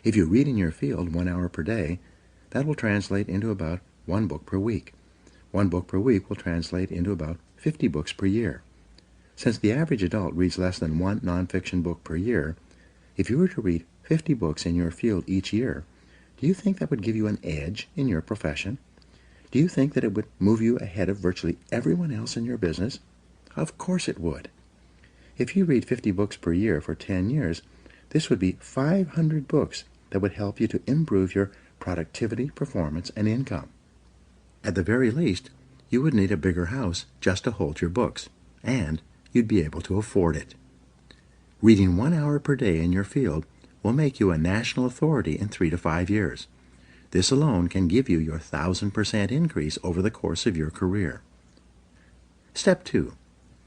Speaker 2: If you read in your field 1 hour per day, that will translate into about 1 book per week. 1 book per week will translate into about 50 books per year. Since the average adult reads less than 1 nonfiction book per year, if you were to read 50 books in your field each year, do you think that would give you an edge in your profession? Do you think that it would move you ahead of virtually everyone else in your business? Of course it would. If you read 50 books per year for 10 years, this would be 500 books that would help you to improve your productivity, performance, and income. At the very least, you would need a bigger house just to hold your books, and you'd be able to afford it. Reading 1 hour per day in your field will make you a national authority in 3 to 5 years. This alone can give you your 1,000% increase over the course of your career. Step 2.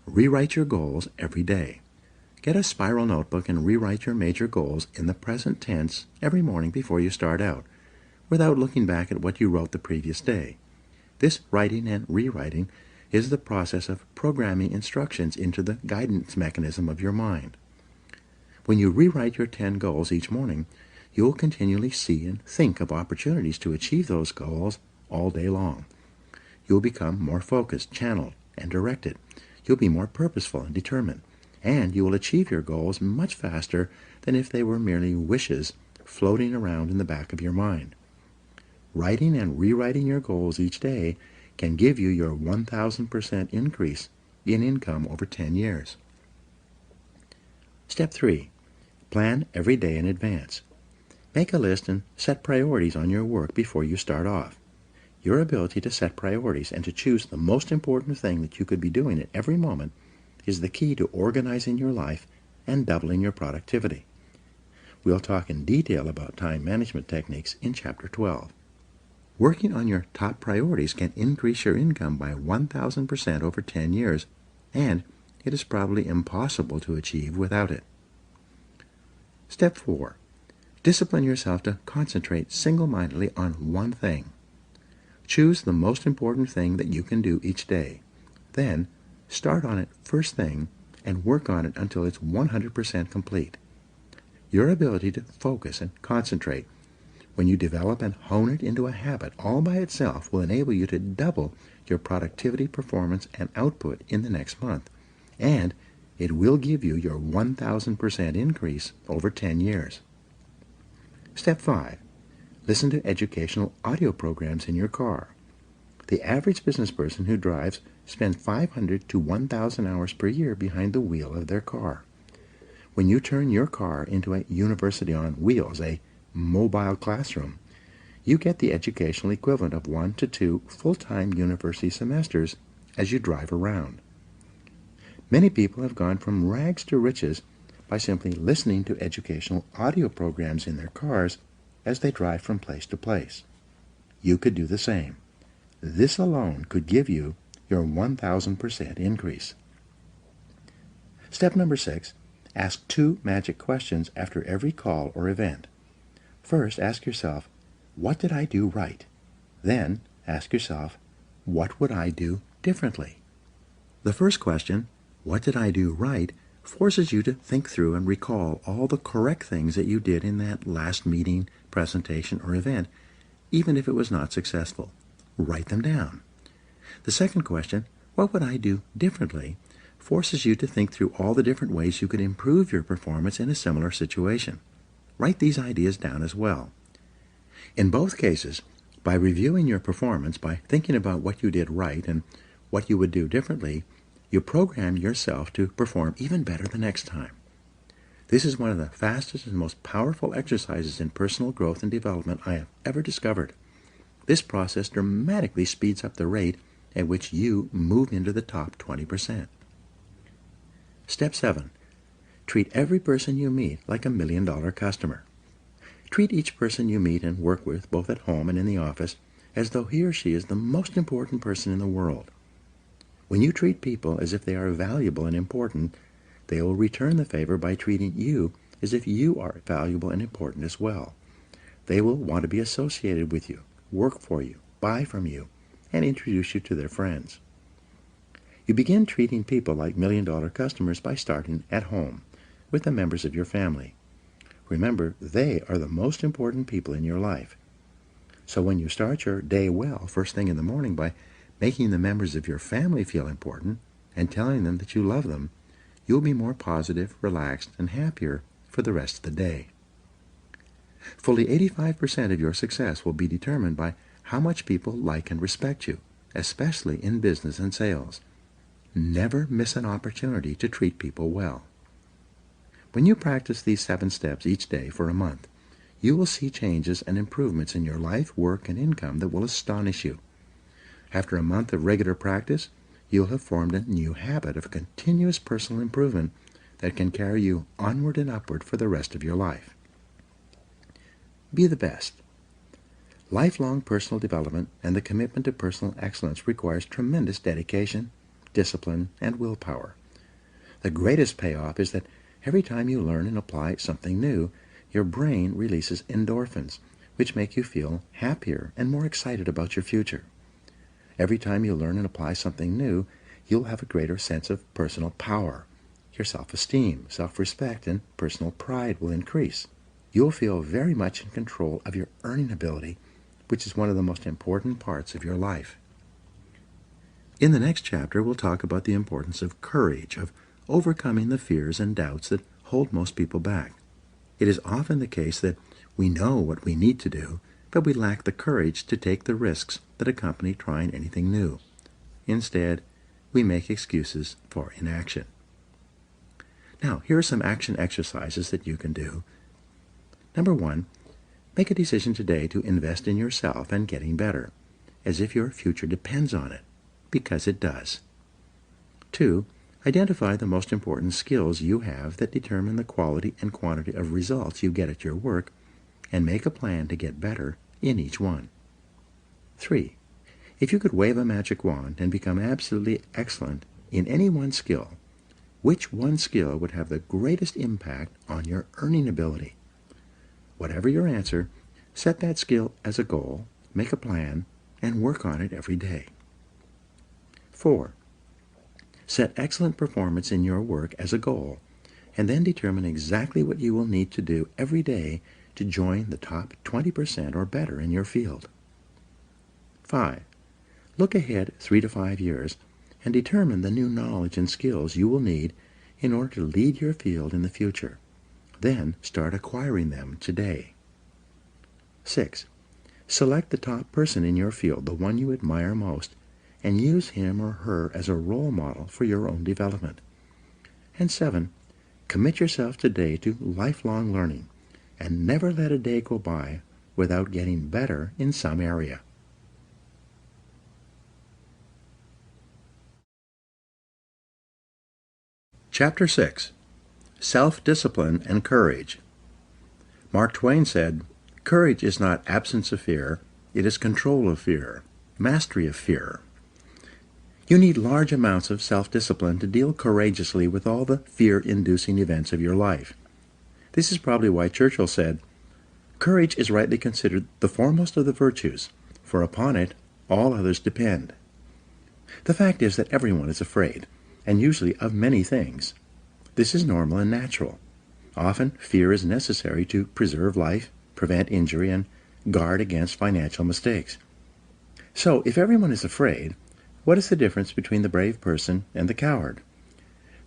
Speaker 2: Rewrite your goals every day. Get a spiral notebook and rewrite your major goals in the present tense every morning before you start out, without looking back at what you wrote the previous day. This writing and rewriting is the process of programming instructions into the guidance mechanism of your mind. When you rewrite your 10 goals each morning, you will continually see and think of opportunities to achieve those goals all day long. You will become more focused, channeled, and directed. You'll be more purposeful and determined, and you will achieve your goals much faster than if they were merely wishes floating around in the back of your mind. Writing and rewriting your goals each day can give you your 1,000% increase in income over 10 years. Step 3. Plan every day in advance. Make a list and set priorities on your work before you start off. Your ability to set priorities and to choose the most important thing that you could be doing at every moment is the key to organizing your life and doubling your productivity. We'll talk in detail about time management techniques in Chapter 12. Working on your top priorities can increase your income by 1,000% over 10 years, and it is probably impossible to achieve without it. Step 4. Discipline yourself to concentrate single-mindedly on one thing. Choose the most important thing that you can do each day. Then, start on it first thing and work on it until it's 100% complete. Your ability to focus and concentrate when you develop and hone it into a habit all by itself will enable you to double your productivity, performance, and output in the next month, and it will give you your 1,000% increase over 10 years. Step 5. Listen to educational audio programs in your car. The average business person who drives spends 500 to 1,000 hours per year behind the wheel of their car. When you turn your car into a university on wheels, a mobile classroom, you get the educational equivalent of 1 to 2 full-time university semesters as you drive around. Many people have gone from rags to riches by simply listening to educational audio programs in their cars as they drive from place to place. You could do the same. This alone could give you your 1,000% increase. Step number 6. Ask 2 magic questions after every call or event. First, ask yourself, what did I do right? Then, ask yourself, what would I do differently? The first question, what did I do right, forces you to think through and recall all the correct things that you did in that last meeting, presentation, or event, even if it was not successful. Write them down. The second question, what would I do differently, forces you to think through all the different ways you could improve your performance in a similar situation. Write these ideas down as well. In both cases, by reviewing your performance, by thinking about what you did right and what you would do differently, you program yourself to perform even better the next time. This is one of the fastest and most powerful exercises in personal growth and development I have ever discovered. This process dramatically speeds up the rate at which you move into the top 20%. Step 7. Treat every person you meet like $1 million customer. Treat each person you meet and work with, both at home and in the office, as though he or she is the most important person in the world. When you treat people as if they are valuable and important, they will return the favor by treating you as if you are valuable and important as well. They will want to be associated with you, work for you, buy from you, and introduce you to their friends. You begin treating people like $1 million customers by starting at home with the members of your family. Remember, they are the most important people in your life. So when you start your day well, first thing in the morning, by making the members of your family feel important and telling them that you love them, you'll be more positive, relaxed, and happier for the rest of the day. Fully 85% of your success will be determined by how much people like and respect you, especially in business and sales. Never miss an opportunity to treat people well. When you practice these 7 steps each day for a month, you will see changes and improvements in your life, work, and income that will astonish you. After a month of regular practice, you'll have formed a new habit of continuous personal improvement that can carry you onward and upward for the rest of your life. Be the best. Lifelong personal development and the commitment to personal excellence requires tremendous dedication, discipline, and willpower. The greatest payoff is that every time you learn and apply something new, your brain releases endorphins, which make you feel happier and more excited about your future. Every time you learn and apply something new, you'll have a greater sense of personal power. Your self-esteem, self-respect, and personal pride will increase. You'll feel very much in control of your earning ability, which is one of the most important parts of your life. In the next chapter, we'll talk about the importance of courage, of overcoming the fears and doubts that hold most people back. It is often the case that we know what we need to do, but we lack the courage to take the risks that accompany trying anything new. Instead, we make excuses for inaction. Now, here are some action exercises that you can do. Number 1, make a decision today to invest in yourself and getting better, as if your future depends on it, because it does. 2, identify the most important skills you have that determine the quality and quantity of results you get at your work, and make a plan to get better in each one. 3, if you could wave a magic wand and become absolutely excellent in any one skill, which one skill would have the greatest impact on your earning ability? Whatever your answer, set that skill as a goal, make a plan, and work on it every day. 4, set excellent performance in your work as a goal, and then determine exactly what you will need to do every day to join the top 20% or better in your field. 5, look ahead 3 to 5 years and determine the new knowledge and skills you will need in order to lead your field in the future. Then start acquiring them today. 6, select the top person in your field, the one you admire most, and use him or her as a role model for your own development. And 7, commit yourself today to lifelong learning, and never let a day go by without getting better in some area. Chapter 6. Self-Discipline and Courage. Mark Twain said, "Courage is not absence of fear, it is control of fear, mastery of fear." You need large amounts of self-discipline to deal courageously with all the fear-inducing events of your life. This is probably why Churchill said, "Courage is rightly considered the foremost of the virtues, for upon it all others depend." The fact is that everyone is afraid, and usually of many things. This is normal and natural. Often, fear is necessary to preserve life, prevent injury, and guard against financial mistakes. So, if everyone is afraid, what is the difference between the brave person and the coward?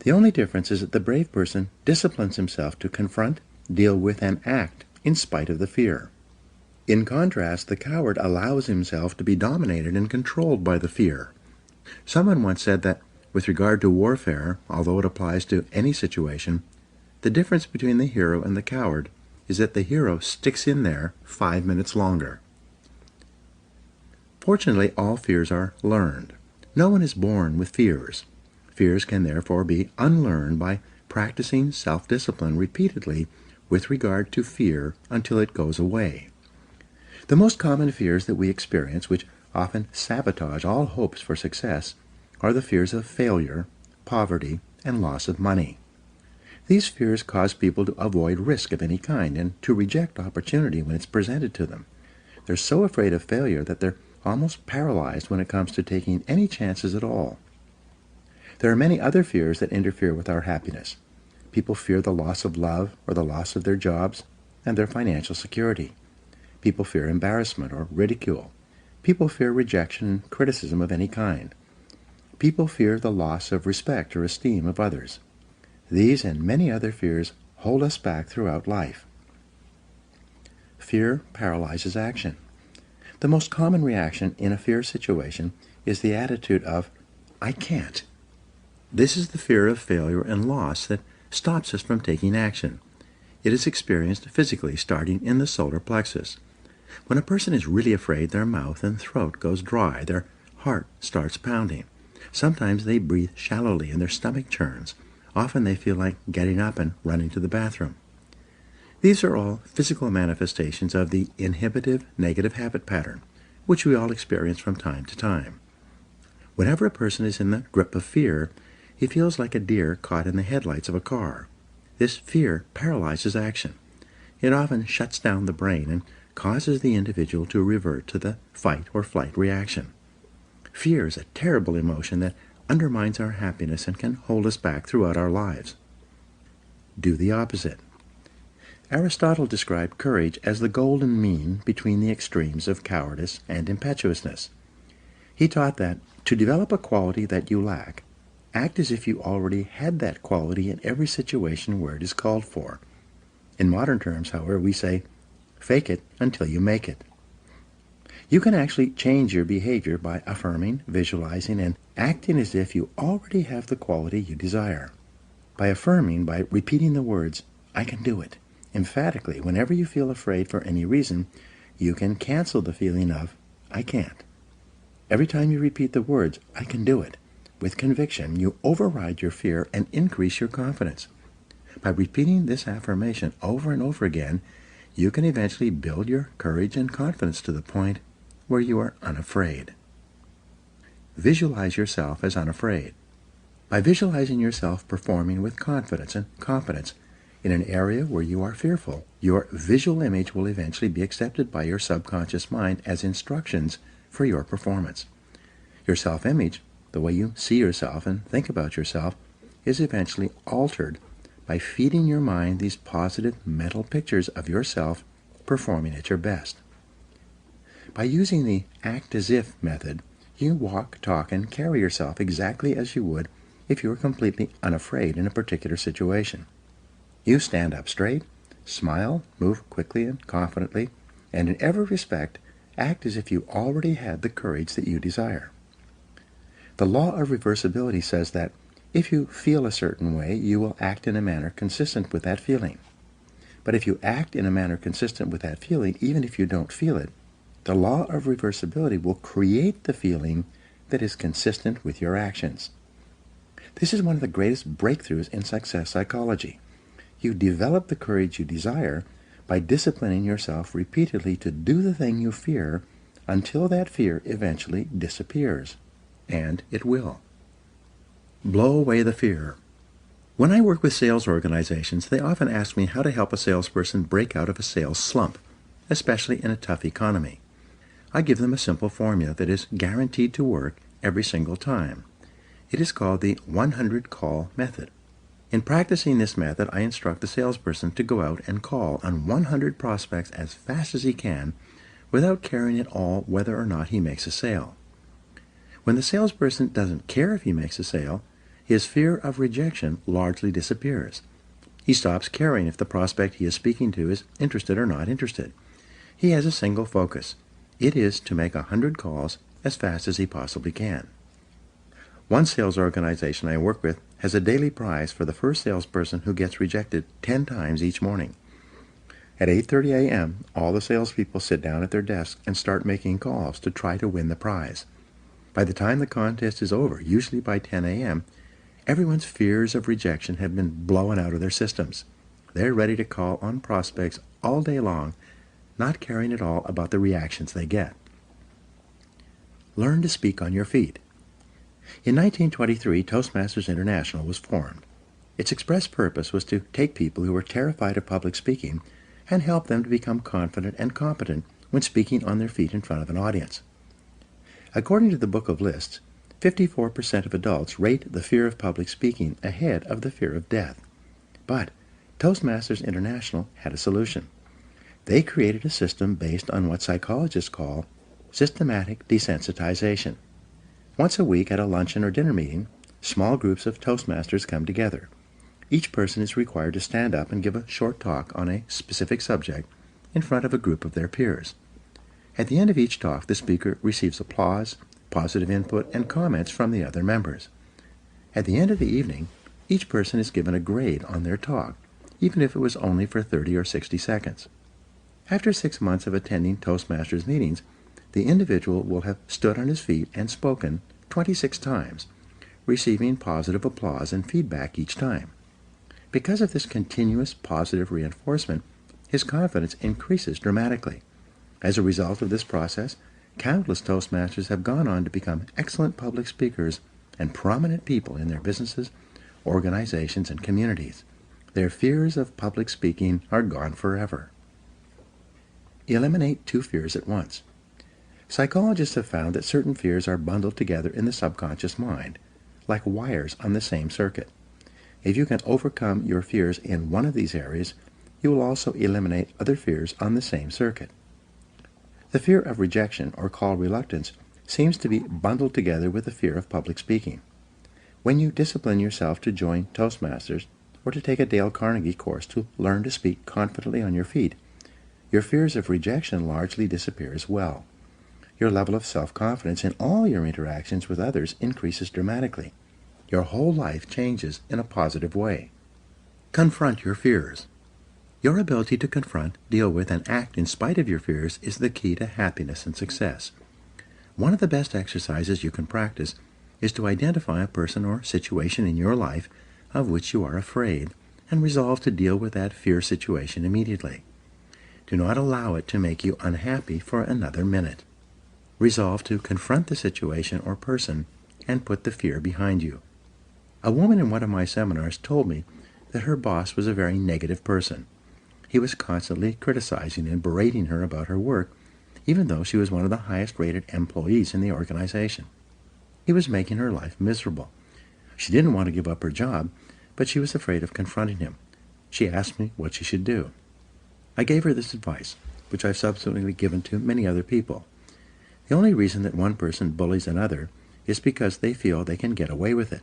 Speaker 2: The only difference is that the brave person disciplines himself to confront, deal with, and act in spite of the fear. In contrast, the coward allows himself to be dominated and controlled by the fear. Someone once said that, with regard to warfare, although it applies to any situation, the difference between the hero and the coward is that the hero sticks in there 5 minutes longer. Fortunately, all fears are learned. No one is born with fears. Fears can therefore be unlearned by practicing self-discipline repeatedly with regard to fear until it goes away. The most common fears that we experience, which often sabotage all hopes for success, are the fears of failure, poverty, and loss of money. These fears cause people to avoid risk of any kind and to reject opportunity when it's presented to them. They're so afraid of failure that they're almost paralyzed when it comes to taking any chances at all. There are many other fears that interfere with our happiness. People fear the loss of love or the loss of their jobs and their financial security. People fear embarrassment or ridicule. People fear rejection and criticism of any kind. People fear the loss of respect or esteem of others. These and many other fears hold us back throughout life. Fear paralyzes action. The most common reaction in a fear situation is the attitude of, "I can't." This is the fear of failure and loss that stops us from taking action. It is experienced physically starting in the solar plexus. When a person is really afraid, their mouth and throat goes dry, their heart starts pounding. Sometimes they breathe shallowly and their stomach churns. Often they feel like getting up and running to the bathroom. These are all physical manifestations of the inhibitive negative habit pattern, which we all experience from time to time. Whenever a person is in the grip of fear, he feels like a deer caught in the headlights of a car. This fear paralyzes action. It often shuts down the brain and causes the individual to revert to the fight or flight reaction. Fear is a terrible emotion that undermines our happiness and can hold us back throughout our lives. Do the opposite. Aristotle described courage as the golden mean between the extremes of cowardice and impetuousness. He taught that to develop a quality that you lack, act as if you already had that quality in every situation where it is called for. In modern terms, however, we say, fake it until you make it. You can actually change your behavior by affirming, visualizing, and acting as if you already have the quality you desire. By affirming, by repeating the words, "I can do it," emphatically, whenever you feel afraid for any reason, you can cancel the feeling of, "I can't." Every time you repeat the words, "I can do it," with conviction, you override your fear and increase your confidence. By repeating this affirmation over and over again, you can eventually build your courage and confidence to the point where you are unafraid. Visualize yourself as unafraid. By visualizing yourself performing with confidence and competence in an area where you are fearful, your visual image will eventually be accepted by your subconscious mind as instructions for your performance. Your self-image, the way you see yourself and think about yourself, is eventually altered by feeding your mind these positive mental pictures of yourself performing at your best. By using the act-as-if method, you walk, talk, and carry yourself exactly as you would if you were completely unafraid in a particular situation. You stand up straight, smile, move quickly and confidently, and in every respect, act as if you already had the courage that you desire. The law of reversibility says that if you feel a certain way, you will act in a manner consistent with that feeling. But if you act in a manner consistent with that feeling, even if you don't feel it, the law of reversibility will create the feeling that is consistent with your actions. This is one of the greatest breakthroughs in success psychology. You develop the courage you desire by disciplining yourself repeatedly to do the thing you fear until that fear eventually disappears. And it will. Blow away the fear. When I work with sales organizations, they often ask me how to help a salesperson break out of a sales slump, especially in a tough economy. I give them a simple formula that is guaranteed to work every single time. It is called the 100 call method. In practicing this method, I instruct the salesperson to go out and call on 100 prospects as fast as he can without caring at all whether or not he makes a sale. When the salesperson doesn't care if he makes a sale, his fear of rejection largely disappears. He stops caring if the prospect he is speaking to is interested or not interested. He has a single focus. It is to make 100 calls as fast as he possibly can. One sales organization I work with has a daily prize for the first salesperson who gets rejected 10 times each morning. At 8:30 a.m., all the salespeople sit down at their desks and start making calls to try to win the prize. By the time the contest is over, usually by 10 a.m., everyone's fears of rejection have been blown out of their systems. They're ready to call on prospects all day long, not caring at all about the reactions they get. Learn to speak on your feet. In 1923, Toastmasters International was formed. Its express purpose was to take people who were terrified of public speaking and help them to become confident and competent when speaking on their feet in front of an audience. According to the Book of Lists, 54% of adults rate the fear of public speaking ahead of the fear of death. But Toastmasters International had a solution. They created a system based on what psychologists call systematic desensitization. Once a week at a luncheon or dinner meeting, small groups of Toastmasters come together. Each person is required to stand up and give a short talk on a specific subject in front of a group of their peers. At the end of each talk, the speaker receives applause, positive input, and comments from the other members. At the end of the evening, each person is given a grade on their talk, even if it was only for 30 or 60 seconds. After 6 months of attending Toastmasters meetings, the individual will have stood on his feet and spoken 26 times, receiving positive applause and feedback each time. Because of this continuous positive reinforcement, his confidence increases dramatically. As a result of this process, countless Toastmasters have gone on to become excellent public speakers and prominent people in their businesses, organizations, and communities. Their fears of public speaking are gone forever. Eliminate 2 fears at once. Psychologists have found that certain fears are bundled together in the subconscious mind, like wires on the same circuit. If you can overcome your fears in one of these areas, you will also eliminate other fears on the same circuit. The fear of rejection, or call reluctance, seems to be bundled together with the fear of public speaking. When you discipline yourself to join Toastmasters or to take a Dale Carnegie course to learn to speak confidently on your feet, your fears of rejection largely disappear as well. Your level of self-confidence in all your interactions with others increases dramatically. Your whole life changes in a positive way. Confront your fears. Your ability to confront, deal with, and act in spite of your fears is the key to happiness and success. One of the best exercises you can practice is to identify a person or situation in your life of which you are afraid and resolve to deal with that fear situation immediately. Do not allow it to make you unhappy for another minute. Resolve to confront the situation or person and put the fear behind you. A woman in one of my seminars told me that her boss was a very negative person. He was constantly criticizing and berating her about her work, even though she was one of the highest-rated employees in the organization. He was making her life miserable. She didn't want to give up her job, but she was afraid of confronting him. She asked me what she should do. I gave her this advice, which I've subsequently given to many other people. The only reason that one person bullies another is because they feel they can get away with it.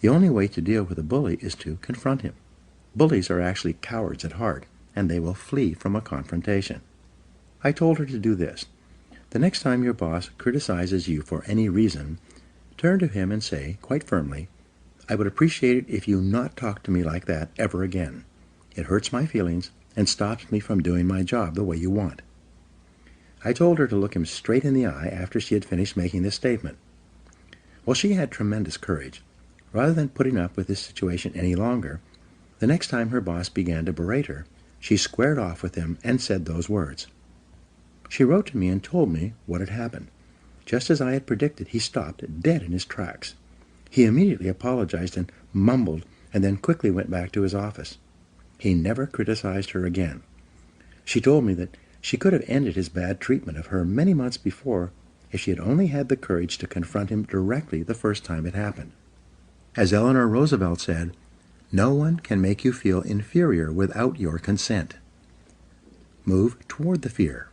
Speaker 2: The only way to deal with a bully is to confront him. Bullies are actually cowards at heart, and they will flee from a confrontation. I told her to do this. The next time your boss criticizes you for any reason, turn to him and say, quite firmly, "I would appreciate it if you not talk to me like that ever again. It hurts my feelings and stops me from doing my job the way you want." I told her to look him straight in the eye after she had finished making this statement. Well, she had tremendous courage. Rather than putting up with this situation any longer, the next time her boss began to berate her, she squared off with him and said those words. She wrote to me and told me what had happened. Just as I had predicted, he stopped dead in his tracks. He immediately apologized and mumbled, and then quickly went back to his office. He never criticized her again. She told me that she could have ended his bad treatment of her many months before if she had only had the courage to confront him directly the first time it happened. As Eleanor Roosevelt said, No one can make you feel inferior without your consent. Move toward the fear.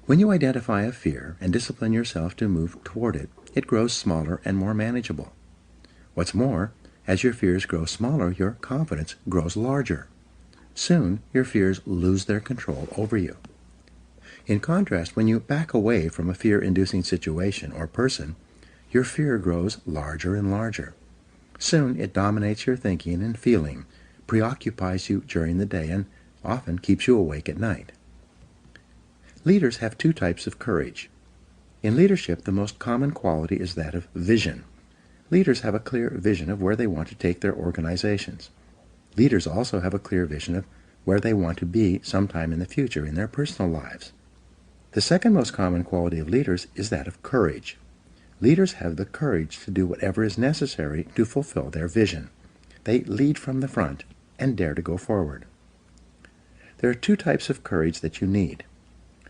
Speaker 2: When you identify a fear and discipline yourself to move toward it, it grows smaller and more manageable. What's more, as your fears grow smaller, your confidence grows larger. Soon, your fears lose their control over you. In contrast, when you back away from a fear-inducing situation or person, your fear grows larger and larger. Soon, it dominates your thinking and feeling, preoccupies you during the day, and often keeps you awake at night. Leaders have two types of courage. In leadership, the most common quality is that of vision. Leaders have a clear vision of where they want to take their organizations. Leaders also have a clear vision of where they want to be sometime in the future in their personal lives. The second most common quality of leaders is that of courage. Leaders have the courage to do whatever is necessary to fulfill their vision. They lead from the front and dare to go forward. There are two types of courage that you need.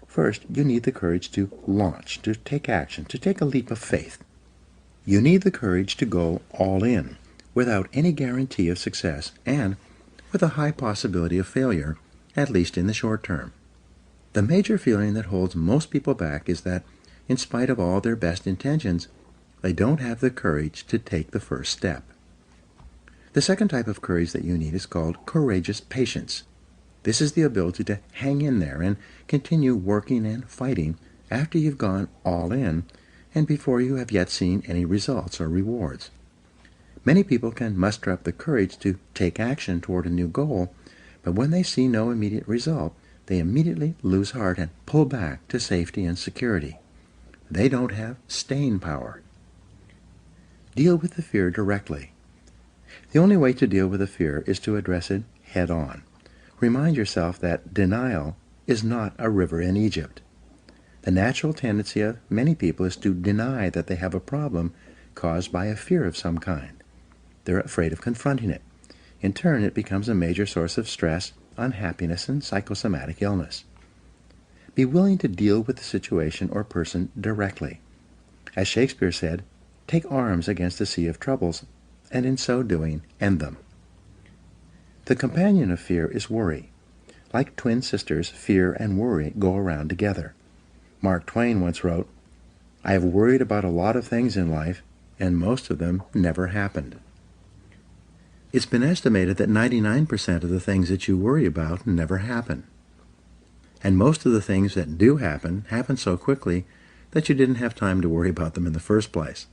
Speaker 2: First, you need the courage to launch, to take action, to take a leap of faith. You need the courage to go all in, without any guarantee of success and with a high possibility of failure, at least in the short term. The major feeling that holds most people back is that, in spite of all their best intentions, they don't have the courage to take the first step. The second type of courage that you need is called courageous patience. This is the ability to hang in there and continue working and fighting after you've gone all in and before you have yet seen any results or rewards. Many people can muster up the courage to take action toward a new goal, but when they see no immediate result, they immediately lose heart and pull back to safety and security. They don't have staying power. Deal with the fear directly. The only way to deal with a fear is to address it head on. Remind yourself that denial is not a river in Egypt. The natural tendency of many people is to deny that they have a problem caused by a fear of some kind. They're afraid of confronting it. In turn, it becomes a major source of stress, unhappiness, and psychosomatic illness. Be willing to deal with the situation or person directly. As Shakespeare said, take arms against a sea of troubles, and in so doing, end them. The companion of fear is worry. Like twin sisters, fear and worry go around together. Mark Twain once wrote, "I have worried about a lot of things in life, and most of them never happened." It's been estimated that 99% of the things that you worry about never happen. And most of the things that do happen so quickly that you didn't have time to worry about them in the first place.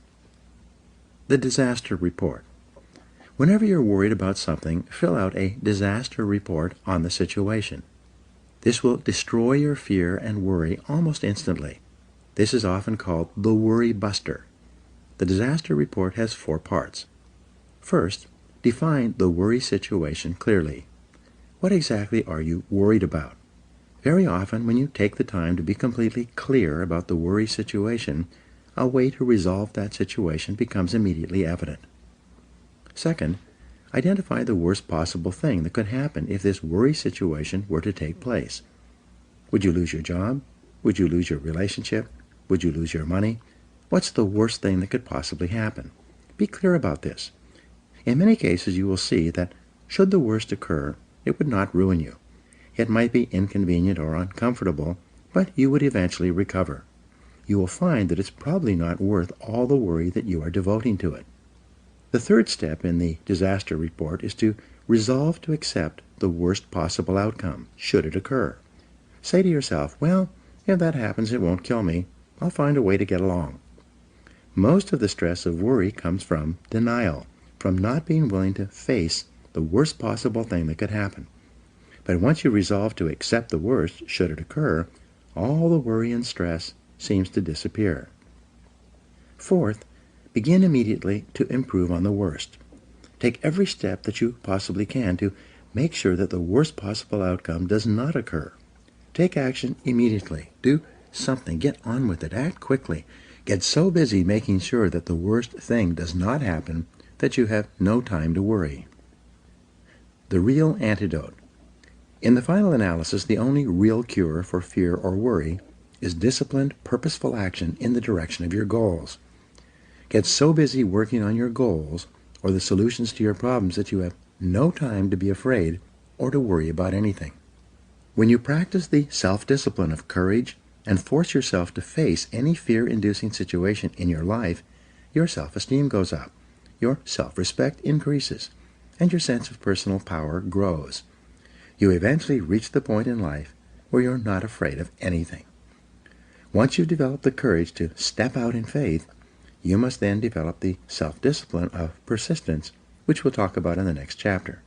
Speaker 2: The disaster report. Whenever you're worried about something, fill out a disaster report on the situation. This will destroy your fear and worry almost instantly. This is often called the worry buster. The disaster report has 4 parts. First, define the worry situation clearly. What exactly are you worried about? Very often, when you take the time to be completely clear about the worry situation, a way to resolve that situation becomes immediately evident. Second, identify the worst possible thing that could happen if this worry situation were to take place. Would you lose your job? Would you lose your relationship? Would you lose your money? What's the worst thing that could possibly happen? Be clear about this. In many cases, you will see that should the worst occur, it would not ruin you. It might be inconvenient or uncomfortable, but you would eventually recover. You will find that it's probably not worth all the worry that you are devoting to it. The third step in the disaster report is to resolve to accept the worst possible outcome, should it occur. Say to yourself, well, if that happens, it won't kill me. I'll find a way to get along. Most of the stress of worry comes from denial, from not being willing to face the worst possible thing that could happen. But once you resolve to accept the worst, should it occur, all the worry and stress seems to disappear. Fourth, begin immediately to improve on the worst. Take every step that you possibly can to make sure that the worst possible outcome does not occur. Take action immediately. Do something. Get on with it. Act quickly. Get so busy making sure that the worst thing does not happen that you have no time to worry. The real antidote. In the final analysis, the only real cure for fear or worry is disciplined, purposeful action in the direction of your goals. Get so busy working on your goals or the solutions to your problems that you have no time to be afraid or to worry about anything. When you practice the self-discipline of courage and force yourself to face any fear-inducing situation in your life, your self-esteem goes up, your self-respect increases, and your sense of personal power grows. You eventually reach the point in life where you're not afraid of anything. Once you've developed the courage to step out in faith, you must then develop the self-discipline of persistence, which we'll talk about in the next chapter.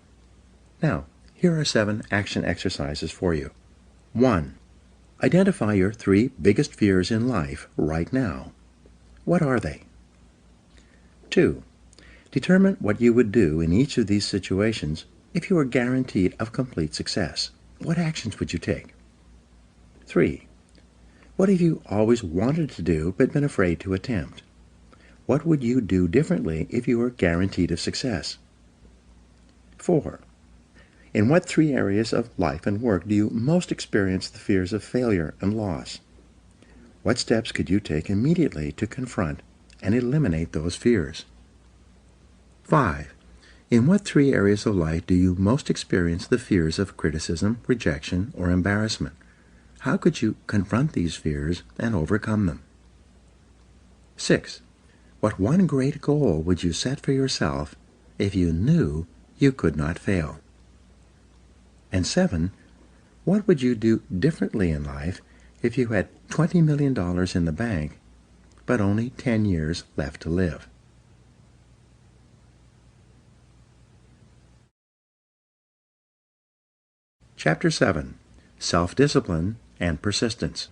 Speaker 2: Now, here are 7 action exercises for you. 1. Identify your 3 biggest fears in life right now. What are they? 2. Determine what you would do in each of these situations if you were guaranteed of complete success. What actions would you take? 3. What have you always wanted to do but been afraid to attempt? What would you do differently if you were guaranteed of success? 4. In what 3 areas of life and work do you most experience the fears of failure and loss? What steps could you take immediately to confront and eliminate those fears? 5. In what 3 areas of life do you most experience the fears of criticism, rejection, or embarrassment? How could you confront these fears and overcome them? 6. What 1 great goal would you set for yourself if you knew you could not fail? And 7. What would you do differently in life if you had $20 million in the bank, but only 10 years left to live? Chapter 7. Self-Discipline and Persistence.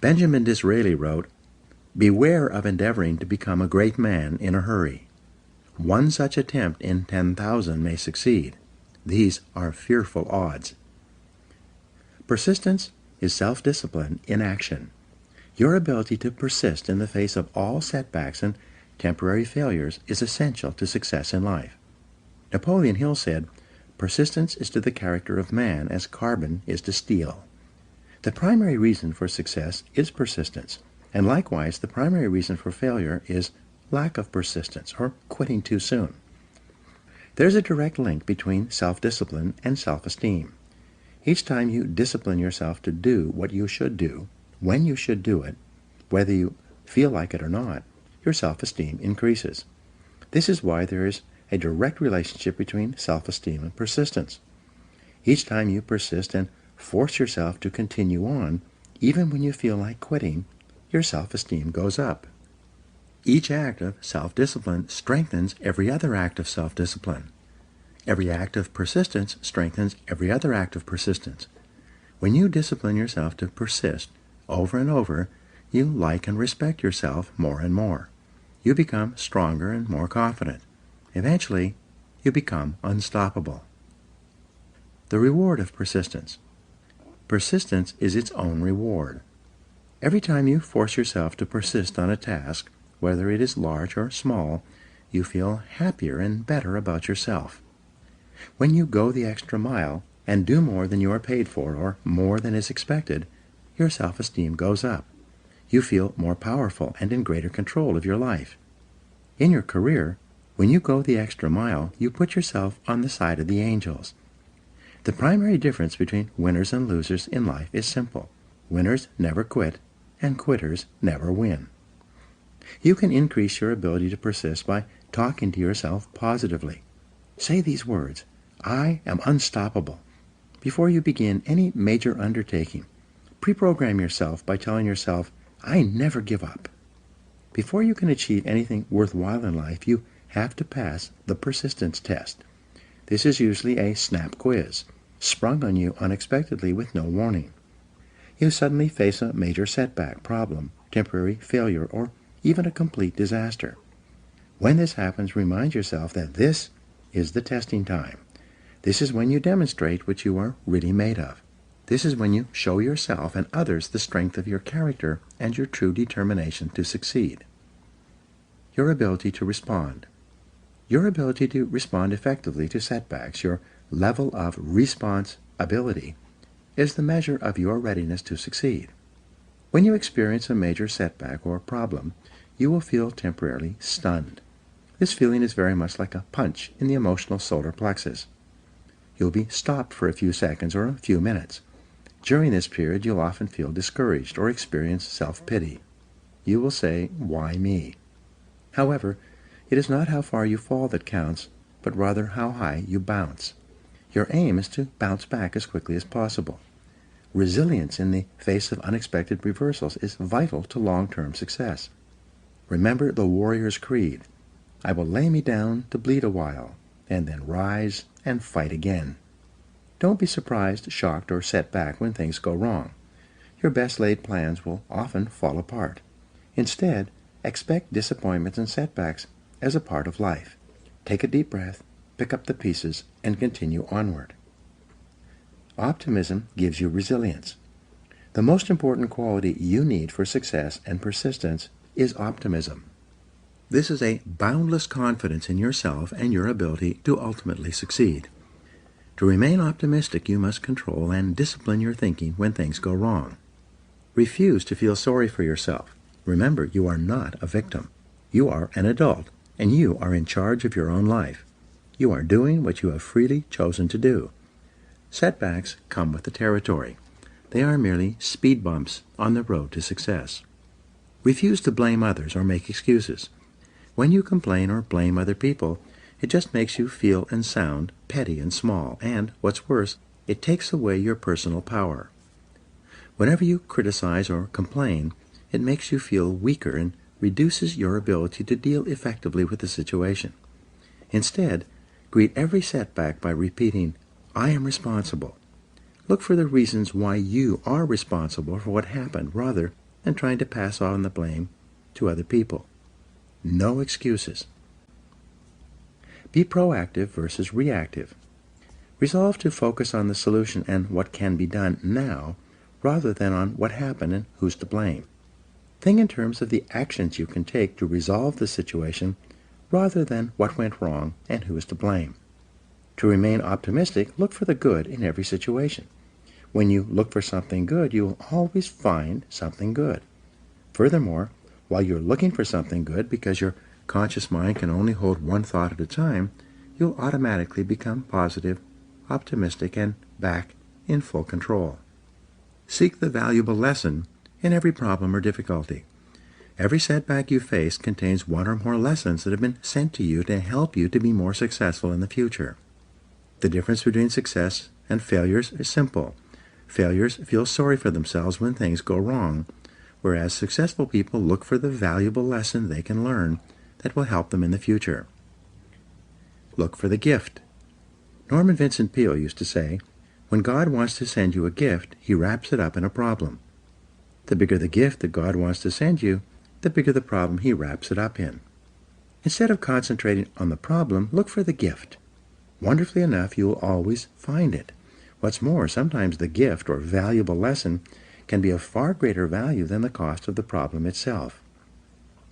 Speaker 2: Benjamin Disraeli wrote, "Beware of endeavoring to become a great man in a hurry. 1 such attempt in 10,000 may succeed. These are fearful odds." Persistence is self-discipline in action. Your ability to persist in the face of all setbacks and temporary failures is essential to success in life. Napoleon Hill said, "Persistence is to the character of man as carbon is to steel." The primary reason for success is persistence, and likewise the primary reason for failure is lack of persistence or quitting too soon. There's a direct link between self-discipline and self-esteem. Each time you discipline yourself to do what you should do, when you should do it, whether you feel like it or not, your self-esteem increases. This is why there is a direct relationship between self-esteem and persistence. Each time you persist and force yourself to continue on, even when you feel like quitting, your self-esteem goes up. Each act of self-discipline strengthens every other act of self-discipline. Every act of persistence strengthens every other act of persistence. When you discipline yourself to persist over and over, you like and respect yourself more and more. You become stronger and more confident. Eventually, you become unstoppable. The reward of persistence. Persistence is its own reward. Every time you force yourself to persist on a task, whether it is large or small, you feel happier and better about yourself. When you go the extra mile and do more than you are paid for or more than is expected, your self-esteem goes up. You feel more powerful and in greater control of your life. In your career, when you go the extra mile, you put yourself on the side of the angels. The primary difference between winners and losers in life is simple. Winners never quit, and quitters never win. You can increase your ability to persist by talking to yourself positively. Say these words, "I am unstoppable." Before you begin any major undertaking, pre-program yourself by telling yourself, "I never give up." Before you can achieve anything worthwhile in life, you have to pass the persistence test. This is usually a snap quiz, sprung on you unexpectedly with no warning. You suddenly face a major setback, problem, temporary failure, or even a complete disaster. When this happens, remind yourself that this is the testing time. This is when you demonstrate what you are really made of. This is when you show yourself and others the strength of your character and your true determination to succeed. Your ability to respond. Your ability to respond effectively to setbacks, your level of response ability, is the measure of your readiness to succeed. When you experience a major setback or problem, you will feel temporarily stunned. This feeling is very much like a punch in the emotional solar plexus. You'll be stopped for a few seconds or a few minutes. During this period, you'll often feel discouraged or experience self-pity. You will say, "Why me?" However, it is not how far you fall that counts, but rather how high you bounce. Your aim is to bounce back as quickly as possible. Resilience in the face of unexpected reversals is vital to long-term success. Remember the warrior's creed: "I will lay me down to bleed a while, and then rise and fight again." Don't be surprised, shocked, or set back when things go wrong. Your best laid plans will often fall apart. Instead, expect disappointments and setbacks as a part of life. Take a deep breath, pick up the pieces, and continue onward. Optimism gives you resilience. The most important quality you need for success and persistence is optimism. This is a boundless confidence in yourself and your ability to ultimately succeed. To remain optimistic, you must control and discipline your thinking when things go wrong. Refuse to feel sorry for yourself. Remember, you are not a victim. You are an adult, and you are in charge of your own life. You are doing what you have freely chosen to do. Setbacks come with the territory. They are merely speed bumps on the road to success. Refuse to blame others or make excuses. When you complain or blame other people, it just makes you feel and sound petty and small, and, what's worse, it takes away your personal power. Whenever you criticize or complain, it makes you feel weaker and reduces your ability to deal effectively with the situation. Instead, greet every setback by repeating, "I am responsible." Look for the reasons why you are responsible for what happened rather than trying to pass on the blame to other people. No excuses. Be proactive versus reactive. Resolve to focus on the solution and what can be done now rather than on what happened and who's to blame. Think in terms of the actions you can take to resolve the situation rather than what went wrong and who is to blame. To remain optimistic, look for the good in every situation. When you look for something good, you will always find something good. Furthermore, while you're looking for something good, because your conscious mind can only hold one thought at a time, you'll automatically become positive, optimistic, and back in full control. Seek the valuable lesson in every problem or difficulty. Every setback you face contains one or more lessons that have been sent to you to help you to be more successful in the future. The difference between success and failures is simple. Failures feel sorry for themselves when things go wrong, whereas successful people look for the valuable lesson they can learn that will help them in the future. Look for the gift. Norman Vincent Peale used to say, "When God wants to send you a gift, he wraps it up in a problem." The bigger the gift that God wants to send you, the bigger the problem he wraps it up in. Instead of concentrating on the problem, look for the gift. Wonderfully enough, you will always find it. What's more, sometimes the gift or valuable lesson can be of far greater value than the cost of the problem itself.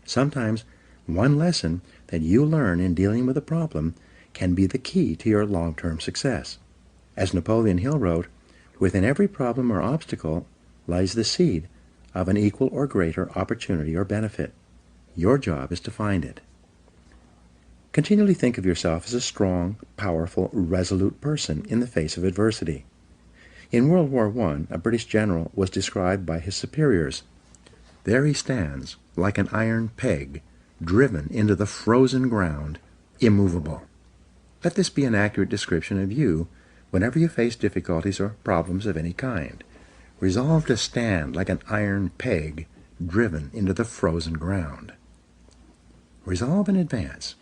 Speaker 2: Sometimes one lesson that you learn in dealing with a problem can be the key to your long-term success. As Napoleon Hill wrote, "Within every problem or obstacle lies the seed of an equal or greater opportunity or benefit. Your job is to find it." Continually think of yourself as a strong, powerful, resolute person in the face of adversity. In World War I, a British general was described by his superiors. "There he stands, like an iron peg, driven into the frozen ground, immovable." Let this be an accurate description of you whenever you face difficulties or problems of any kind. Resolve to stand like an iron peg, driven into the frozen ground. Resolve in advance.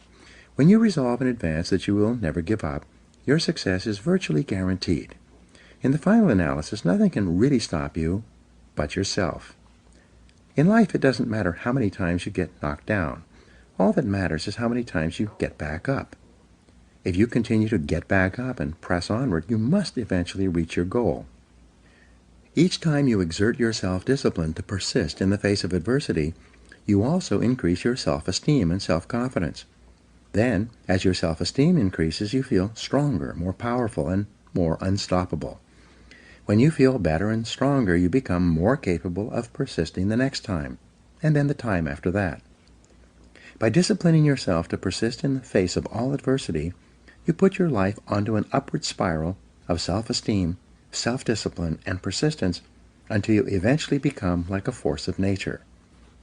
Speaker 2: When you resolve in advance that you will never give up, your success is virtually guaranteed. In the final analysis, nothing can really stop you but yourself. In life, it doesn't matter how many times you get knocked down. All that matters is how many times you get back up. If you continue to get back up and press onward, you must eventually reach your goal. Each time you exert your self-discipline to persist in the face of adversity, you also increase your self-esteem and self-confidence. Then, as your self-esteem increases, you feel stronger, more powerful, and more unstoppable. When you feel better and stronger, you become more capable of persisting the next time, and then the time after that. By disciplining yourself to persist in the face of all adversity, you put your life onto an upward spiral of self-esteem, self-discipline, and persistence until you eventually become like a force of nature.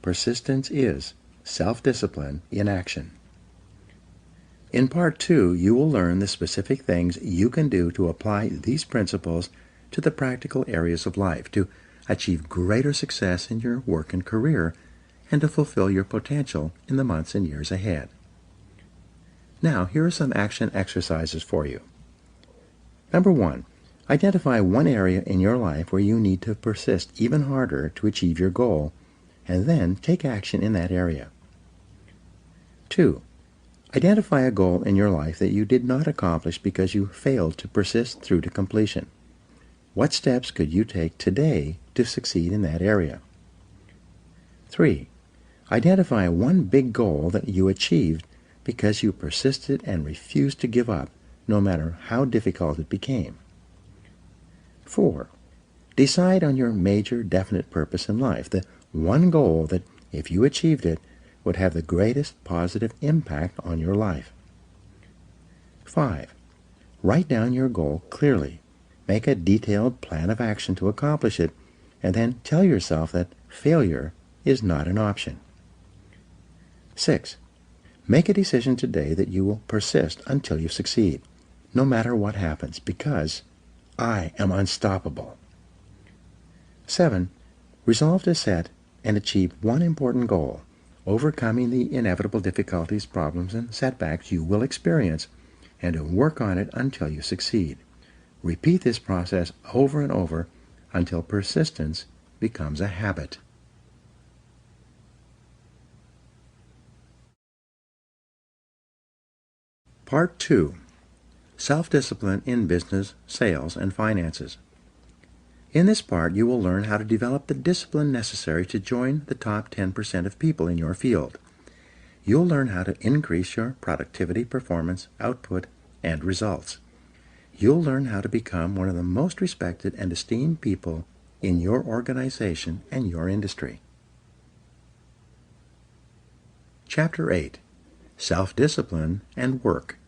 Speaker 2: Persistence is self-discipline in action. In Part 2, you will learn the specific things you can do to apply these principles to the practical areas of life, to achieve greater success in your work and career, and to fulfill your potential in the months and years ahead. Now, here are some action exercises for you. Number 1, identify one area in your life where you need to persist even harder to achieve your goal, and then take action in that area. 2, identify a goal in your life that you did not accomplish because you failed to persist through to completion. What steps could you take today to succeed in that area? 3, identify one big goal that you achieved because you persisted and refused to give up, no matter how difficult it became. 4, decide on your major definite purpose in life, the one goal that, if you achieved it, would have the greatest positive impact on your life. 5, write down your goal clearly. Make a detailed plan of action to accomplish it, and then tell yourself that failure is not an option. 6, make a decision today that you will persist until you succeed, no matter what happens, because I am unstoppable. 7, resolve to set and achieve one important goal, overcoming the inevitable difficulties, problems, and setbacks you will experience, and to work on it until you succeed. Repeat this process over and over until persistence becomes a habit. Part 2. Self-discipline in business, sales, and finances. In this part, you will learn how to develop the discipline necessary to join the top 10% of people in your field. You'll learn how to increase your productivity, performance, output, and results. You'll learn how to become one of the most respected and esteemed people in your organization and your industry. Chapter 8. Self-discipline and work.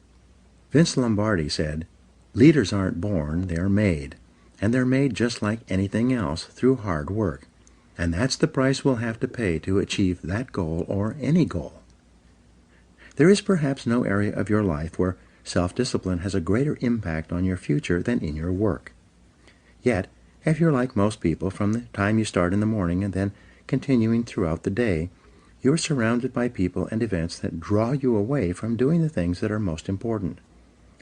Speaker 2: Vince Lombardi said, "Leaders aren't born, they're made. And they're made just like anything else through hard work. And that's the price we'll have to pay to achieve that goal or any goal." There is perhaps no area of your life where self-discipline has a greater impact on your future than in your work. Yet, if you're like most people, from the time you start in the morning and then continuing throughout the day, you are surrounded by people and events that draw you away from doing the things that are most important.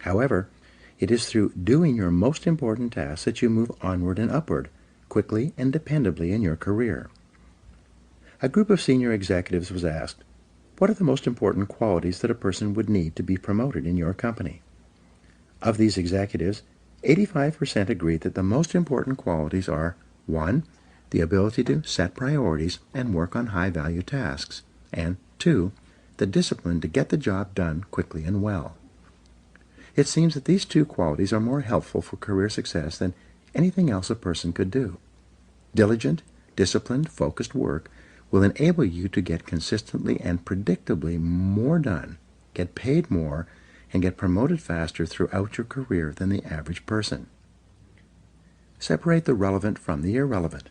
Speaker 2: However, it is through doing your most important tasks that you move onward and upward, quickly and dependably in your career. A group of senior executives was asked, "What are the most important qualities that a person would need to be promoted in your company?" Of these executives, 85% agreed that the most important qualities are 1. The ability to set priorities and work on high-value tasks, and 2. The discipline to get the job done quickly and well. It seems that these two qualities are more helpful for career success than anything else a person could do. Diligent, disciplined, focused work will enable you to get consistently and predictably more done, get paid more, and get promoted faster throughout your career than the average person. Separate the relevant from the irrelevant.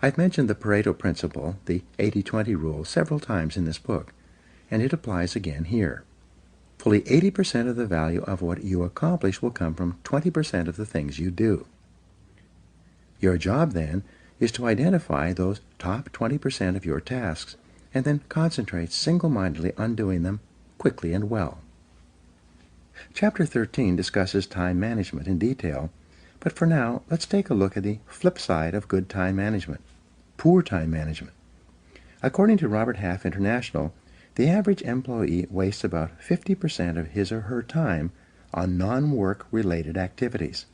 Speaker 2: I've mentioned the Pareto principle, the 80-20 rule, several times in this book, and it applies again here. Fully 80% of the value of what you accomplish will come from 20% of the things you do. Your job, then, is to identify those top 20% of your tasks and then concentrate single-mindedly on doing them quickly and well. Chapter 13 discusses time management in detail, but for now, let's take a look at the flip side of good time management, poor time management. According to Robert Half International, the average employee wastes about 50% of his or her time on non-work related activities.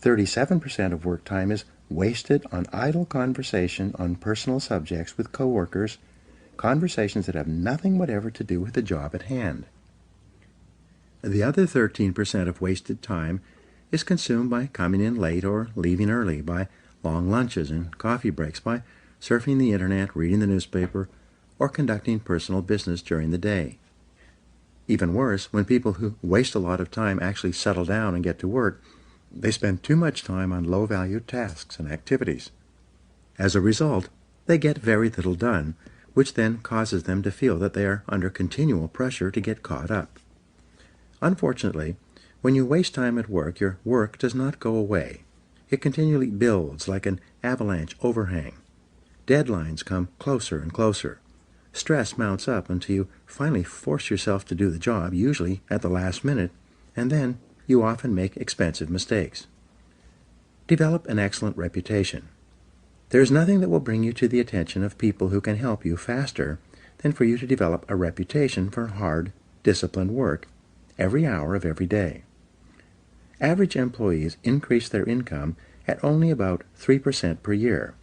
Speaker 2: 37% of work time is wasted on idle conversation on personal subjects with coworkers, conversations that have nothing whatever to do with the job at hand. The other 13% of wasted time is consumed by coming in late or leaving early, by long lunches and coffee breaks, by surfing the internet, reading the newspaper, or conducting personal business during the day. Even worse, when people who waste a lot of time actually settle down and get to work, they spend too much time on low-value tasks and activities. As a result, they get very little done, which then causes them to feel that they are under continual pressure to get caught up. Unfortunately, when you waste time at work, your work does not go away. It continually builds like an avalanche overhang. Deadlines come closer and closer. Stress mounts up until you finally force yourself to do the job, usually at the last minute, and then you often make expensive mistakes. Develop an excellent reputation. There is nothing that will bring you to the attention of people who can help you faster than for you to develop a reputation for hard, disciplined work every hour of every day. Average employees increase their income at only about 3% per year,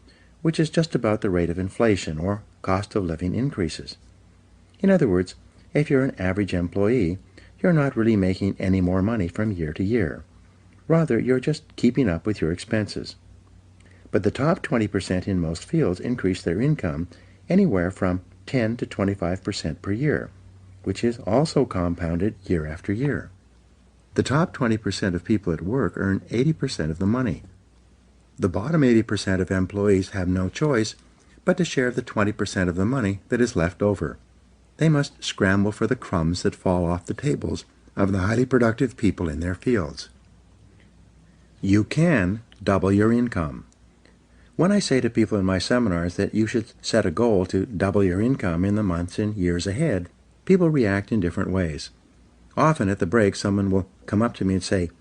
Speaker 2: which is just about the rate of inflation or cost of living increases. In other words, if you're an average employee, you're not really making any more money from year to year. Rather, you're just keeping up with your expenses. But the top 20% in most fields increase their income anywhere from 10 to 25% per year, which is also compounded year after year. The top 20% of people at work earn 80% of the money. The bottom 80% of employees have no choice but to share the 20% of the money that is left over. They must scramble for the crumbs that fall off the tables of the highly productive people in their fields. You can double your income. When I say to people in my seminars that you should set a goal to double your income in the months and years ahead, people react in different ways. Often at the break, someone will come up to me and say,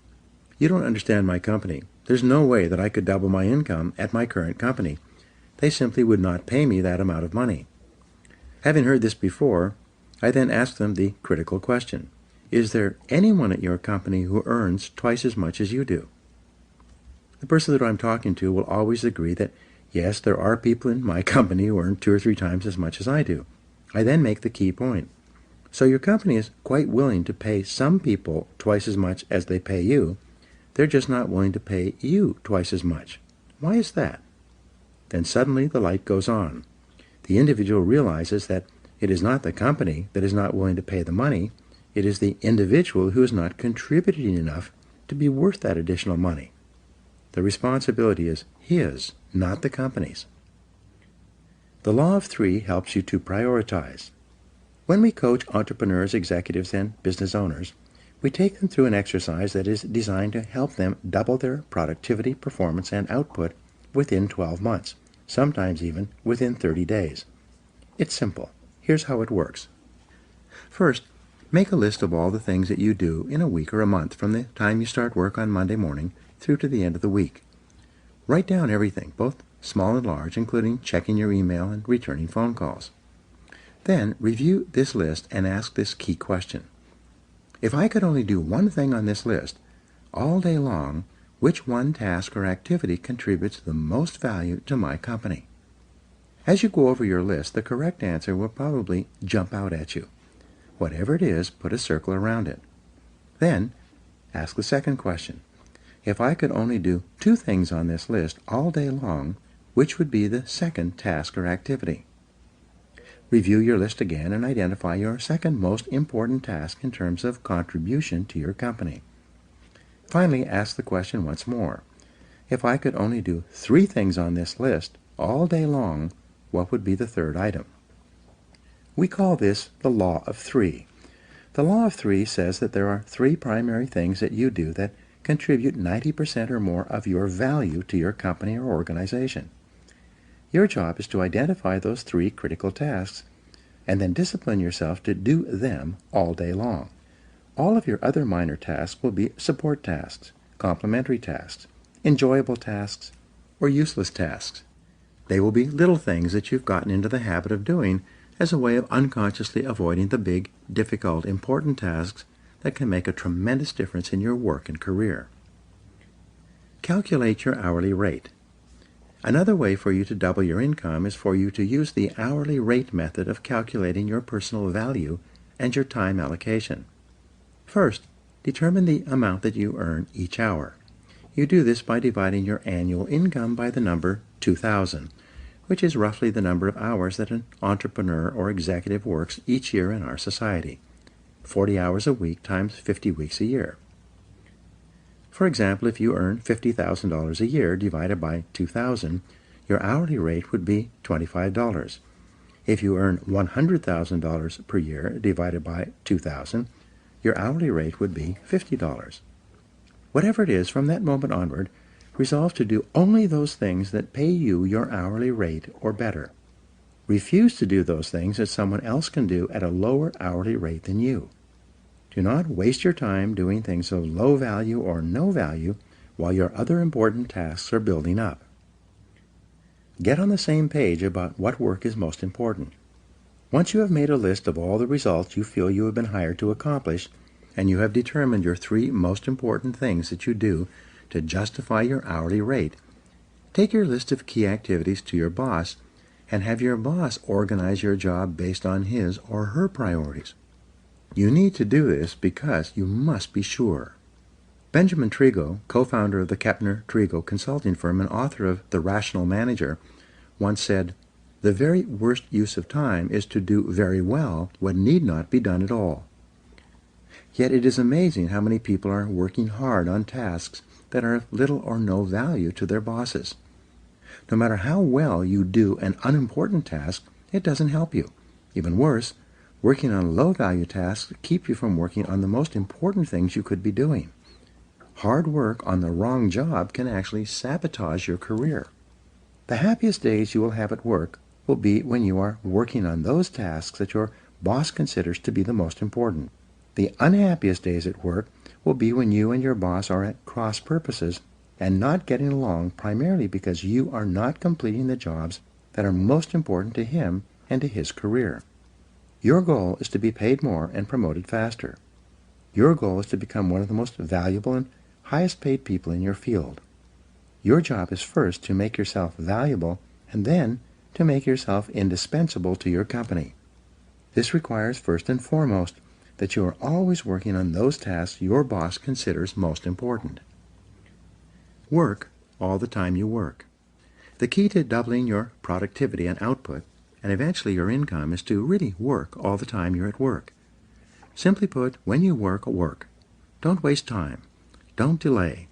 Speaker 2: "You don't understand my company. There's no way that I could double my income at my current company. They simply would not pay me that amount of money." Having heard this before, I then ask them the critical question: is there anyone at your company who earns twice as much as you do? The person that I'm talking to will always agree that, yes, there are people in my company who earn 2 or 3 times as much as I do. I then make the key point. So your company is quite willing to pay some people twice as much as they pay you. They're just not willing to pay you twice as much. Why is that? Then suddenly the light goes on. The individual realizes that it is not the company that is not willing to pay the money. It is the individual who is not contributing enough to be worth that additional money. The responsibility is his, not the company's. The law of 3 helps you to prioritize. When we coach entrepreneurs, executives, and business owners, we take them through an exercise that is designed to help them double their productivity, performance, and output within 12 months, sometimes even within 30 days. It's simple. Here's how it works. First, make a list of all the things that you do in a week or a month from the time you start work on Monday morning through to the end of the week. Write down everything, both small and large, including checking your email and returning phone calls. Then review this list and ask this key question. If I could only do one thing on this list all day long, which one task or activity contributes the most value to my company? As you go over your list, the correct answer will probably jump out at you. Whatever it is, put a circle around it. Then ask the second question. If I could only do 2 things on this list all day long, which would be the second task or activity? Review your list again and identify your second most important task in terms of contribution to your company. Finally, ask the question once more. If I could only do 3 things on this list all day long, what would be the third item? We call this the law of 3. The law of 3 says that there are 3 primary things that you do that contribute 90% or more of your value to your company or organization. Your job is to identify those 3 critical tasks and then discipline yourself to do them all day long. All of your other minor tasks will be support tasks, complementary tasks, enjoyable tasks, or useless tasks. They will be little things that you've gotten into the habit of doing as a way of unconsciously avoiding the big, difficult, important tasks that can make a tremendous difference in your work and career. Calculate your hourly rate. Another way for you to double your income is for you to use the hourly rate method of calculating your personal value and your time allocation. First, determine the amount that you earn each hour. You do this by dividing your annual income by the number 2,000, which is roughly the number of hours that an entrepreneur or executive works each year in our society. 40 hours a week times 50 weeks a year. For example, if you earn $50,000 a year divided by 2,000, your hourly rate would be $25. If you earn $100,000 per year divided by 2,000, your hourly rate would be $50. Whatever it is, from that moment onward, resolve to do only those things that pay you your hourly rate or better. Refuse to do those things that someone else can do at a lower hourly rate than you. Do not waste your time doing things of low value or no value while your other important tasks are building up. Get on the same page about what work is most important. Once you have made a list of all the results you feel you have been hired to accomplish, and you have determined your 3 most important things that you do to justify your hourly rate, take your list of key activities to your boss and have your boss organize your job based on his or her priorities. You need to do this because you must be sure. Benjamin Trigo, co-founder of the Kepner-Trigo consulting firm and author of The Rational Manager, once said, "The very worst use of time is to do very well what need not be done at all." Yet it is amazing how many people are working hard on tasks that are of little or no value to their bosses. No matter how well you do an unimportant task, it doesn't help you. Even worse, working on low-value tasks keep you from working on the most important things you could be doing. Hard work on the wrong job can actually sabotage your career. The happiest days you will have at work will be when you are working on those tasks that your boss considers to be the most important. The unhappiest days at work will be when you and your boss are at cross purposes and not getting along, primarily because you are not completing the jobs that are most important to him and to his career. Your goal is to be paid more and promoted faster. Your goal is to become one of the most valuable and highest paid people in your field. Your job is first to make yourself valuable and then to make yourself indispensable to your company. This requires first and foremost that you are always working on those tasks your boss considers most important. Work all the time you work. The key to doubling your productivity and output, and eventually your income, is to really work all the time you're at work. Simply put, when you work, work. Don't waste time. Don't delay.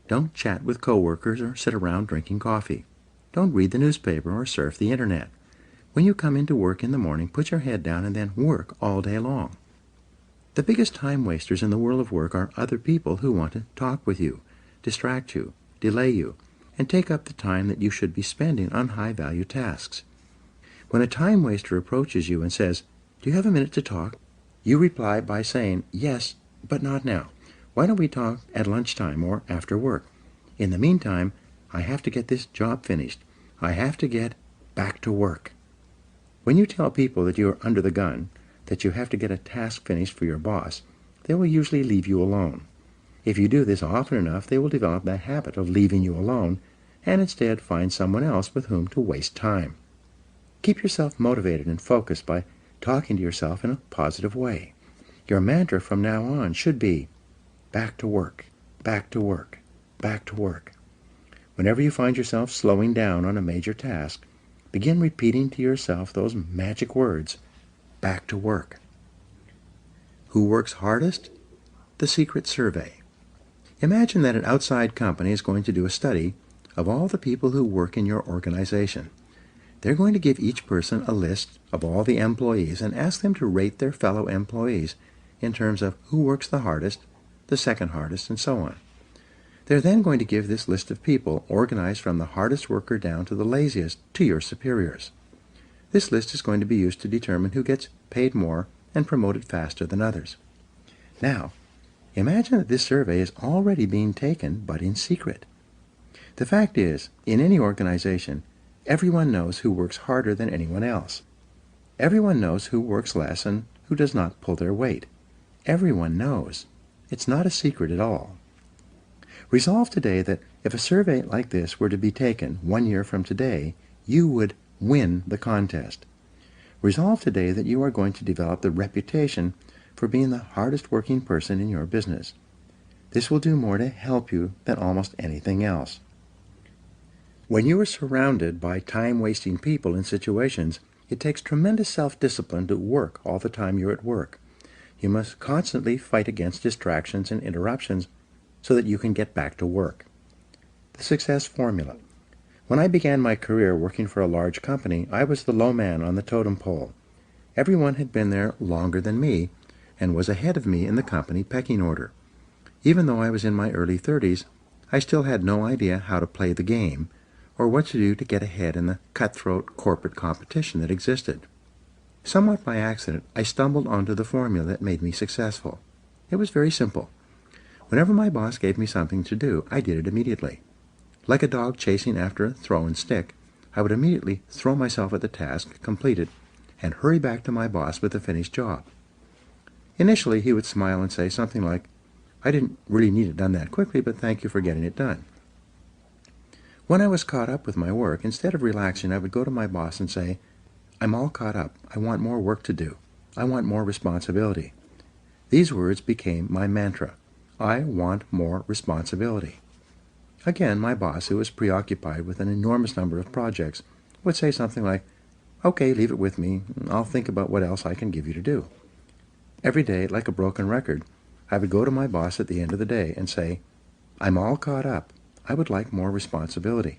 Speaker 2: Don't chat with coworkers or sit around drinking coffee. Don't read the newspaper or surf the internet. When you come into work in the morning, put your head down and then work all day long. The biggest time wasters in the world of work are other people who want to talk with you, distract you, delay you, and take up the time that you should be spending on high-value tasks. When a time waster approaches you and says, "Do you have a minute to talk?" you reply by saying, "Yes, but not now. Why don't we talk at lunchtime or after work? In the meantime, I have to get this job finished. I have to get back to work." When you tell people that you are under the gun, that you have to get a task finished for your boss, they will usually leave you alone. If you do this often enough, they will develop that habit of leaving you alone and instead find someone else with whom to waste time. Keep yourself motivated and focused by talking to yourself in a positive way. Your mantra from now on should be, back to work, back to work, back to work. Whenever you find yourself slowing down on a major task, begin repeating to yourself those magic words, back to work. Who works hardest? The Secret Survey. Imagine that an outside company is going to do a study of all the people who work in your organization. They're going to give each person a list of all the employees and ask them to rate their fellow employees in terms of who works the hardest, the second hardest, and so on. They're then going to give this list of people, organized from the hardest worker down to the laziest, to your superiors. This list is going to be used to determine who gets paid more and promoted faster than others. Now, imagine that this survey is already being taken, but in secret. The fact is, in any organization, everyone knows who works harder than anyone else. Everyone knows who works less and who does not pull their weight. Everyone knows. It's not a secret at all. Resolve today that if a survey like this were to be taken 1 year from today, you would win the contest. Resolve today that you are going to develop the reputation for being the hardest working person in your business. This will do more to help you than almost anything else. When you are surrounded by time-wasting people and situations, it takes tremendous self-discipline to work all the time you're at work. You must constantly fight against distractions and interruptions so that you can get back to work. The success formula. When I began my career working for a large company, I was the low man on the totem pole. Everyone had been there longer than me and was ahead of me in the company pecking order. Even though I was in my early 30s, I still had no idea how to play the game or what to do to get ahead in the cutthroat corporate competition that existed. Somewhat by accident, I stumbled onto the formula that made me successful. It was very simple. Whenever my boss gave me something to do, I did it immediately. Like a dog chasing after a thrown stick, I would immediately throw myself at the task, complete it, and hurry back to my boss with the finished job. Initially, he would smile and say something like, "I didn't really need it done that quickly, but thank you for getting it done." When I was caught up with my work, instead of relaxing, I would go to my boss and say, "I'm all caught up. I want more work to do. I want more responsibility." These words became my mantra. I want more responsibility. Again, my boss, who was preoccupied with an enormous number of projects, would say something like, "Okay, leave it with me. I'll think about what else I can give you to do." Every day, like a broken record, I would go to my boss at the end of the day and say, "I'm all caught up. I would like more responsibility."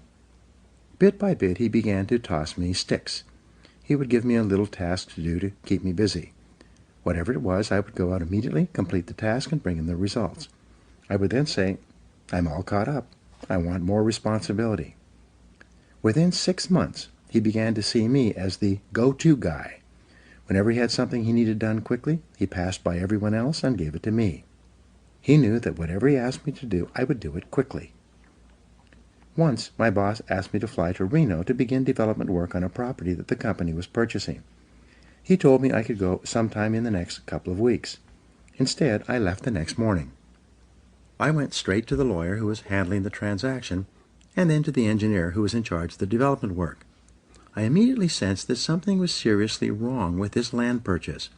Speaker 2: Bit by bit, he began to toss me sticks. He would give me a little task to do to keep me busy. Whatever it was, I would go out immediately, complete the task, and bring him the results. I would then say, "I'm all caught up. I want more responsibility." Within 6 months, he began to see me as the go-to guy. Whenever he had something he needed done quickly, he passed by everyone else and gave it to me. He knew that whatever he asked me to do, I would do it quickly. Once, my boss asked me to fly to Reno to begin development work on a property that the company was purchasing. He told me I could go sometime in the next couple of weeks. Instead, I left the next morning. I went straight to the lawyer who was handling the transaction, and then to the engineer who was in charge of the development work. I immediately sensed that something was seriously wrong with this land purchase.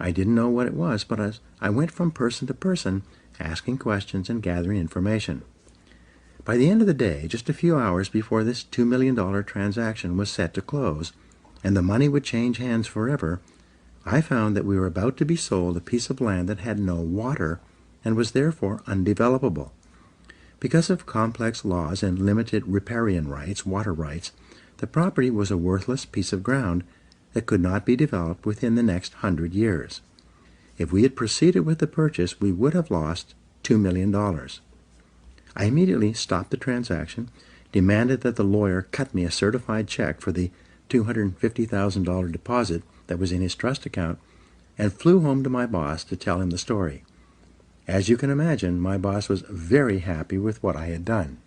Speaker 2: I didn't know what it was, but as I went from person to person, asking questions and gathering information. By the end of the day, just a few hours before this $2 million transaction was set to close, and the money would change hands forever, I found that we were about to be sold a piece of land that had no water and was therefore undevelopable. Because of complex laws and limited riparian rights, water rights, the property was a worthless piece of ground that could not be developed within the next 100 years. If we had proceeded with the purchase, we would have lost $2 million. I immediately stopped the transaction, demanded that the lawyer cut me a certified check for the $250,000 deposit that was in his trust account, and flew home to my boss to tell him the story. As you can imagine, my boss was very happy with what I had done.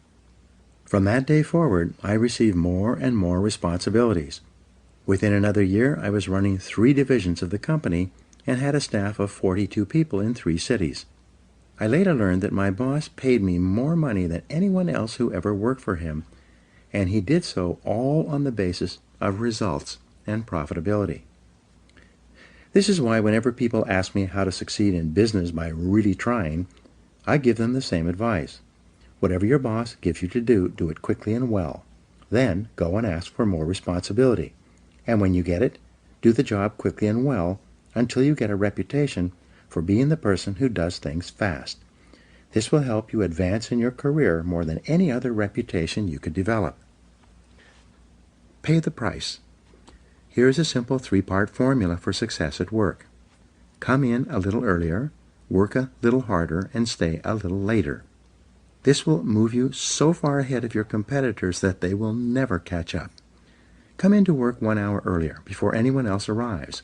Speaker 2: From that day forward, I received more and more responsibilities. Within another year, I was running 3 divisions of the company and had a staff of 42 people in 3 cities. I later learned that my boss paid me more money than anyone else who ever worked for him, and he did so all on the basis of results and profitability. This is why whenever people ask me how to succeed in business by really trying, I give them the same advice. Whatever your boss gives you to do, do it quickly and well. Then go and ask for more responsibility. And when you get it, do the job quickly and well until you get a reputation for being the person who does things fast. This will help you advance in your career more than any other reputation you could develop. Pay the price. Here is a simple 3-part formula for success at work. Come in a little earlier, work a little harder, and stay a little later. This will move you so far ahead of your competitors that they will never catch up. Come into work 1 hour earlier, before anyone else arrives.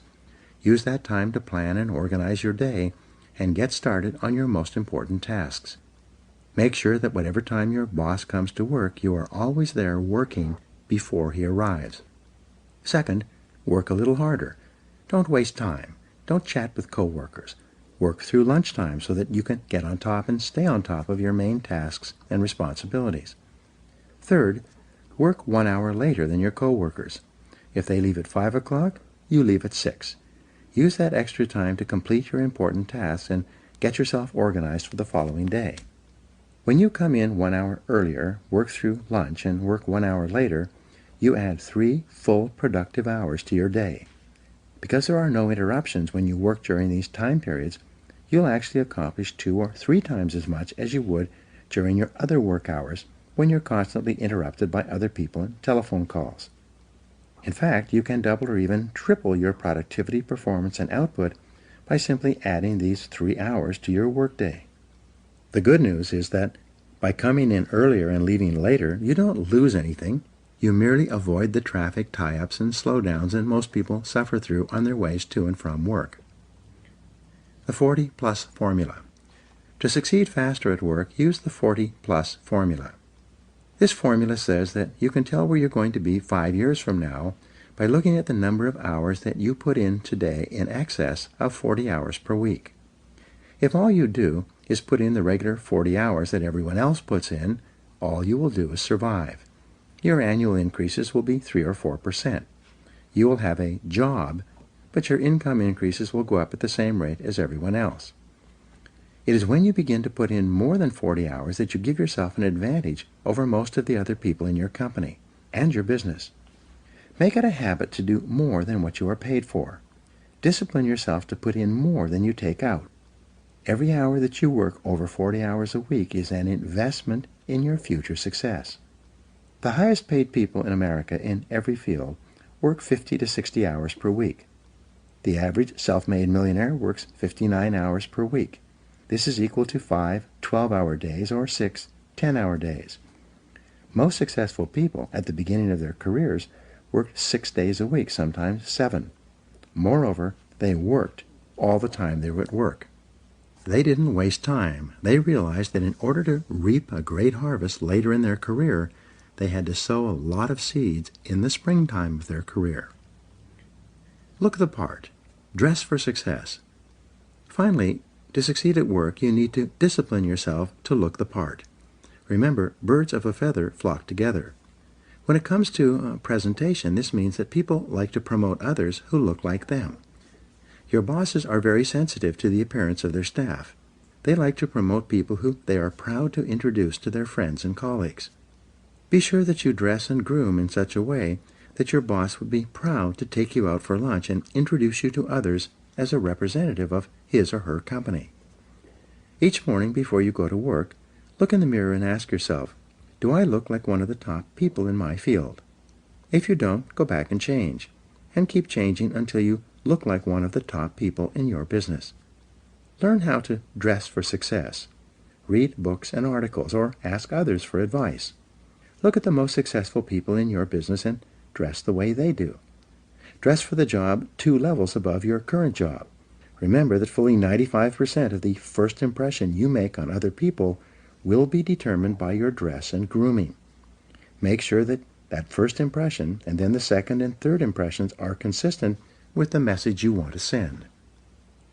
Speaker 2: Use that time to plan and organize your day and get started on your most important tasks. Make sure that whatever time your boss comes to work, you are always there working before he arrives. Second, work a little harder. Don't waste time. Don't chat with coworkers. Work through lunchtime so that you can get on top and stay on top of your main tasks and responsibilities. Third, work 1 hour later than your coworkers. If they leave at 5 o'clock, you leave at 6. Use that extra time to complete your important tasks and get yourself organized for the following day. When you come in 1 hour earlier, work through lunch, and work 1 hour later, you add 3 full productive hours to your day. Because there are no interruptions when you work during these time periods, you'll actually accomplish 2 or 3 times as much as you would during your other work hours when you're constantly interrupted by other people and telephone calls. In fact, you can double or even triple your productivity, performance, and output by simply adding these 3 hours to your workday. The good news is that by coming in earlier and leaving later, you don't lose anything. You merely avoid the traffic tie-ups and slowdowns that most people suffer through on their ways to and from work. The 40-plus formula. To succeed faster at work, use the 40-plus formula. This formula says that you can tell where you're going to be 5 years from now by looking at the number of hours that you put in today in excess of 40 hours per week. If all you do is put in the regular 40 hours that everyone else puts in, all you will do is survive. Your annual increases will be 3 or 4%. You will have a job, but your income increases will go up at the same rate as everyone else. It is when you begin to put in more than 40 hours that you give yourself an advantage over most of the other people in your company and your business. Make it a habit to do more than what you are paid for. Discipline yourself to put in more than you take out. Every hour that you work over 40 hours a week is an investment in your future success. The highest paid people in America in every field work 50 to 60 hours per week. The average self-made millionaire works 59 hours per week. This is equal to 5 12-hour days or 6 10-hour days. Most successful people at the beginning of their careers worked 6 days a week, sometimes 7. Moreover, they worked all the time they were at work. They didn't waste time. They realized that in order to reap a great harvest later in their career, they had to sow a lot of seeds in the springtime of their career. Look the part. Dress for success. Finally, to succeed at work, you need to discipline yourself to look the part. Remember, birds of a feather flock together. When it comes to presentation, this means that people like to promote others who look like them. Your bosses are very sensitive to the appearance of their staff. They like to promote people who they are proud to introduce to their friends and colleagues. Be sure that you dress and groom in such a way that your boss would be proud to take you out for lunch and introduce you to others as a representative of his or her company. Each morning before you go to work, look in the mirror and ask yourself, do I look like one of the top people in my field? If you don't, go back and change, and keep changing until you look like one of the top people in your business. Learn how to dress for success. Read books and articles, or ask others for advice. Look at the most successful people in your business and dress the way they do. Dress for the job 2 levels above your current job. Remember that fully 95% of the first impression you make on other people will be determined by your dress and grooming. Make sure that first impression and then the second and third impressions are consistent with the message you want to send.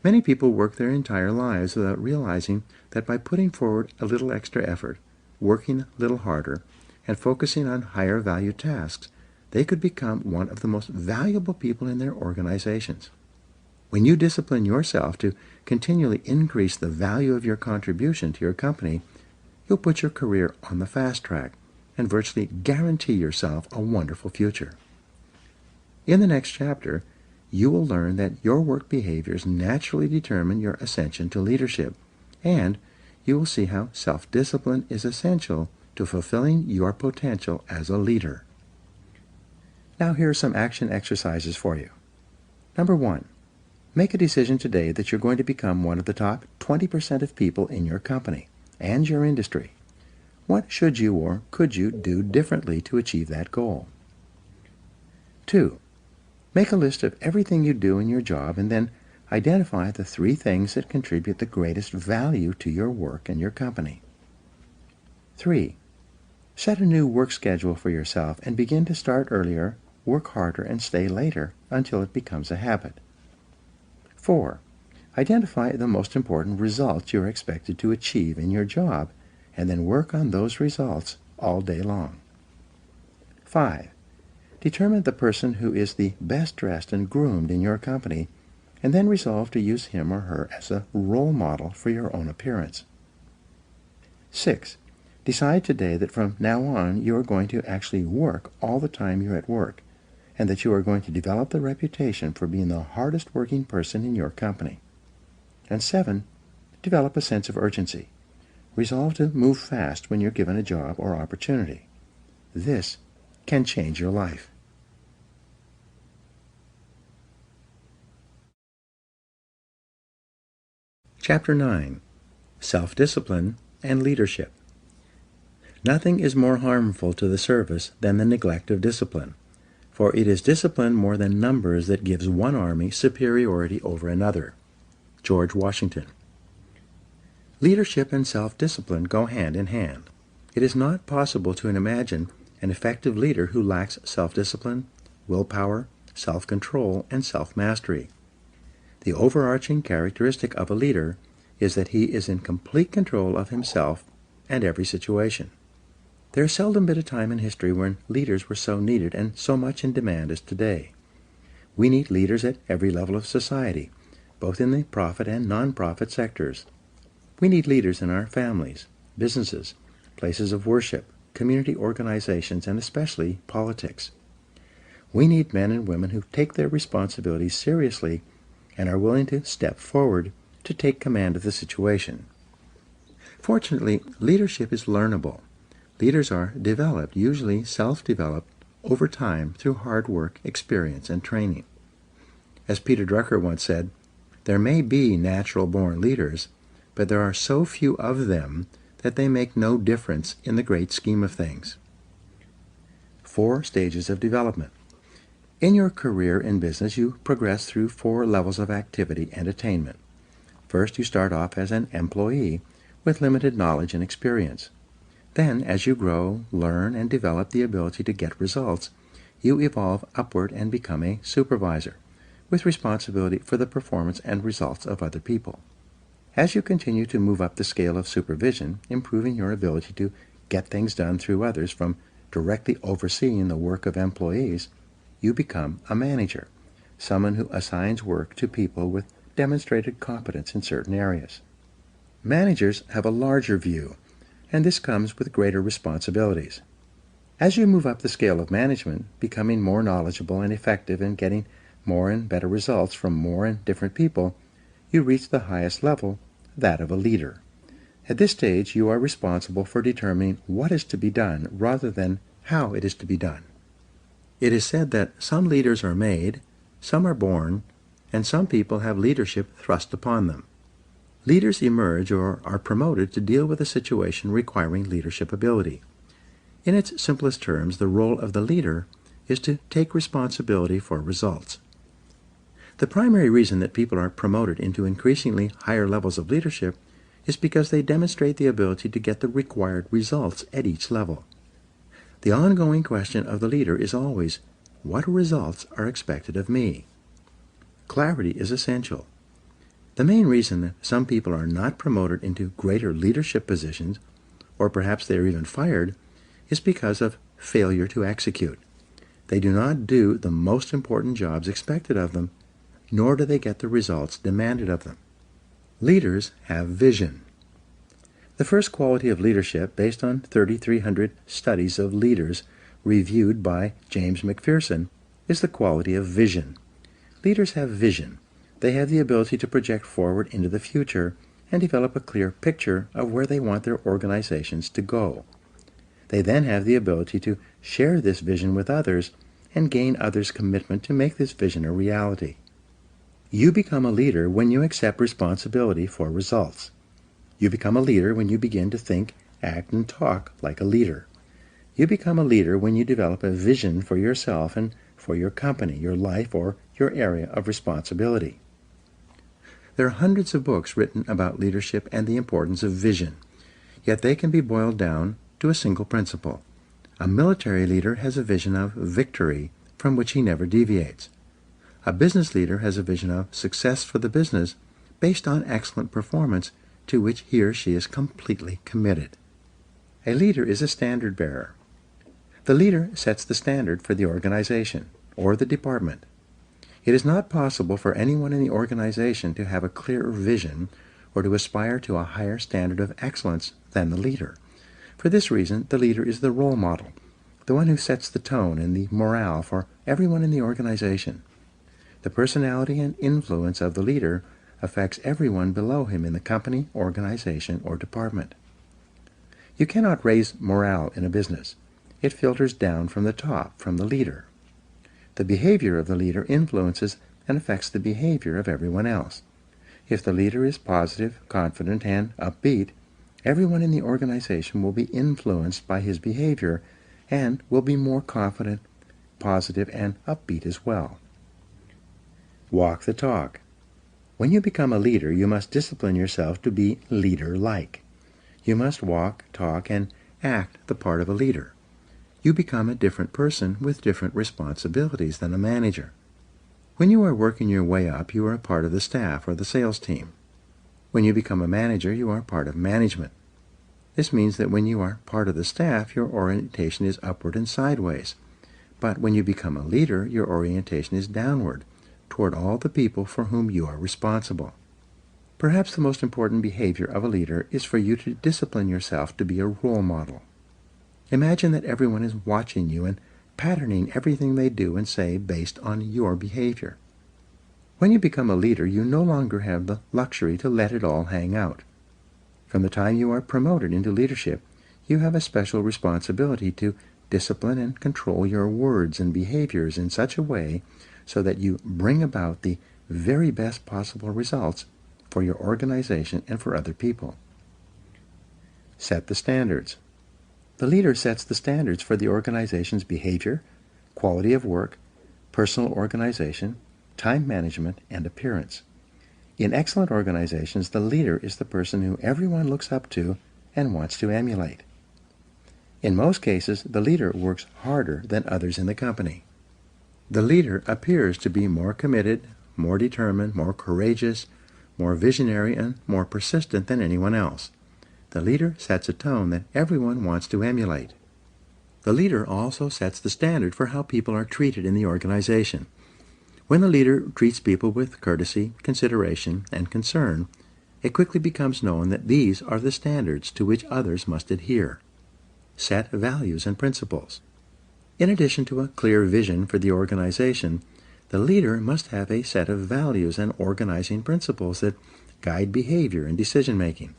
Speaker 2: Many people work their entire lives without realizing that by putting forward a little extra effort, working a little harder, and focusing on higher value tasks, they could become one of the most valuable people in their organizations. When you discipline yourself to continually increase the value of your contribution to your company, you'll put your career on the fast track and virtually guarantee yourself a wonderful future. In the next chapter, you will learn that your work behaviors naturally determine your ascension to leadership, and you will see how self-discipline is essential to fulfilling your potential as a leader. Now here are some action exercises for you. Number 1. Make a decision today that you're going to become one of the top 20% of people in your company and your industry. What should you or could you do differently to achieve that goal? 2. Make a list of everything you do in your job and then identify the 3 things that contribute the greatest value to your work and your company. 3. Set a new work schedule for yourself and begin to start earlier, work harder, and stay later until it becomes a habit. 4. Identify the most important results you're expected to achieve in your job and then work on those results all day long. 5. Determine the person who is the best dressed and groomed in your company and then resolve to use him or her as a role model for your own appearance. 6. Decide today that from now on you are going to actually work all the time you're at work, and that you are going to develop the reputation for being the hardest working person in your company. And 7, develop a sense of urgency. Resolve to move fast when you're given a job or opportunity. This can change your life. Chapter 9. Self-Discipline and Leadership. Nothing is more harmful to the service than the neglect of discipline, for it is discipline more than numbers that gives one army superiority over another. George Washington. Leadership and self-discipline go hand in hand. It is not possible to imagine an effective leader who lacks self-discipline, willpower, self-control, and self-mastery. The overarching characteristic of a leader is that he is in complete control of himself and every situation. There has seldom been a time in history when leaders were so needed and so much in demand as today. We need leaders at every level of society, both in the profit and non-profit sectors. We need leaders in our families, businesses, places of worship, community organizations, and especially politics. We need men and women who take their responsibilities seriously and are willing to step forward to take command of the situation. Fortunately, leadership is learnable. Leaders are developed, usually self-developed, over time through hard work, experience, and training. As Peter Drucker once said, there may be natural-born leaders, but there are so few of them that they make no difference in the great scheme of things. 4 stages of development. In your career in business, you progress through 4 levels of activity and attainment. First, you start off as an employee with limited knowledge and experience. Then, as you grow, learn, and develop the ability to get results, you evolve upward and become a supervisor, with responsibility for the performance and results of other people. As you continue to move up the scale of supervision, improving your ability to get things done through others from directly overseeing the work of employees, you become a manager, someone who assigns work to people with demonstrated competence in certain areas. Managers have a larger view, and this comes with greater responsibilities. As you move up the scale of management, becoming more knowledgeable and effective and getting more and better results from more and different people, you reach the highest level, that of a leader. At this stage, you are responsible for determining what is to be done rather than how it is to be done. It is said that some leaders are made, some are born, and some people have leadership thrust upon them. Leaders emerge or are promoted to deal with a situation requiring leadership ability. In its simplest terms, the role of the leader is to take responsibility for results. The primary reason that people are promoted into increasingly higher levels of leadership is because they demonstrate the ability to get the required results at each level. The ongoing question of the leader is always, what results are expected of me? Clarity is essential. The main reason that some people are not promoted into greater leadership positions, or perhaps they are even fired, is because of failure to execute. They do not do the most important jobs expected of them, nor do they get the results demanded of them. Leaders have vision. The first quality of leadership, based on 3,300 studies of leaders reviewed by James McPherson, is the quality of vision. Leaders have vision. They have the ability to project forward into the future and develop a clear picture of where they want their organizations to go. They then have the ability to share this vision with others and gain others' commitment to make this vision a reality. You become a leader when you accept responsibility for results. You become a leader when you begin to think, act, and talk like a leader. You become a leader when you develop a vision for yourself and for your company, your life, or your area of responsibility. There are hundreds of books written about leadership and the importance of vision, yet they can be boiled down to a single principle. A military leader has a vision of victory from which he never deviates. A business leader has a vision of success for the business based on excellent performance to which he or she is completely committed. A leader is a standard bearer. The leader sets the standard for the organization or the department. It is not possible for anyone in the organization to have a clearer vision or to aspire to a higher standard of excellence than the leader. For this reason, the leader is the role model, the one who sets the tone and the morale for everyone in the organization. The personality and influence of the leader affects everyone below him in the company, organization, or department. You cannot raise morale in a business. It filters down from the top, from the leader. The behavior of the leader influences and affects the behavior of everyone else. If the leader is positive, confident, and upbeat, everyone in the organization will be influenced by his behavior and will be more confident, positive, and upbeat as well. Walk the talk. When you become a leader, you must discipline yourself to be leader-like. You must walk, talk, and act the part of a leader. You become a different person with different responsibilities than a manager. When you are working your way up, you are a part of the staff or the sales team. When you become a manager, you are part of management. This means that when you are part of the staff, your orientation is upward and sideways. But when you become a leader, your orientation is downward, toward all the people for whom you are responsible. Perhaps the most important behavior of a leader is for you to discipline yourself to be a role model. Imagine that everyone is watching you and patterning everything they do and say based on your behavior. When you become a leader, you no longer have the luxury to let it all hang out. From the time you are promoted into leadership, you have a special responsibility to discipline and control your words and behaviors in such a way so that you bring about the very best possible results for your organization and for other people. Set the standards. The leader sets the standards for the organization's behavior, quality of work, personal organization, time management, and appearance. In excellent organizations, the leader is the person who everyone looks up to and wants to emulate. In most cases, the leader works harder than others in the company. The leader appears to be more committed, more determined, more courageous, more visionary, and more persistent than anyone else. The leader sets a tone that everyone wants to emulate. The leader also sets the standard for how people are treated in the organization. When the leader treats people with courtesy, consideration, and concern, it quickly becomes known that these are the standards to which others must adhere. Set values and principles. In addition to a clear vision for the organization, the leader must have a set of values and organizing principles that guide behavior and decision-making.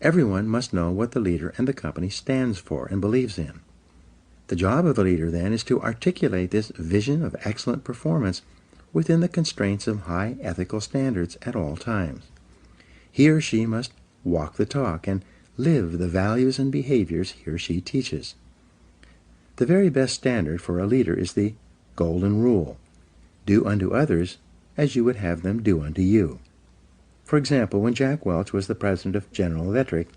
Speaker 2: Everyone must know what the leader and the company stands for and believes in. The job of the leader, then, is to articulate this vision of excellent performance within the constraints of high ethical standards at all times. He or she must walk the talk and live the values and behaviors he or she teaches. The very best standard for a leader is the golden rule: do unto others as you would have them do unto you. For example, when Jack Welch was the president of General Electric,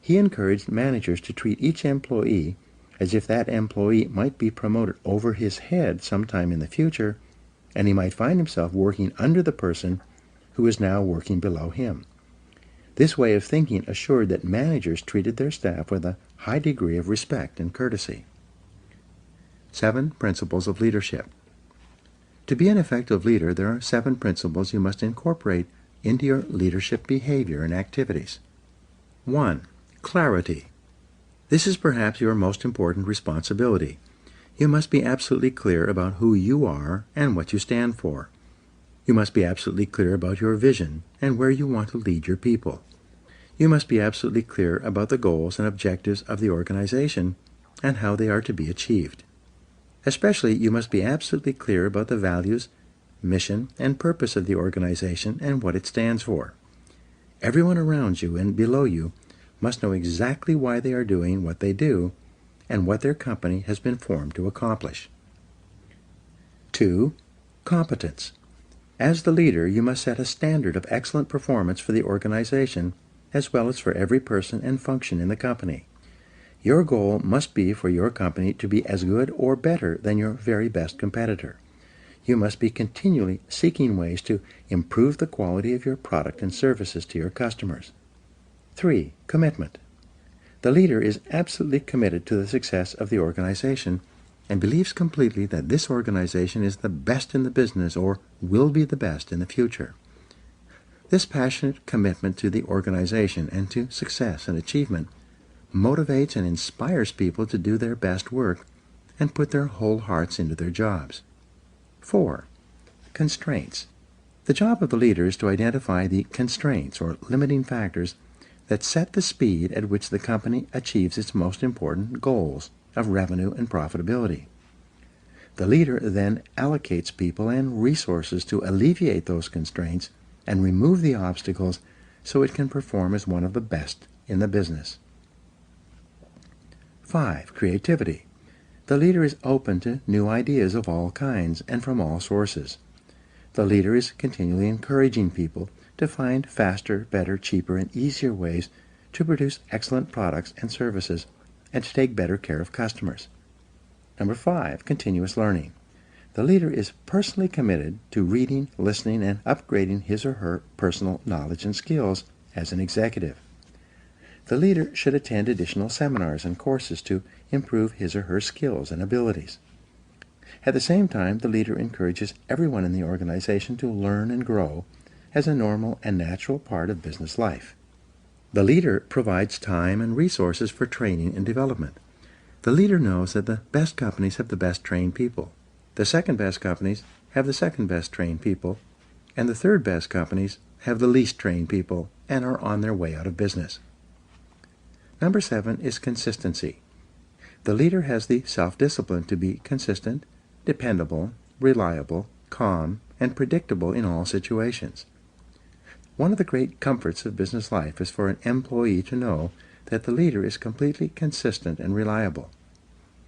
Speaker 2: he encouraged managers to treat each employee as if that employee might be promoted over his head sometime in the future, and he might find himself working under the person who is now working below him. This way of thinking assured that managers treated their staff with a high degree of respect and courtesy. 7 principles of leadership. To be an effective leader, there are 7 principles you must incorporate into your leadership behavior and activities. 1. Clarity. This is perhaps your most important responsibility. You must be absolutely clear about who you are and what you stand for. You must be absolutely clear about your vision and where you want to lead your people. You must be absolutely clear about the goals and objectives of the organization and how they are to be achieved. Especially, you must be absolutely clear about the values, mission, and purpose of the organization and what it stands for. Everyone around you and below you must know exactly why they are doing what they do and what their company has been formed to accomplish. 2. Competence. As the leader, you must set a standard of excellent performance for the organization as well as for every person and function in the company. Your goal must be for your company to be as good or better than your very best competitor. You must be continually seeking ways to improve the quality of your product and services to your customers. 3. Commitment. The leader is absolutely committed to the success of the organization and believes completely that this organization is the best in the business or will be the best in the future. This passionate commitment to the organization and to success and achievement motivates and inspires people to do their best work and put their whole hearts into their jobs. 4. Constraints. The job of the leader is to identify the constraints or limiting factors that set the speed at which the company achieves its most important goals of revenue and profitability. The leader then allocates people and resources to alleviate those constraints and remove the obstacles so it can perform as one of the best in the business. 5. Creativity. The leader is open to new ideas of all kinds and from all sources. The leader is continually encouraging people to find faster, better, cheaper, and easier ways to produce excellent products and services and to take better care of customers. Number 5, continuous learning. The leader is personally committed to reading, listening, and upgrading his or her personal knowledge and skills as an executive. The leader should attend additional seminars and courses to improve his or her skills and abilities. At the same time, the leader encourages everyone in the organization to learn and grow as a normal and natural part of business life. The leader provides time and resources for training and development. The leader knows that the best companies have the best trained people. The second best companies have the second best trained people, and the third best companies have the least trained people and are on their way out of business. Number 7 is consistency. The leader has the self-discipline to be consistent, dependable, reliable, calm, and predictable in all situations. One of the great comforts of business life is for an employee to know that the leader is completely consistent and reliable.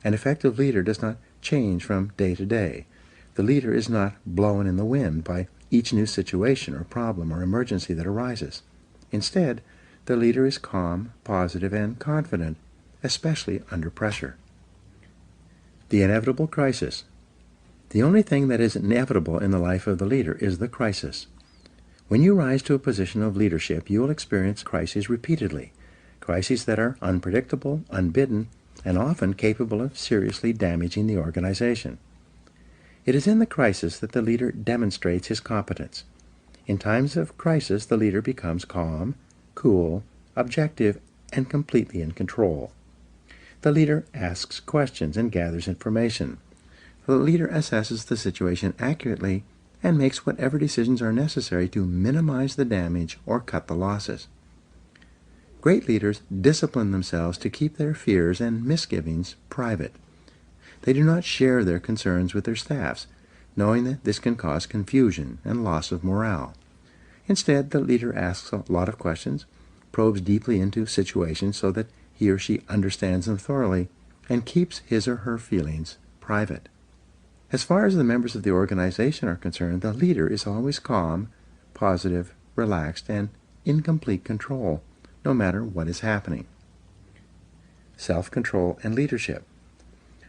Speaker 2: An effective leader does not change from day to day. The leader is not blown in the wind by each new situation or problem or emergency that arises. Instead, the leader is calm, positive, and confident, especially under pressure. The inevitable crisis. The only thing that is inevitable in the life of the leader is the crisis. When you rise to a position of leadership, you will experience crises repeatedly, crises that are unpredictable, unbidden, and often capable of seriously damaging the organization. It is in the crisis that the leader demonstrates his competence. In times of crisis, the leader becomes calm, cool, objective, and completely in control. The leader asks questions and gathers information. The leader assesses the situation accurately and makes whatever decisions are necessary to minimize the damage or cut the losses. Great leaders discipline themselves to keep their fears and misgivings private. They do not share their concerns with their staffs, knowing that this can cause confusion and loss of morale. Instead, the leader asks a lot of questions, probes deeply into situations so that he or she understands them thoroughly, and keeps his or her feelings private. As far as the members of the organization are concerned, the leader is always calm, positive, relaxed, and in complete control, no matter what is happening. Self-control and leadership.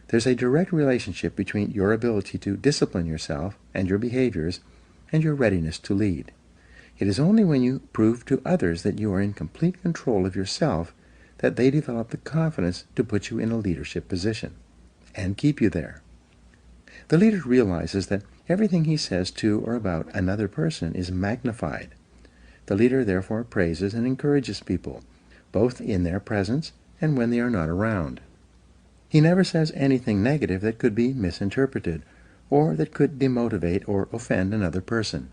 Speaker 2: There's a direct relationship between your ability to discipline yourself and your behaviors and your readiness to lead. It is only when you prove to others that you are in complete control of yourself that they develop the confidence to put you in a leadership position and keep you there. The leader realizes that everything he says to or about another person is magnified. The leader therefore praises and encourages people, both in their presence and when they are not around. He never says anything negative that could be misinterpreted or that could demotivate or offend another person.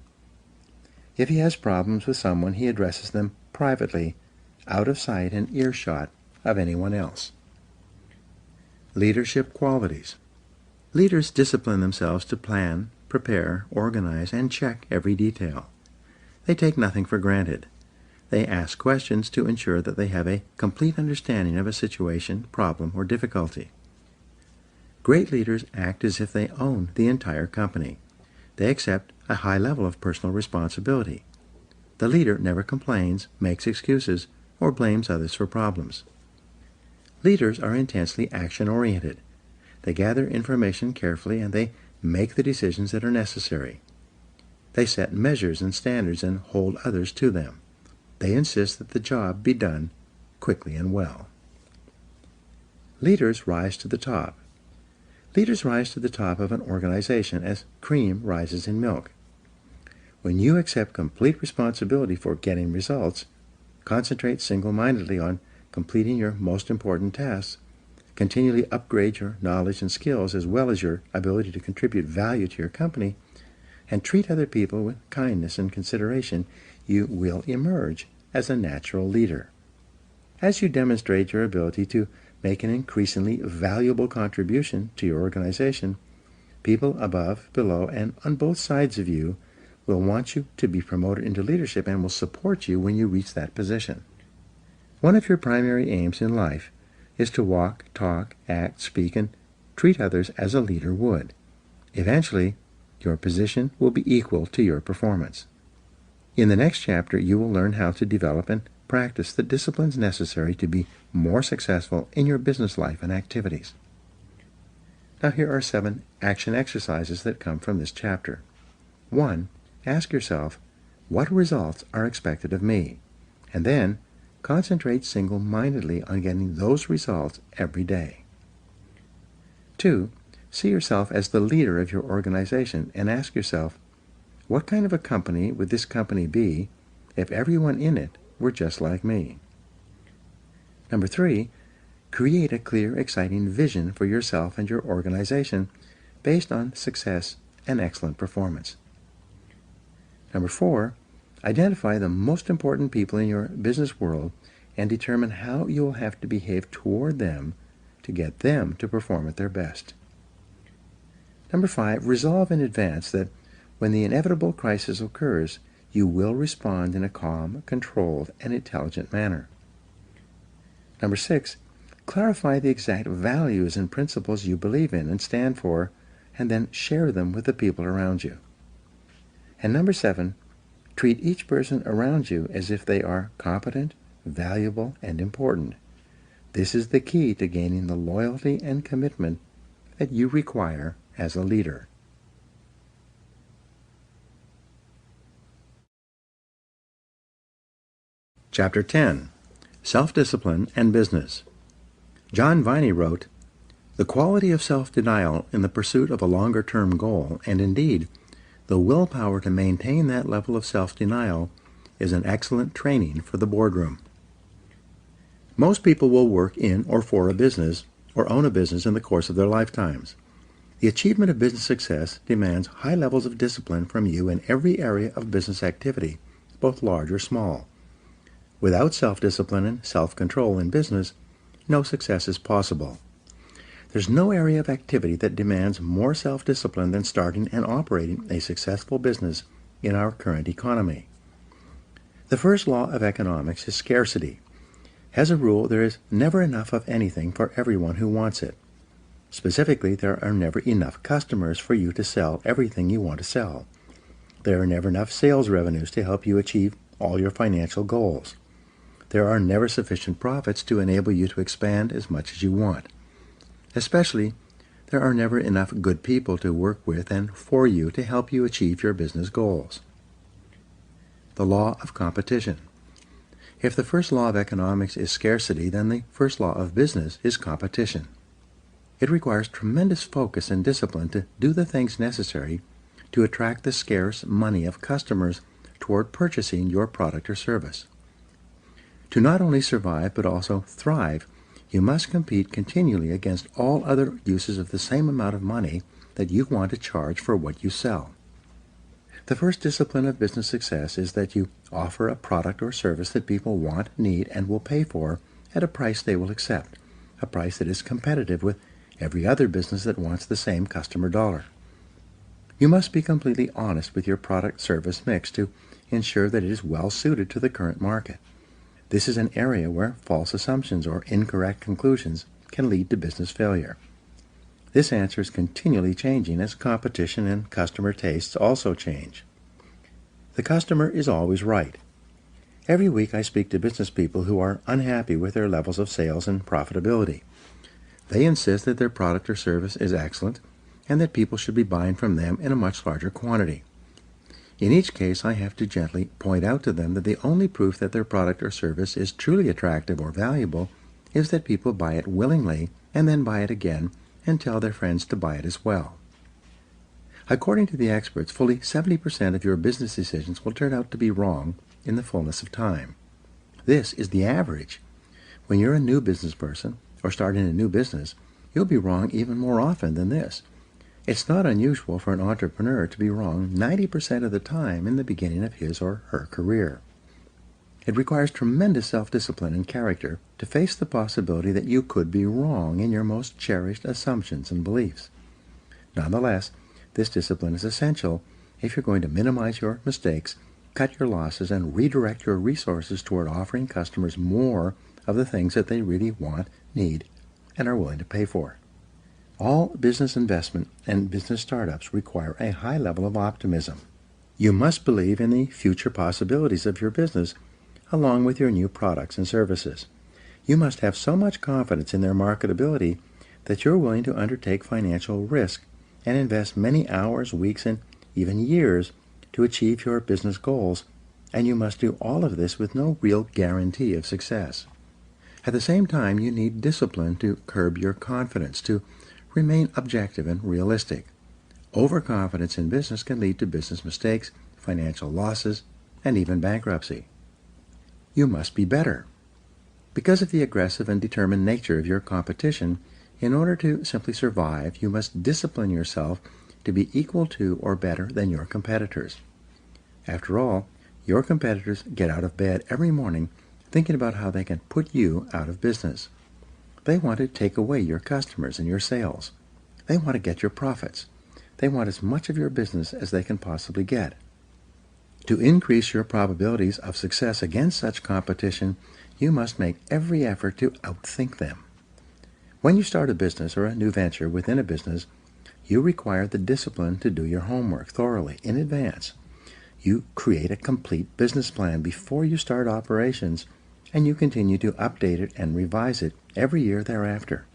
Speaker 2: If he has problems with someone, he addresses them privately, out of sight and earshot of anyone else. Leadership qualities. Leaders discipline themselves to plan, prepare, organize, and check every detail. They take nothing for granted. They ask questions to ensure that they have a complete understanding of a situation, problem, or difficulty. Great leaders act as if they own the entire company. They accept a high level of personal responsibility. The leader never complains, makes excuses, or blames others for problems. Leaders are intensely action-oriented. They gather information carefully and they make the decisions that are necessary. They set measures and standards and hold others to them. They insist that the job be done quickly and well. Leaders rise to the top. Leaders rise to the top of an organization as cream rises in milk. When you accept complete responsibility for getting results, concentrate single-mindedly on completing your most important tasks, continually upgrade your knowledge and skills as well as your ability to contribute value to your company, and treat other people with kindness and consideration, you will emerge as a natural leader. As you demonstrate your ability to make an increasingly valuable contribution to your organization, people above, below, and on both sides of you will want you to be promoted into leadership and will support you when you reach that position. One of your primary aims in life is to walk, talk, act, speak, and treat others as a leader would. Eventually, your position will be equal to your performance. In the next chapter, you will learn how to develop and practice the disciplines necessary to be more successful in your business life and activities. Now here are 7 action exercises that come from this chapter. 1. Ask yourself, what results are expected of me? And then, concentrate single-mindedly on getting those results every day. 2. See yourself as the leader of your organization and ask yourself, what kind of a company would this company be if everyone in it were just like me? Number 3, create a clear, exciting vision for yourself and your organization based on success and excellent performance. Number 4, identify the most important people in your business world and determine how you will have to behave toward them to get them to perform at their best. Number 5, resolve in advance that when the inevitable crisis occurs, you will respond in a calm, controlled, and intelligent manner. Number 6, clarify the exact values and principles you believe in and stand for, and then share them with the people around you. And number 7, treat each person around you as if they are competent, valuable, and important. This is the key to gaining the loyalty and commitment that you require as a leader. Chapter 10. Self-Discipline and Business. John Viney wrote, "The quality of self-denial in the pursuit of a longer-term goal, and indeed, the willpower to maintain that level of self-denial, is an excellent training for the boardroom." Most people will work in or for a business or own a business in the course of their lifetimes. The achievement of business success demands high levels of discipline from you in every area of business activity, both large or small. Without self-discipline and self-control in business, no success is possible. There's no area of activity that demands more self-discipline than starting and operating a successful business in our current economy. The first law of economics is scarcity. As a rule, there is never enough of anything for everyone who wants it. Specifically, there are never enough customers for you to sell everything you want to sell. There are never enough sales revenues to help you achieve all your financial goals. There are never sufficient profits to enable you to expand as much as you want. Especially, there are never enough good people to work with and for you to help you achieve your business goals. The law of competition. If the first law of economics is scarcity, then the first law of business is competition. It requires tremendous focus and discipline to do the things necessary to attract the scarce money of customers toward purchasing your product or service. To not only survive but also thrive, you must compete continually against all other uses of the same amount of money that you want to charge for what you sell. The first discipline of business success is that you offer a product or service that people want, need, and will pay for at a price they will accept, a price that is competitive with every other business that wants the same customer dollar. You must be completely honest with your product-service mix to ensure that it is well suited to the current market. This is an area where false assumptions or incorrect conclusions can lead to business failure. This answer is continually changing as competition and customer tastes also change. The customer is always right. Every week I speak to business people who are unhappy with their levels of sales and profitability. They insist that their product or service is excellent and that people should be buying from them in a much larger quantity. In each case, I have to gently point out to them that the only proof that their product or service is truly attractive or valuable is that people buy it willingly and then buy it again and tell their friends to buy it as well. According to the experts, fully 70% of your business decisions will turn out to be wrong in the fullness of time. This is the average. When you're a new business person or starting a new business, you'll be wrong even more often than this. It's not unusual for an entrepreneur to be wrong 90% of the time in the beginning of his or her career. It requires tremendous self-discipline and character to face the possibility that you could be wrong in your most cherished assumptions and beliefs. Nonetheless, this discipline is essential if you're going to minimize your mistakes, cut your losses, and redirect your resources toward offering customers more of the things that they really want, need, and are willing to pay for. All business investment and business startups require a high level of optimism. You must believe in the future possibilities of your business along with your new products and services. You must have so much confidence in their marketability that you're willing to undertake financial risk and invest many hours, weeks, and even years to achieve your business goals, and you must do all of this with no real guarantee of success. At the same time, you need discipline to curb your confidence, to remain objective and realistic. Overconfidence in business can lead to business mistakes, financial losses, and even bankruptcy. You must be better. Because of the aggressive and determined nature of your competition, in order to simply survive, you must discipline yourself to be equal to or better than your competitors. After all, your competitors get out of bed every morning thinking about how they can put you out of business. They want to take away your customers and your sales. They want to get your profits. They want as much of your business as they can possibly get. To increase your probabilities of success against such competition, you must make every effort to outthink them. When you start a business or a new venture within a business, you require the discipline to do your homework thoroughly in advance. You create a complete business plan before you start operations, and you continue to update it and revise it every year thereafter.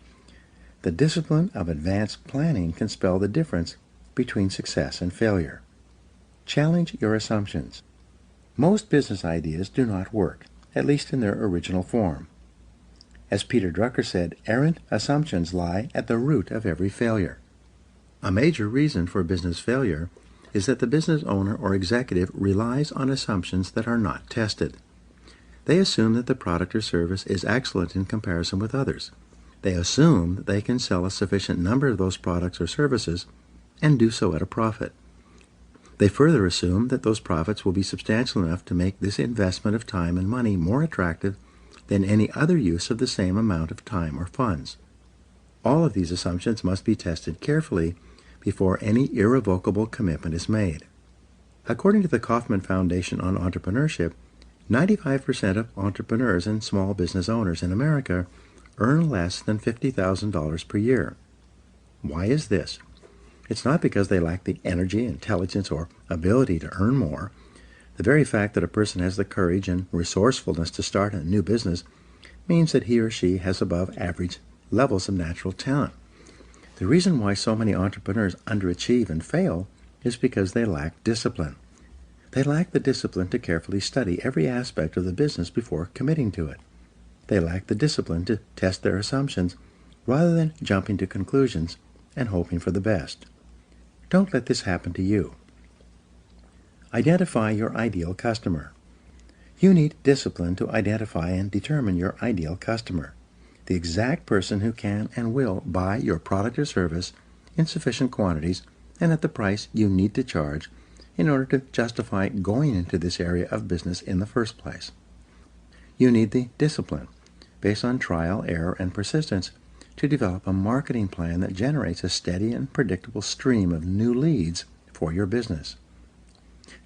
Speaker 2: The discipline of advanced planning can spell the difference between success and failure. Challenge your assumptions. Most business ideas do not work, at least in their original form. As Peter Drucker said, errant assumptions lie at the root of every failure. A major reason for business failure is that the business owner or executive relies on assumptions that are not tested. They assume that the product or service is excellent in comparison with others. They assume that they can sell a sufficient number of those products or services and do so at a profit. They further assume that those profits will be substantial enough to make this investment of time and money more attractive than any other use of the same amount of time or funds. All of these assumptions must be tested carefully before any irrevocable commitment is made. According to the Kauffman Foundation on Entrepreneurship, 95% of entrepreneurs and small business owners in America earn less than $50,000 per year. Why is this? It's not because they lack the energy, intelligence, or ability to earn more. The very fact that a person has the courage and resourcefulness to start a new business means that he or she has above average levels of natural talent. The reason why so many entrepreneurs underachieve and fail is because they lack discipline. They lack the discipline to carefully study every aspect of the business before committing to it. They lack the discipline to test their assumptions rather than jumping to conclusions and hoping for the best. Don't let this happen to you. Identify your ideal customer. You need discipline to identify and determine your ideal customer, the exact person who can and will buy your product or service in sufficient quantities and at the price you need to charge in order to justify going into this area of business in the first place. You need the discipline, based on trial, error, and persistence, to develop a marketing plan that generates a steady and predictable stream of new leads for your business.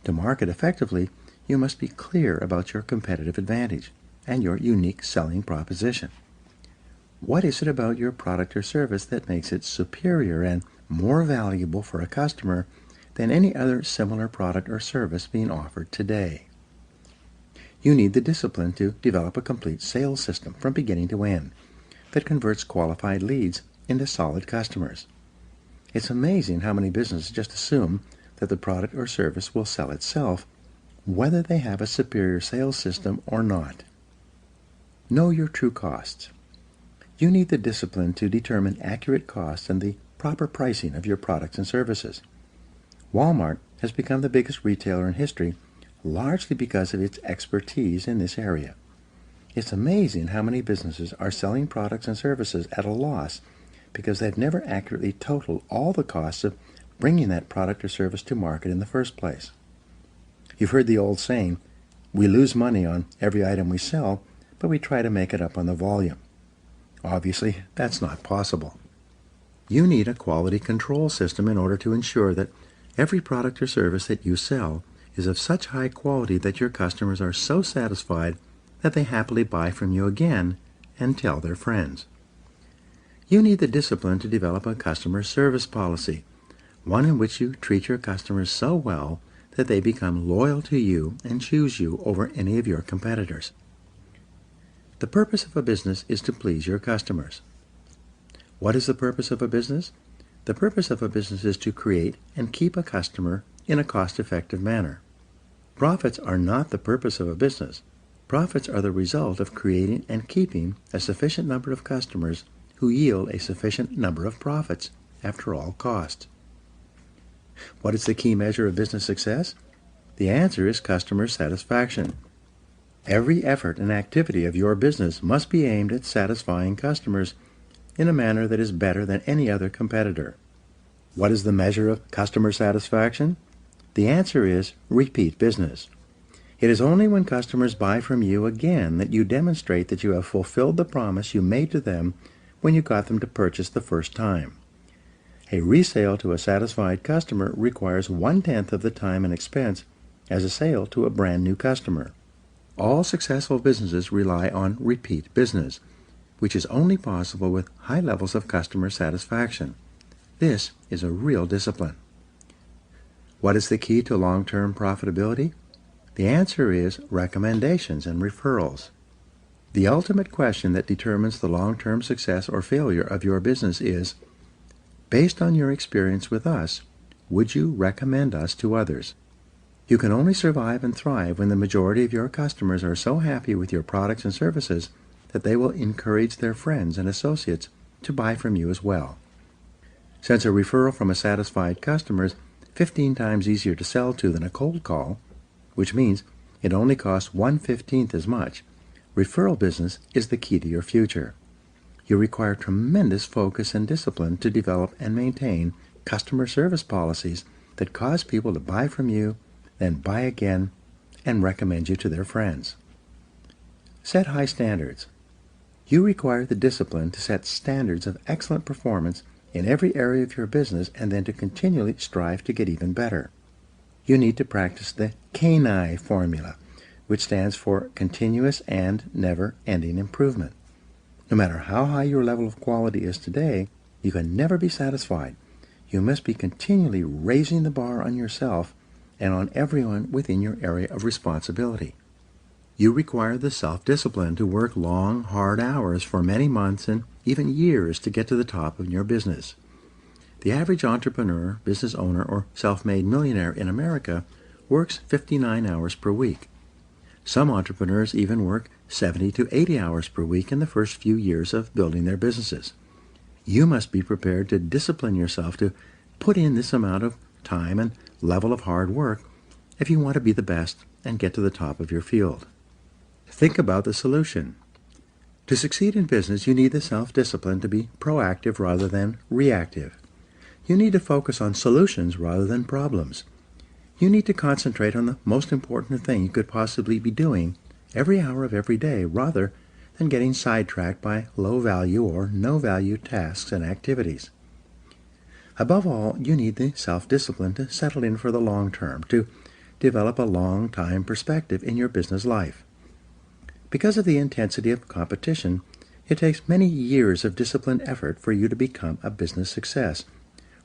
Speaker 2: To market effectively, you must be clear about your competitive advantage and your unique selling proposition. What is it about your product or service that makes it superior and more valuable for a customer than any other similar product or service being offered today? You need the discipline to develop a complete sales system from beginning to end that converts qualified leads into solid customers. It's amazing how many businesses just assume that the product or service will sell itself, whether they have a superior sales system or not. Know your true costs. You need the discipline to determine accurate costs and the proper pricing of your products and services. Walmart has become the biggest retailer in history, largely because of its expertise in this area. It's amazing how many businesses are selling products and services at a loss because they've never accurately totaled all the costs of bringing that product or service to market in the first place. You've heard the old saying, we lose money on every item we sell, but we try to make it up on the volume. Obviously, that's not possible. You need a quality control system in order to ensure that every product or service that you sell is of such high quality that your customers are so satisfied that they happily buy from you again and tell their friends. You need the discipline to develop a customer service policy, one in which you treat your customers so well that they become loyal to you and choose you over any of your competitors. The purpose of a business is to please your customers. What is the purpose of a business? The purpose of a business is to create and keep a customer in a cost-effective manner. Profits are not the purpose of a business. Profits are the result of creating and keeping a sufficient number of customers who yield a sufficient number of profits after all costs. What is the key measure of business success? The answer is customer satisfaction. Every effort and activity of your business must be aimed at satisfying customers in a manner that is better than any other competitor. What is the measure of customer satisfaction? The answer is repeat business. It is only when customers buy from you again that you demonstrate that you have fulfilled the promise you made to them when you got them to purchase the first time. A resale to a satisfied customer requires 1/10 of the time and expense as a sale to a brand new customer. All successful businesses rely on repeat business, which is only possible with high levels of customer satisfaction. This is a real discipline. What is the key to long-term profitability? The answer is recommendations and referrals. The ultimate question that determines the long-term success or failure of your business is, based on your experience with us, would you recommend us to others? You can only survive and thrive when the majority of your customers are so happy with your products and services that they will encourage their friends and associates to buy from you as well. Since a referral from a satisfied customer is 15 times easier to sell to than a cold call, which means it only costs 1/15 as much, referral business is the key to your future. You require tremendous focus and discipline to develop and maintain customer service policies that cause people to buy from you, then buy again, and recommend you to their friends. Set high standards. You require the discipline to set standards of excellent performance in every area of your business and then to continually strive to get even better. You need to practice the CANI formula, which stands for continuous and never-ending improvement. No matter how high your level of quality is today, you can never be satisfied. You must be continually raising the bar on yourself and on everyone within your area of responsibility. You require the self-discipline to work long, hard hours for many months and even years to get to the top of your business. The average entrepreneur, business owner, or self-made millionaire in America works 59 hours per week. Some entrepreneurs even work 70 to 80 hours per week in the first few years of building their businesses. You must be prepared to discipline yourself to put in this amount of time and level of hard work if you want to be the best and get to the top of your field. Think about the solution. To succeed in business, you need the self-discipline to be proactive rather than reactive. You need to focus on solutions rather than problems. You need to concentrate on the most important thing you could possibly be doing every hour of every day rather than getting sidetracked by low-value or no-value tasks and activities. Above all, you need the self-discipline to settle in for the long term, to develop a long-time perspective in your business life. Because of the intensity of competition, it takes many years of disciplined effort for you to become a business success,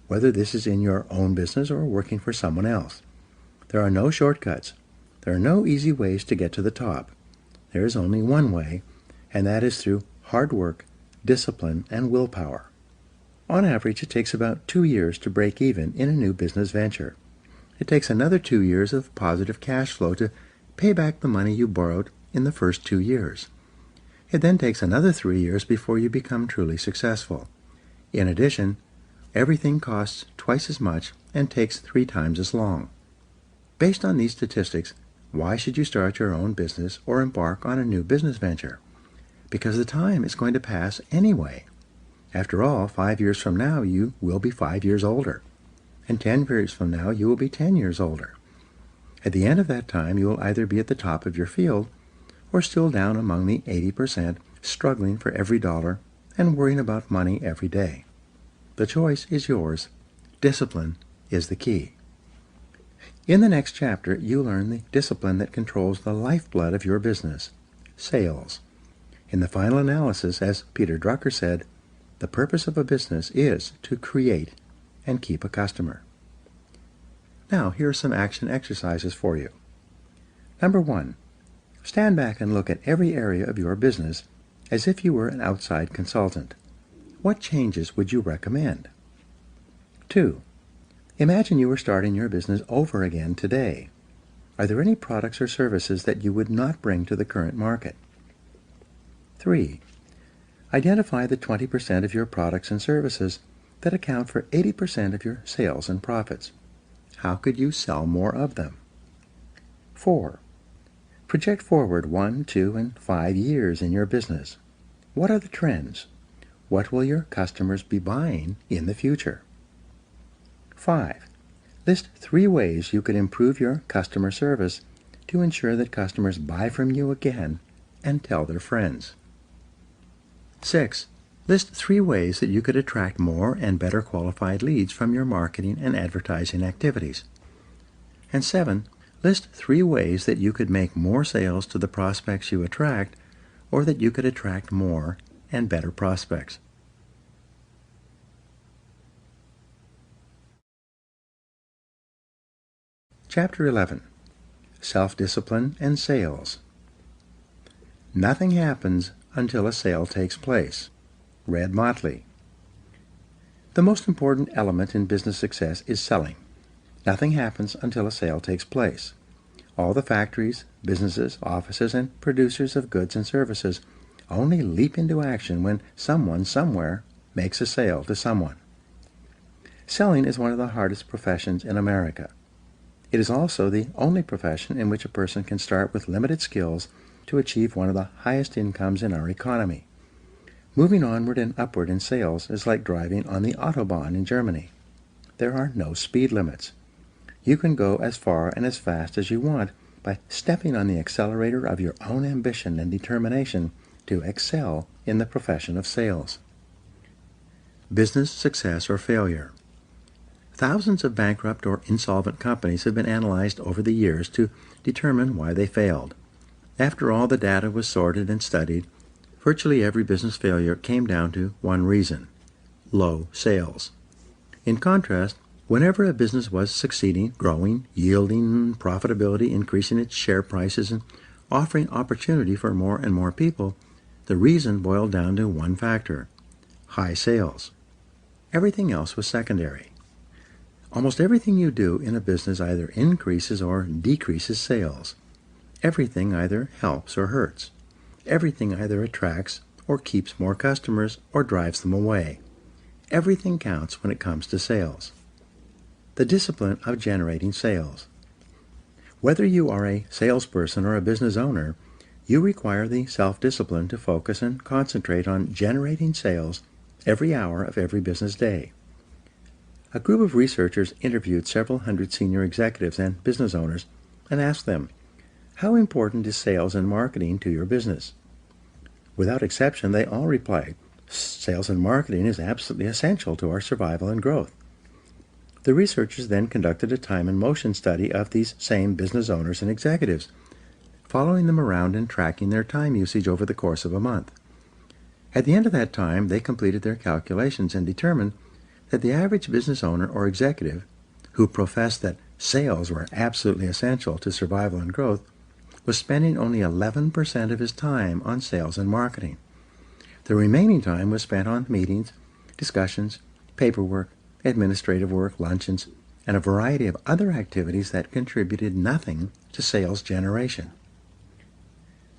Speaker 2: whether this is in your own business or working for someone else. There are no shortcuts. There are no easy ways to get to the top. There is only one way, and that is through hard work, discipline, and willpower. On average, it takes about 2 years to break even in a new business venture. It takes another 2 years of positive cash flow to pay back the money you borrowed in the first 2 years. It then takes another 3 years before you become truly successful. In addition, everything costs twice as much and takes 3 times as long. Based on these statistics, Why should you start your own business or embark on a new business venture? Because the time is going to pass anyway. After all, 5 years from now, you will be 5 years older. And 10 years from now, you will be 10 years older. At the end of that time, you will either be at the top of your field or still down among the 80%, struggling for every dollar and worrying about money every day. The choice is yours. Discipline is the key. In the next chapter, you learn the discipline that controls the lifeblood of your business, sales. In the final analysis, as Peter Drucker said, the purpose of a business is to create and keep a customer. Now, here are some action exercises for you. Number 1, stand back and look at every area of your business as if you were an outside consultant. What changes would you recommend? 2, imagine you were starting your business over again today. Are there any products or services that you would not bring to the current market? 3, identify the 20% of your products and services that account for 80% of your sales and profits. How could you sell more of them? 4, project forward 1, 2, and 5 years in your business. What are the trends? What will your customers be buying in the future? 5, list 3 ways you could improve your customer service to ensure that customers buy from you again and tell their friends. 6, list 3 ways that you could attract more and better qualified leads from your marketing and advertising activities. And 7, list 3 ways that you could make more sales to the prospects you attract, or that you could attract more and better prospects. Chapter 11. Self-Discipline and Sales. Nothing happens until a sale takes place. Red Motley. The most important element in business success is selling. Nothing happens until a sale takes place. All the factories, businesses, offices, and producers of goods and services only leap into action when someone somewhere makes a sale to someone. Selling is one of the hardest professions in America. It is also the only profession in which a person can start with limited skills to achieve one of the highest incomes in our economy. Moving onward and upward in sales is like driving on the Autobahn in Germany. There are no speed limits. You can go as far and as fast as you want by stepping on the accelerator of your own ambition and determination to excel in the profession of sales. Business success or failure. Thousands of bankrupt or insolvent companies have been analyzed over the years to determine why they failed. After all the data was sorted and studied, virtually every business failure came down to one reason: low sales. In contrast, whenever a business was succeeding, growing, yielding profitability, increasing its share prices, and offering opportunity for more and more people, the reason boiled down to one factor: high sales. Everything else was secondary. Almost everything you do in a business either increases or decreases sales. Everything either helps or hurts. Everything either attracts or keeps more customers or drives them away. Everything counts when it comes to sales. The discipline of generating sales. Whether you are a salesperson or a business owner, you require the self-discipline to focus and concentrate on generating sales every hour of every business day. A group of researchers interviewed several hundred senior executives and business owners and asked them, "How important is sales and marketing to your business?" Without exception, they all replied, "Sales and marketing is absolutely essential to our survival and growth." The researchers then conducted a time and motion study of these same business owners and executives, following them around and tracking their time usage over the course of a month. At the end of that time, they completed their calculations and determined that the average business owner or executive who professed that sales were absolutely essential to survival and growth was spending only 11% of his time on sales and marketing. The remaining time was spent on meetings, discussions, paperwork, administrative work, luncheons, and a variety of other activities that contributed nothing to sales generation.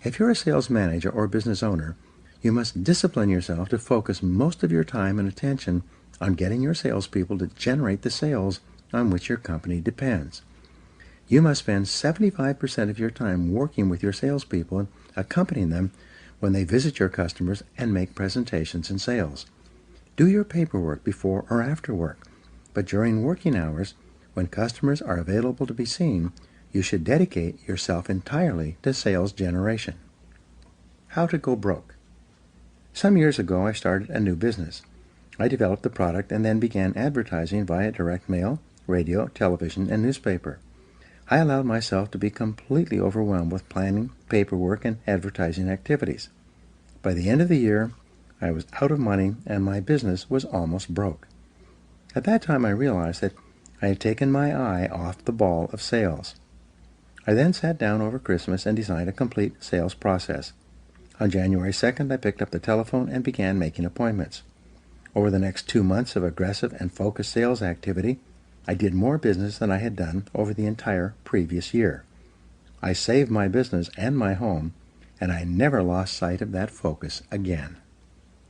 Speaker 2: If you're a sales manager or business owner, you must discipline yourself to focus most of your time and attention on getting your salespeople to generate the sales on which your company depends. You must spend 75% of your time working with your salespeople and accompanying them when they visit your customers and make presentations and sales. Do your paperwork before or after work, but during working hours, when customers are available to be seen, you should dedicate yourself entirely to sales generation. How to go broke. Some years ago, I started a new business. I developed the product and then began advertising via direct mail, radio, television, and newspaper. I allowed myself to be completely overwhelmed with planning, paperwork, and advertising activities. By the end of the year, I was out of money and my business was almost broke. At that time, I realized that I had taken my eye off the ball of sales. I then sat down over Christmas and designed a complete sales process. On January 2nd, I picked up the telephone and began making appointments. Over the next 2 months of aggressive and focused sales activity, I did more business than I had done over the entire previous year. I saved my business and my home, and I never lost sight of that focus again.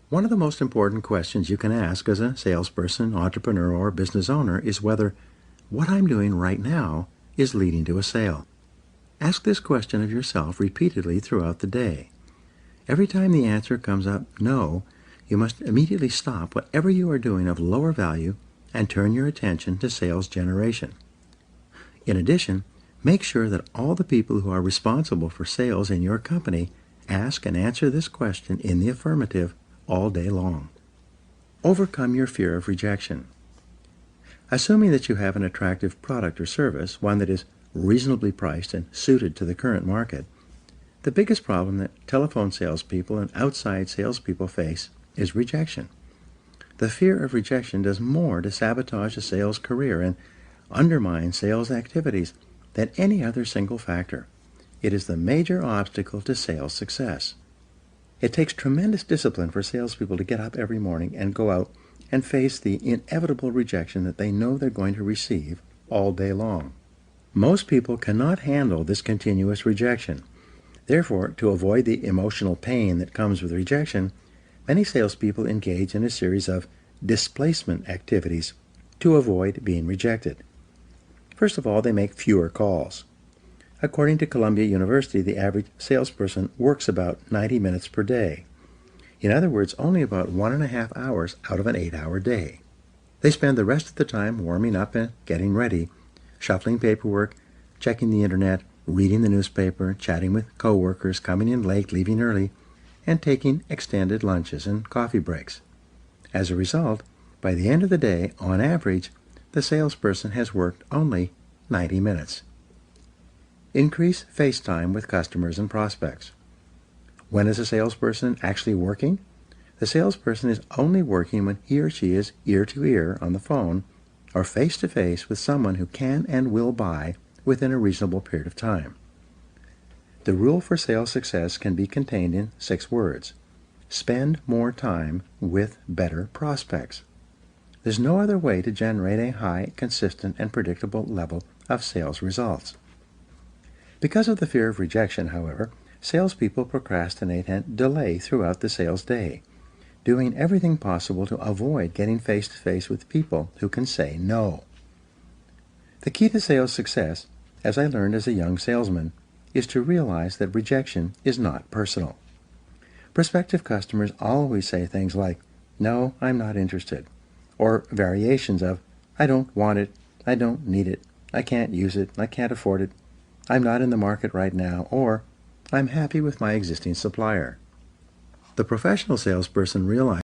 Speaker 2: One of the most important questions you can ask as a salesperson, entrepreneur, or business owner is whether what I'm doing right now is leading to a sale. Ask this question of yourself repeatedly throughout the day. Every time the answer comes up no, you must immediately stop whatever you are doing of lower value and turn your attention to sales generation. In addition, make sure that all the people who are responsible for sales in your company ask and answer this question in the affirmative all day long. Overcome your fear of rejection. Assuming that you have an attractive product or service, one that is reasonably priced and suited to the current market, the biggest problem that telephone salespeople and outside salespeople face is rejection. The fear of rejection does more to sabotage a sales career and undermine sales activities than any other single factor. It is the major obstacle to sales success. It takes tremendous discipline for salespeople to get up every morning and go out and face the inevitable rejection that they know they're going to receive all day long. Most people cannot handle this continuous rejection. Therefore, to avoid the emotional pain that comes with rejection, many salespeople engage in a series of displacement activities to avoid being rejected. First of all, they make fewer calls. According to Columbia University, the average salesperson works about 90 minutes per day. In other words, only about 1.5 hours out of an 8-hour day. They spend the rest of the time warming up and getting ready, shuffling paperwork, checking the internet, reading the newspaper, chatting with coworkers, coming in late, leaving early, and taking extended lunches and coffee breaks. As a result, by the end of the day, on average, the salesperson has worked only 90 minutes. Increase face time with customers and prospects. When is a salesperson actually working? The salesperson is only working when he or she is ear to ear on the phone or face to face with someone who can and will buy within a reasonable period of time. The rule for sales success can be contained in 6 words. Spend more time with better prospects. There's no other way to generate a high, consistent, and predictable level of sales results. Because of the fear of rejection, however, salespeople procrastinate and delay throughout the sales day, doing everything possible to avoid getting face-to-face with people who can say no. The key to sales success, as I learned as a young salesman, is to realize that rejection is not personal. Prospective customers always say things like, "No, I'm not interested," or variations of, "I don't want it, I don't need it, I can't use it, I can't afford it, I'm not in the market right now," or "I'm happy with my existing supplier." The professional salesperson realizes